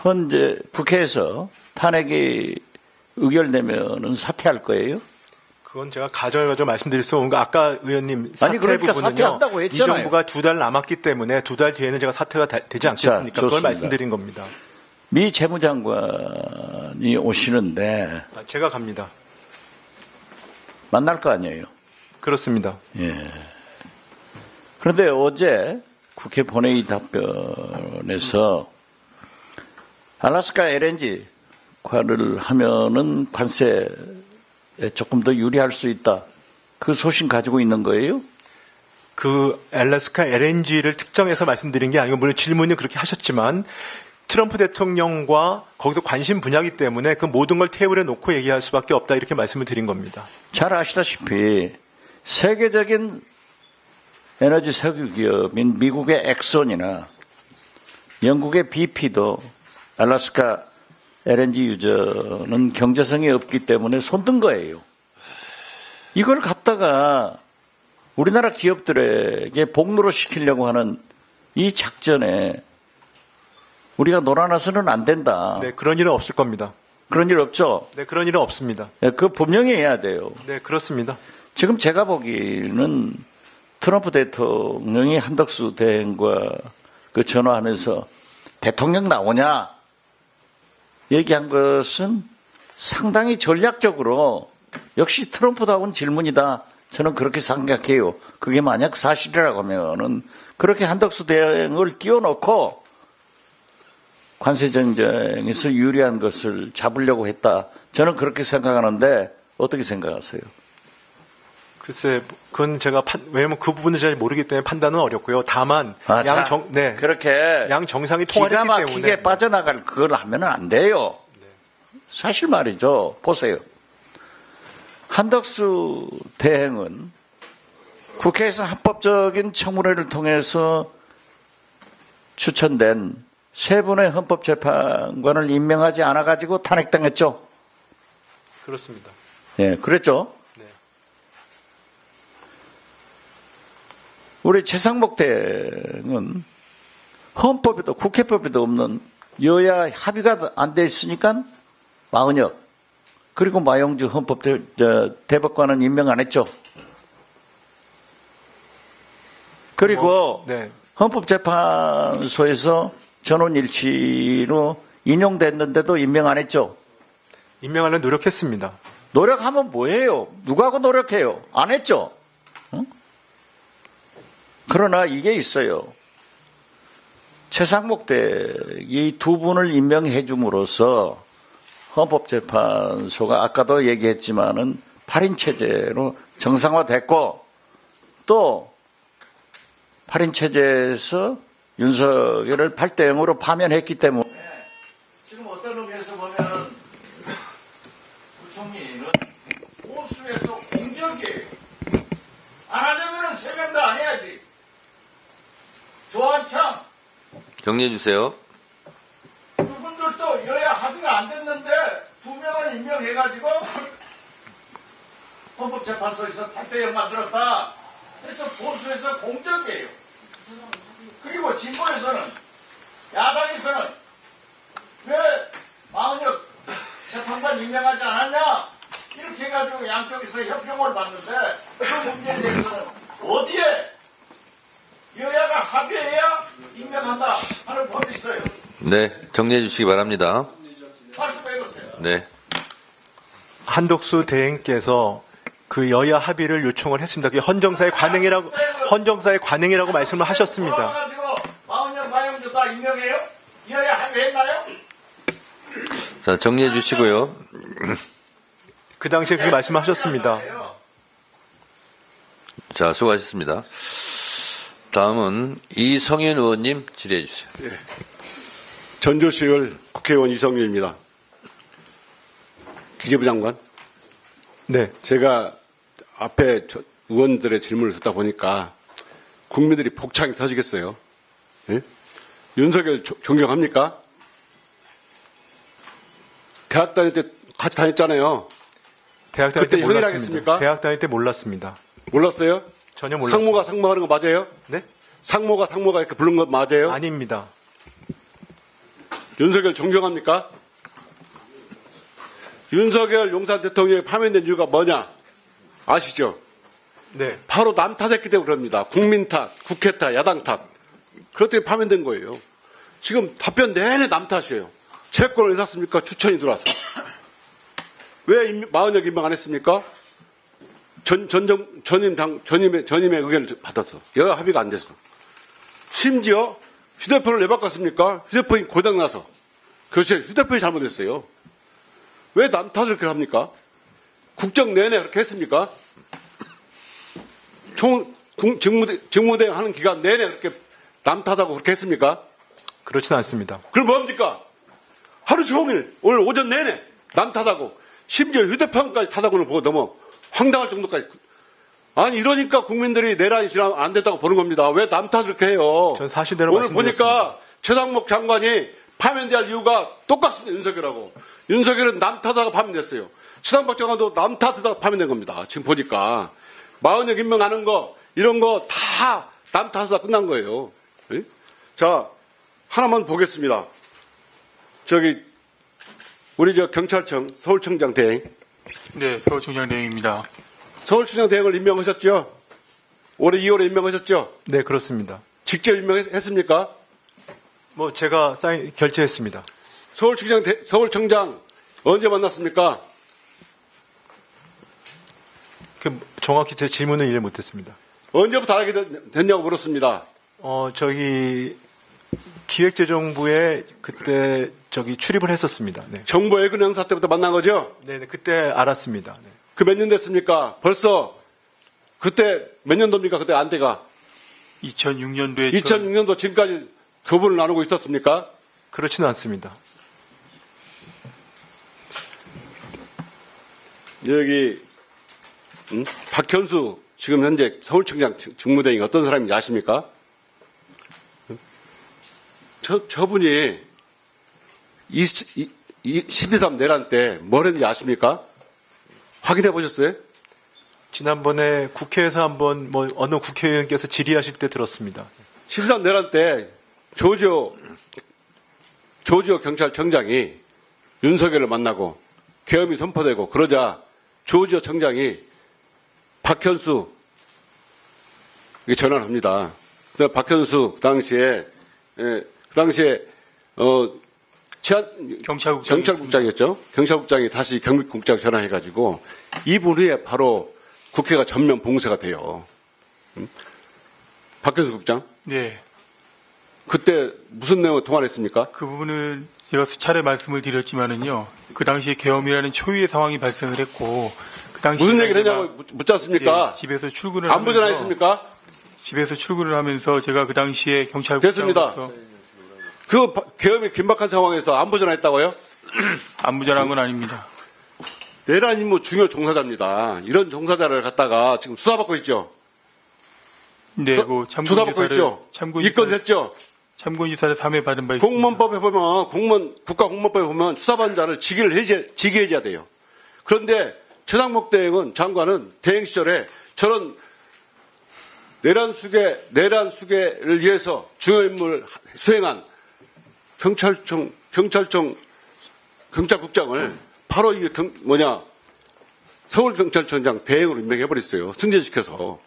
현재 국회에서 탄핵이 의결되면은 사퇴할 거예요? 그건 제가 가정을 말씀드릴 수 없는 거 아까 의원님 사퇴 그러니까 부분은요. 사퇴한다고 했잖아요. 이 정부가 2달 남았기 때문에 2달 뒤에는 제가 사퇴가 되지 않겠습니까? 자, 그걸 말씀드린 겁니다. 미 재무장관이 오시는데 제가 갑니다. 만날 거 아니에요? 그렇습니다. 예. 그런데 어제 국회 본회의 답변에서 알래스카 LNG과를 하면은 관세에 조금 더 유리할 수 있다. 그 소신 가지고 있는 거예요? 그 알래스카 LNG를 특정해서 말씀드린 게 아니고 물론 질문을 그렇게 하셨지만 트럼프 대통령과 거기서 관심 분야이기 때문에 그 모든 걸 테이블에 놓고 얘기할 수밖에 없다 이렇게 말씀을 드린 겁니다. 잘 아시다시피 세계적인 에너지 석유 기업인 미국의 엑손이나 영국의 BP도 알래스카 LNG 유저는 경제성이 없기 때문에 손든 거예요. 이걸 갖다가 우리나라 기업들에게 복로로 시키려고 하는 이 작전에 우리가 놀아나서는 안 된다. 네, 그런 일은 없을 겁니다. 그런 일 없죠? 네, 그런 일은 없습니다. 그 분명히 해야 돼요. 네, 그렇습니다. 지금 제가 보기에는 트럼프 대통령이 한덕수 대행과 그 전화하면서 대통령 나오냐 얘기한 것은 상당히 전략적으로 역시 트럼프다운 질문이다. 저는 그렇게 생각해요. 그게 만약 사실이라고 하면은 그렇게 한덕수 대행을 띄워놓고 관세 전쟁에서 유리한 것을 잡으려고 했다. 저는 그렇게 생각하는데 어떻게 생각하세요? 글쎄, 그건 제가 왜냐면 그 부분을 잘 모르기 때문에 판단은 어렵고요. 다만 그렇게 양 정상이 통화했기 기가 막히게 때문에 빠져나갈 그걸 하면 안 돼요. 사실 말이죠. 보세요. 한덕수 대행은 국회에서 합법적인 청문회를 통해서 추천된 세 분의 헌법재판관을 임명하지 않아가지고 탄핵당했죠. 그렇습니다. 예, 그랬죠. 네. 우리 최상목 대행은 헌법에도 국회법에도 없는 여야 합의가 안 돼 있으니까 마은혁 그리고 마영주 헌법대법관은 임명 안 했죠. 그리고 네. 헌법재판소에서 전원일치로 인용됐는데도 임명 안 했죠. 임명하려는 노력했습니다. 노력하면 뭐해요? 누구하고 노력해요? 안 했죠. 응? 그러나 이게 있어요. 최상목 대이 두 분을 임명해 줌으로써 헌법재판소가 아까도 얘기했지만은 8인 체제로 정상화됐고 또 8인 체제에서 윤석열을 8대 0으로 파면했기 때문에 지금 어떤 의미에서 보면 부총리는 보수에서 공적이에요. 안 하려면 3명 다 안 해야지. 조한창 정리해 주세요. 그분들도 여야 합의가 안 됐는데 2명을 임명해가지고 헌법재판소에서 8대 0 만들었다. 그래서 보수에서 공적이에요. 그리고 진보에서는 야당에서는 왜 마은혁 재판관 임명하지 않았냐 이렇게 해가지고 양쪽에서 협평을 받는데 그 문제에 대해서는 어디에 여야가 합의해야 임명한다 하는 법이 있어요. 네, 정리해 주시기 바랍니다. 말씀해보세요. 네. 한덕수 대행께서 그 여야 합의를 요청을 했습니다. 그게 헌정사의 관행이라고 말씀을 하셨습니다. 돌아가지고 마은혁, 마영주 다 임명해요? 여야 합의했나요? 자, 정리해 주시고요. 그 당시에 그렇게 말씀하셨습니다. 자, 수고하셨습니다. 다음은 이성윤 의원님 질의해 주세요. 예. 전주시의회 국회의원 이성윤입니다. 기재부 장관. 네. 제가 앞에 의원들의 질문을 듣다 보니까 국민들이 복창이 터지겠어요. 예? 윤석열 존경합니까? 대학 다닐 때 같이 다녔잖아요. 대학 다닐 때 그때 몰랐습니다. 형이라겠습니까? 대학 다닐 때 몰랐습니다. 몰랐어요? 전혀 몰랐습니다. 상모가 상모하는 거 맞아요? 네? 상모가 이렇게 부른 거 맞아요? 아닙니다. 윤석열 존경합니까? 윤석열 용산 대통령이 파면된 이유가 뭐냐? 아시죠? 네. 바로 남 탓했기 때문에 그럽니다. 국민 탓, 국회 탓, 야당 탓. 그것 때문에 파면된 거예요. 지금 답변 내내 남 탓이에요. 채권을 왜 샀습니까? 추천이 들어왔어. 왜 마은혁 임명 안 했습니까? 전임의 의견을 받아서. 여야 합의가 안 돼서. 심지어 휴대폰을 왜 바꿨습니까? 휴대폰이 고장나서. 그렇지. 휴대폰이 잘못됐어요. 왜 남 탓을 그렇게 합니까? 국정 내내 그렇게 했습니까? 직무대행 하는 기간 내내 그렇게 남 탓하고 그렇게 했습니까? 그렇지는 않습니다. 그럼 뭡니까? 하루 종일 오늘 오전 내내 남 탓하고 심지어 휴대폰까지 탓하고는 보고 너무 황당할 정도까지. 아니 이러니까 국민들이 내란이 지나면 안 됐다고 보는 겁니다. 왜 남 탓을 그렇게 해요? 전 사실대로 오늘 말씀드렸습니다. 보니까 최상목 장관이 파면될 이유가 똑같습니다. 윤석열하고. 윤석열은 남 탓하다가 파면됐어요. 최상목 장관도 남 탓하다가 파면된 겁니다. 지금 보니까. 마은혁 임명하는 거 이런 거 다 남 탓하다 끝난 거예요. 예? 자 하나만 보겠습니다. 우리 경찰청 서울청장 대행. 네, 서울청장 대행입니다. 서울청장 대행을 임명하셨죠? 올해 2월에 임명하셨죠? 네, 그렇습니다. 직접 임명했습니까? 제가 결제했습니다. 서울청장 언제 만났습니까? 정확히 제 질문을 이해 못했습니다. 언제부터 알게 됐냐고 물었습니다. 기획재정부에 그때 출입을 했었습니다. 네. 정부 예금 행사 때부터 만난 거죠? 네, 그때 알았습니다. 네. 그 몇 년 됐습니까? 벌써 그때 몇 년도입니까? 그때 안대가 2006년도에 2006년도 지금까지 교분을 나누고 있었습니까? 그렇지는 않습니다. 여기 박현수 지금 현재 서울청장 직무대행이 어떤 사람인지 아십니까? 저분이 12.3 내란 때 뭘 했는지 아십니까? 확인해 보셨어요? 지난번에 국회에서 한번 어느 국회의원께서 질의하실 때 들었습니다. 12.3 내란 때 조지오 경찰청장이 윤석열을 만나고 계엄이 선포되고 그러자 조지오 청장이 박현수 전화를 합니다. 그다음 박현수 경찰국장이었죠. 경찰국장이 다시 경비국장 전화해가지고 2분 후에 바로 국회가 전면 봉쇄가 돼요. 박현수 국장? 네. 그때 무슨 내용을 통화를 했습니까? 그 부분은 제가 수차례 말씀을 드렸지만은요. 그 당시에 계엄이라는 초유의 상황이 발생을 했고 그 당시 무슨 얘기를 했냐고 묻지 않습니까? 예, 집에서 출근을 안부 전화했습니까? 집에서 출근을 하면서 제가 그 당시에 경찰국장으로서 됐습니다. 그 계엄이 긴박한 상황에서 안부 전화했다고요? 안부 전화한 건 아닙니다. 내란 임무 중요 종사자입니다. 이런 종사자를 갖다가 지금 수사받고 있죠. 네, 그 조사받고 있죠. 입건됐죠. 참고인사를 3회 받은 바 있습니다. 공무원법에 보면 국가공무원법에 보면 수사받은 자를 직위해줘야 돼요. 그런데 최상목 대행은 장관은 대행 시절에 저런 내란 수계를 위해서 중요 임무를 수행한 경찰국장을 바로 서울경찰청장 대행으로 임명해버렸어요. 승진시켜서.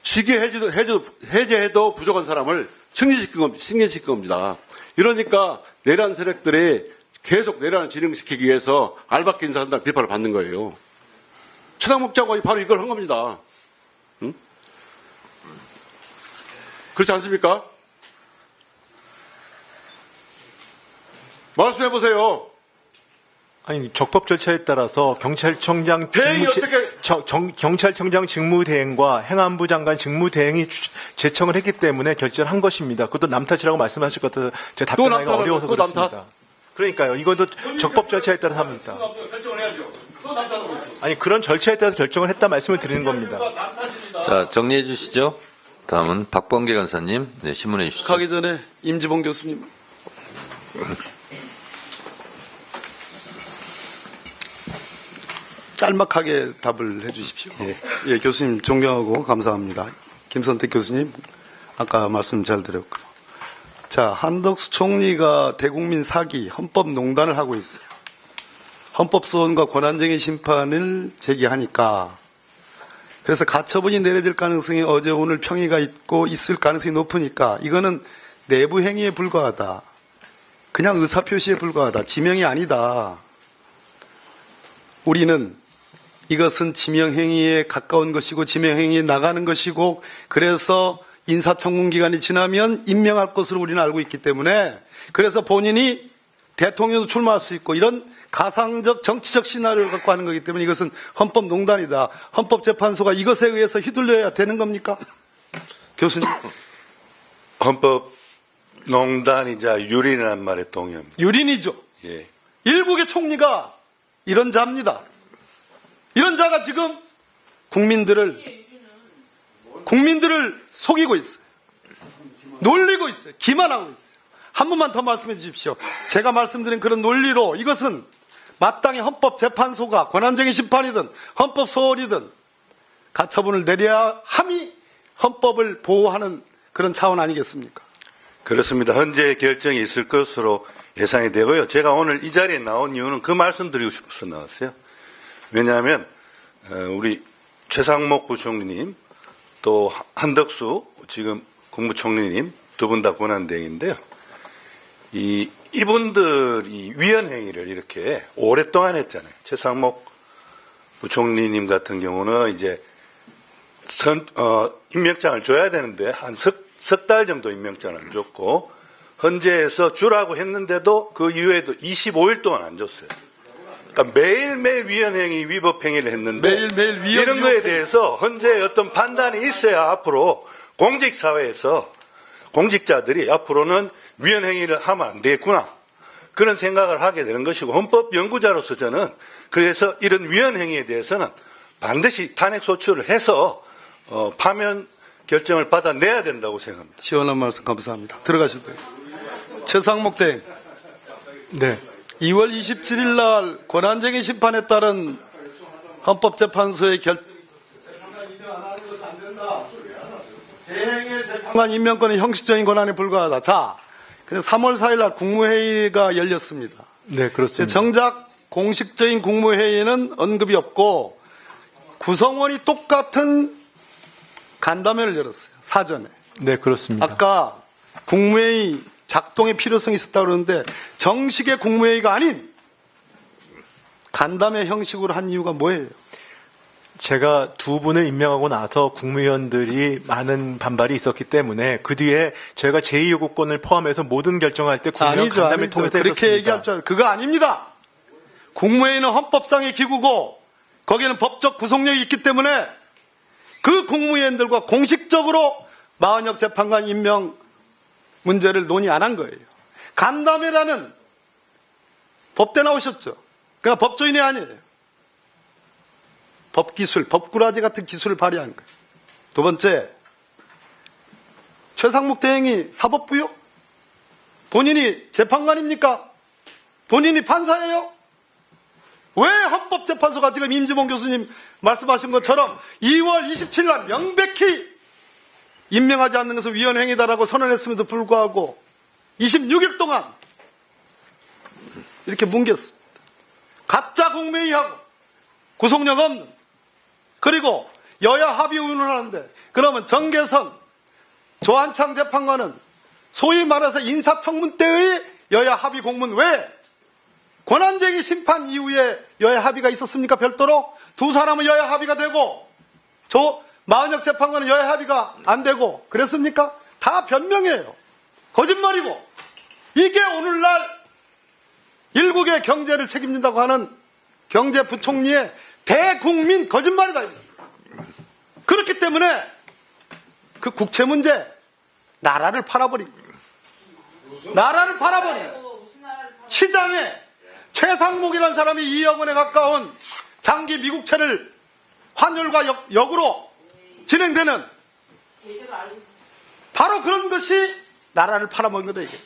직위 해제해도 부족한 사람을 승진시킨 겁니다. 이러니까 내란 세력들이 계속 내란을 진행시키기 위해서 알박기 인사한다는 비판을 받는 거예요. 최상목 장관이 바로 이걸 한 겁니다. 응? 그렇지 않습니까? 말씀해보세요. 아니, 적법 절차에 따라서 경찰청장 직무대행과 행안부 장관 직무대행이 제청을 했기 때문에 결정을 한 것입니다. 그것도 남탓이라고 말씀하실 것 같아서 제가 답변하기가 어려워서 그렇습니다. 그러니까요. 이것도 적법 절차에 따라 합니다. 아니, 그런 절차에 따라서 결정을 했다 말씀을 드리는 겁니다. 자, 정리해 주시죠. 다음은 박범계 간사님. 네, 신문해 주시죠. 가기 전에 임지봉 교수님. 짤막하게 답을 해 주십시오. 예, 교수님 존경하고 감사합니다. 김선택 교수님, 아까 말씀 잘 드렸고요. 자, 한덕수 총리가 대국민 사기, 헌법농단을 하고 있어요. 헌법소원과 권한쟁의 심판을 제기하니까, 그래서 가처분이 내려질 가능성이 어제 오늘 평의가 있고 있을 가능성이 높으니까 이거는 내부 행위에 불과하다. 그냥 의사표시에 불과하다. 지명이 아니다. 우리는 이것은 지명행위에 가까운 것이고 지명행위에 나가는 것이고 그래서 인사청문 기간이 지나면 임명할 것으로 우리는 알고 있기 때문에 그래서 본인이 대통령도 출마할 수 있고 이런 가상적 정치적 시나리오를 갖고 하는 거기 때문에 이것은 헌법농단이다. 헌법재판소가 이것에 의해서 휘둘려야 되는 겁니까? 교수님. 헌법농단이자 유린이라는 말에 동의합니다. 유린이죠. 예. 일국의 총리가 이런 자입니다. 이런 자가 지금 국민들을 속이고 있어요. 놀리고 있어요. 기만하고 있어요. 한 번만 더 말씀해 주십시오. 제가 말씀드린 그런 논리로 이것은 마땅히 헌법재판소가 권한쟁의 심판이든 헌법소원이든 가처분을 내려야 함이 헌법을 보호하는 그런 차원 아니겠습니까? 그렇습니다. 현재 결정이 있을 것으로 예상이 되고요. 제가 오늘 이 자리에 나온 이유는 그 말씀 드리고 싶어서 나왔어요. 왜냐하면 우리 최상목 부총리님 또 한덕수 지금 국무총리님 두 분 다 권한대행인데요. 이분들이 위헌행위를 이렇게 오랫동안 했잖아요. 최상목 부총리님 같은 경우는 이제 임명장을 줘야 되는데 한 석 달 정도 임명장을 안 줬고 헌재에서 주라고 했는데도 그 이후에도 25일 동안 안 줬어요. 그러니까 매일매일 위헌행위, 위법행위를 했는데 매일매일 이런 거에 대해서 헌재의 어떤 판단이 있어야 앞으로 공직사회에서 공직자들이 앞으로는 위헌행위를 하면 안 되겠구나. 그런 생각을 하게 되는 것이고 헌법연구자로서 저는 그래서 이런 위헌행위에 대해서는 반드시 탄핵 소추를 해서 파면 결정을 받아내야 된다고 생각합니다. 시원한 말씀 감사합니다. 들어가셔도 돼요. 최상목 대행. 네. 2월 27일 날 권한쟁의 심판에 따른 헌법재판소의 대행의 재판관 임명권은 형식적인 권한에 불과하다. 자, 근데 3월 4일 날 국무회의가 열렸습니다. 네, 그렇습니다. 정작 공식적인 국무회의는 언급이 없고 구성원이 똑같은 간담회를 열었어요. 사전에. 네, 그렇습니다. 아까 국무회의 작동의 필요성이 있었다고 그러는데 정식의 국무회의가 아닌 간담회 형식으로 한 이유가 뭐예요? 제가 두 분을 임명하고 나서 국무위원들이 많은 반발이 있었기 때문에 그 뒤에 저희가 제2요구권을 포함해서 모든 결정할 때 국무위원 간담회 통해서 그렇게 했었습니다. 얘기할 줄 알아요. 그거 아닙니다. 국무회의는 헌법상의 기구고 거기에는 법적 구속력이 있기 때문에 그 국무위원들과 공식적으로 마은혁 재판관 임명 문제를 논의 안 한 거예요. 간담회라는 법대 나오셨죠. 그냥 법조인이 아니에요. 법기술, 법꾸라지 같은 기술을 발휘한 거예요. 두 번째, 최상목 대행이 사법부요? 본인이 재판관입니까? 본인이 판사예요? 왜 헌법재판소가 지금 임지봉 교수님 말씀하신 것처럼 2월 27일 날 명백히 임명하지 않는 것은 위헌행위다라고 선언했음에도 불구하고 26일 동안 이렇게 뭉겼습니다. 가짜 국무회의하고 구속력 없는, 그리고 여야 합의 의논을 하는데 그러면 정계선, 조한창 재판관은 소위 말해서 인사청문 때의 여야 합의 공문 외에 권한쟁의 심판 이후에 여야 합의가 있었습니까? 별도로? 두 사람은 여야 합의가 되고 마은혁 재판관은 여야 합의가 안 되고 그랬습니까? 다 변명이에요. 거짓말이고. 이게 오늘날 일국의 경제를 책임진다고 하는 경제부총리의 대국민 거짓말이다. 그렇기 때문에 그 국채 문제 나라를 팔아버리고 시장에 최상목이라는 사람이 2억 원에 가까운 장기 미국채를 환율과 역으로 진행되는 바로 그런 것이 나라를 팔아먹은 거다. 이게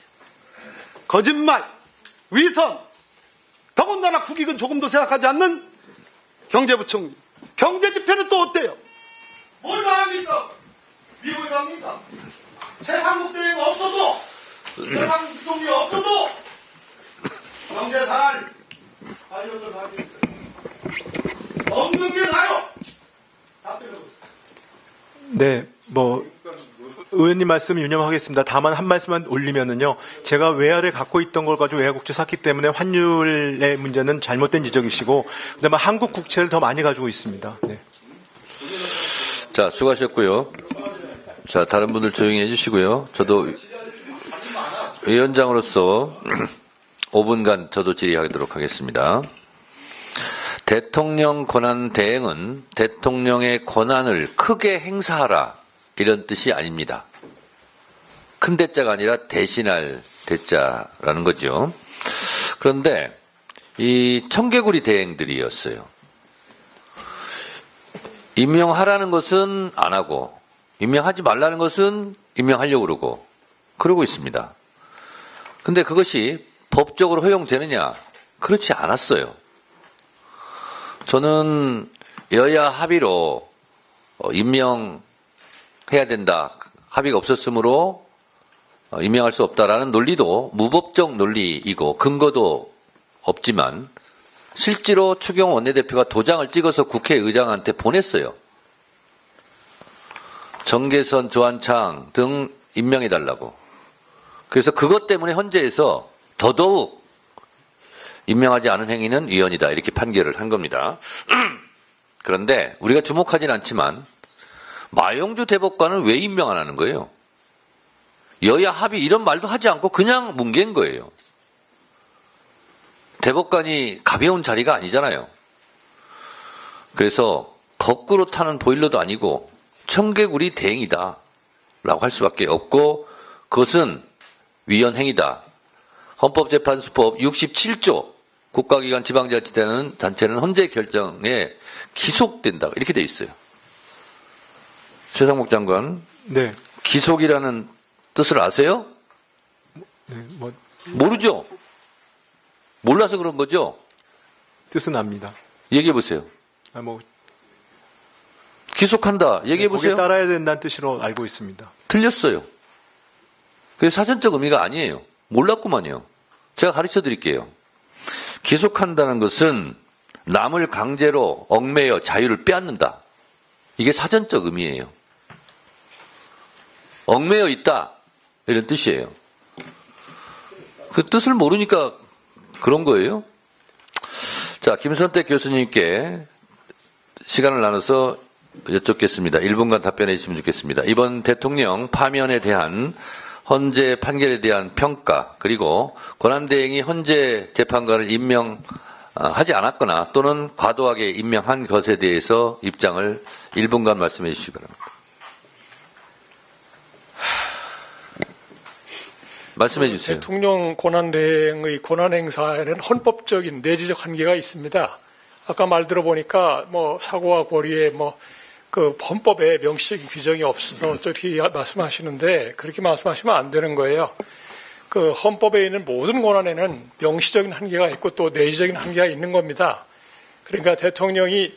거짓말, 위선, 더군다나 국익은 조금도 생각하지 않는 경제부총리. 경제지표는 또 어때요? 뭘 잘합니까? 미국에 갑니까? 최상목 대회가 없어도, 최상목 부총리 없어도 경제 잘 하려고 하겠어요. 없는 게 나요. 답변해보세요. 네, 의원님 말씀 유념하겠습니다. 다만 한 말씀만 올리면은요, 제가 외화를 갖고 있던 걸 가지고 외화국채 샀기 때문에 환율의 문제는 잘못된 지적이시고, 그다음에 한국 국채를 더 많이 가지고 있습니다. 네. 자, 수고하셨고요. 자, 다른 분들 조용히 해주시고요. 저도 위원장으로서 5분간 저도 질의하도록 하겠습니다. 대통령 권한 대행은 대통령의 권한을 크게 행사하라, 이런 뜻이 아닙니다. 큰 대자가 아니라 대신할 대자라는 거죠. 그런데 이 청개구리 대행들이었어요. 임명하라는 것은 안 하고, 임명하지 말라는 것은 임명하려고 그러고 있습니다. 근데 그것이 법적으로 허용되느냐? 그렇지 않았어요. 저는 여야 합의로 임명해야 된다, 합의가 없었으므로 임명할 수 없다라는 논리도 무법적 논리이고 근거도 없지만 실제로 추경호 원내대표가 도장을 찍어서 국회의장한테 보냈어요. 정계선, 조한창 등 임명해달라고. 그래서 그것 때문에 헌재에서 더더욱 임명하지 않은 행위는 위헌이다, 이렇게 판결을 한 겁니다. 그런데 우리가 주목하진 않지만 마용주 대법관은 왜 임명 안 하는 거예요? 여야 합의 이런 말도 하지 않고 그냥 뭉갠 거예요. 대법관이 가벼운 자리가 아니잖아요. 그래서 거꾸로 타는 보일러도 아니고 청개구리 대행이다 라고 할 수밖에 없고, 그것은 위헌행위다. 헌법재판소법 67조 국가기관 지방자치단체는 헌재 결정에 기속된다. 이렇게 돼 있어요. 최상목 장관. 네. 기속이라는 뜻을 아세요? 네, 모르죠? 몰라서 그런 거죠? 뜻은 압니다. 얘기해 보세요. 기속한다. 얘기해 보세요. 거기에 따라야 된다는 뜻으로 알고 있습니다. 틀렸어요. 그게 사전적 의미가 아니에요. 몰랐구만요. 제가 가르쳐 드릴게요. 기속한다는 것은 남을 강제로 얽매여 자유를 빼앗는다. 이게 사전적 의미예요. 얽매여 있다. 이런 뜻이에요. 그 뜻을 모르니까 그런 거예요. 자, 김선택 교수님께 시간을 나눠서 여쭙겠습니다. 1분간 답변해 주시면 좋겠습니다. 이번 대통령 파면에 대한 헌재 판결에 대한 평가, 그리고 권한대행이 헌재 재판관을 임명하지 않았거나 또는 과도하게 임명한 것에 대해서 입장을 1분간 말씀해 주시기 바랍니다. 말씀해 주세요. 대통령 권한대행의 권한 행사에는 헌법적인 내재적 한계가 있습니다. 아까 말 들어보니까 사고와 고리에 그 헌법에 명시적인 규정이 없어서 저렇게 말씀하시는데 그렇게 말씀하시면 안 되는 거예요. 그 헌법에 있는 모든 권한에는 명시적인 한계가 있고 또 내재적인 한계가 있는 겁니다. 그러니까 대통령이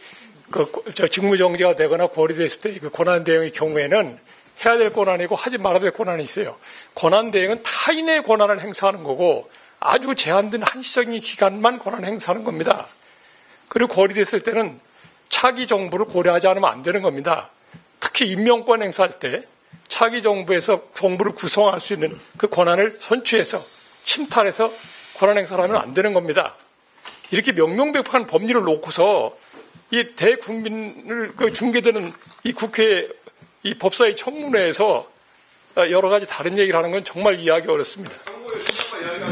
직무정지가 되거나 고리됐을 때 그 권한대행의 경우에는 해야 될 권한이고 하지 말아야 될 권한이 있어요. 권한대행은 타인의 권한을 행사하는 거고 아주 제한된 한시적인 기간만 권한을 행사하는 겁니다. 그리고 고리됐을 때는 차기 정부를 고려하지 않으면 안 되는 겁니다. 특히 임명권 행사할 때 차기 정부에서 정부를 구성할 수 있는 그 권한을 선취해서 침탈해서 권한 행사를 하면 안 되는 겁니다. 이렇게 명명백백한 법리를 놓고서 이 대국민을 중개되는 이 국회 이 법사위 청문회에서 여러 가지 다른 얘기를 하는 건 정말 이해하기 어렵습니다.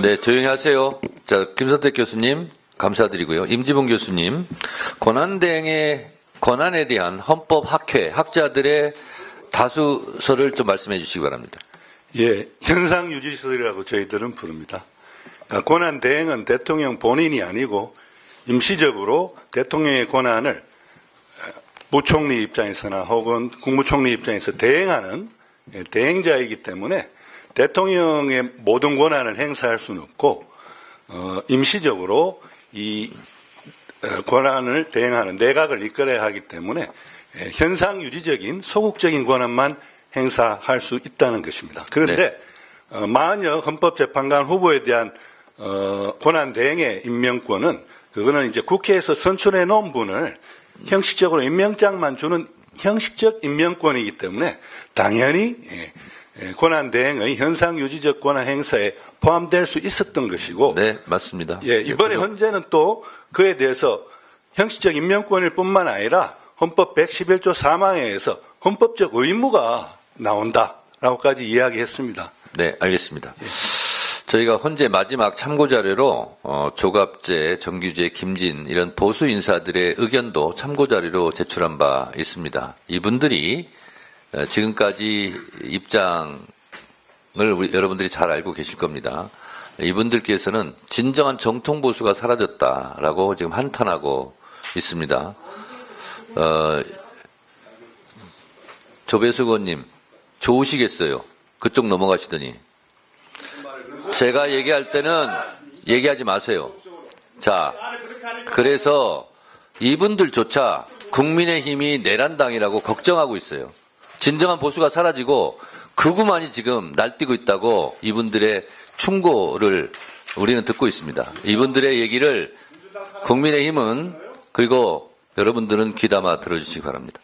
네, 조용히 하세요. 자, 김선택 교수님 감사드리고요. 임지봉 교수님, 권한대행의 권한에 대한 헌법 학회 학자들의 다수설을 좀 말씀해 주시기 바랍니다. 예, 현상유지설이라고 저희들은 부릅니다. 그러니까 권한대행은 대통령 본인이 아니고 임시적으로 대통령의 권한을 부총리 입장에서나 혹은 국무총리 입장에서 대행하는 대행자이기 때문에 대통령의 모든 권한을 행사할 수는 없고 임시적으로 이 권한을 대행하는 내각을 이끌어야 하기 때문에 현상유지적인 소극적인 권한만 행사할 수 있다는 것입니다. 그런데 만약 헌법재판관 후보에 대한 권한 대행의 임명권은 그거는 이제 국회에서 선출해 놓은 분을 형식적으로 임명장만 주는 형식적 임명권이기 때문에 당연히 권한 대행의 현상유지적 권한 행사에 포함될 수 있었던 것이고. 네, 맞습니다. 예, 이번에 헌재는 또 그에 대해서 형식적 임명권일 뿐만 아니라 헌법 111조 3항에서 헌법적 의무가 나온다라고까지 이야기했습니다. 네, 알겠습니다. 저희가 헌재 마지막 참고자료로 조갑재, 정규재, 김진 이런 보수 인사들의 의견도 참고자료로 제출한 바 있습니다. 이분들이 지금까지 입장을 여러분들이 잘 알고 계실 겁니다. 이분들께서는 진정한 정통 보수가 사라졌다라고 지금 한탄하고 있습니다. 조배수 의원님 좋으시겠어요. 그쪽 넘어가시더니. 제가 얘기할 때는 얘기하지 마세요. 자, 그래서 이분들조차 국민의힘이 내란당이라고 걱정하고 있어요. 진정한 보수가 사라지고 극우만이 지금 날뛰고 있다고 이분들의 충고를 우리는 듣고 있습니다. 이분들의 얘기를 국민의힘은 그리고 여러분들은 귀담아 들어주시기 바랍니다.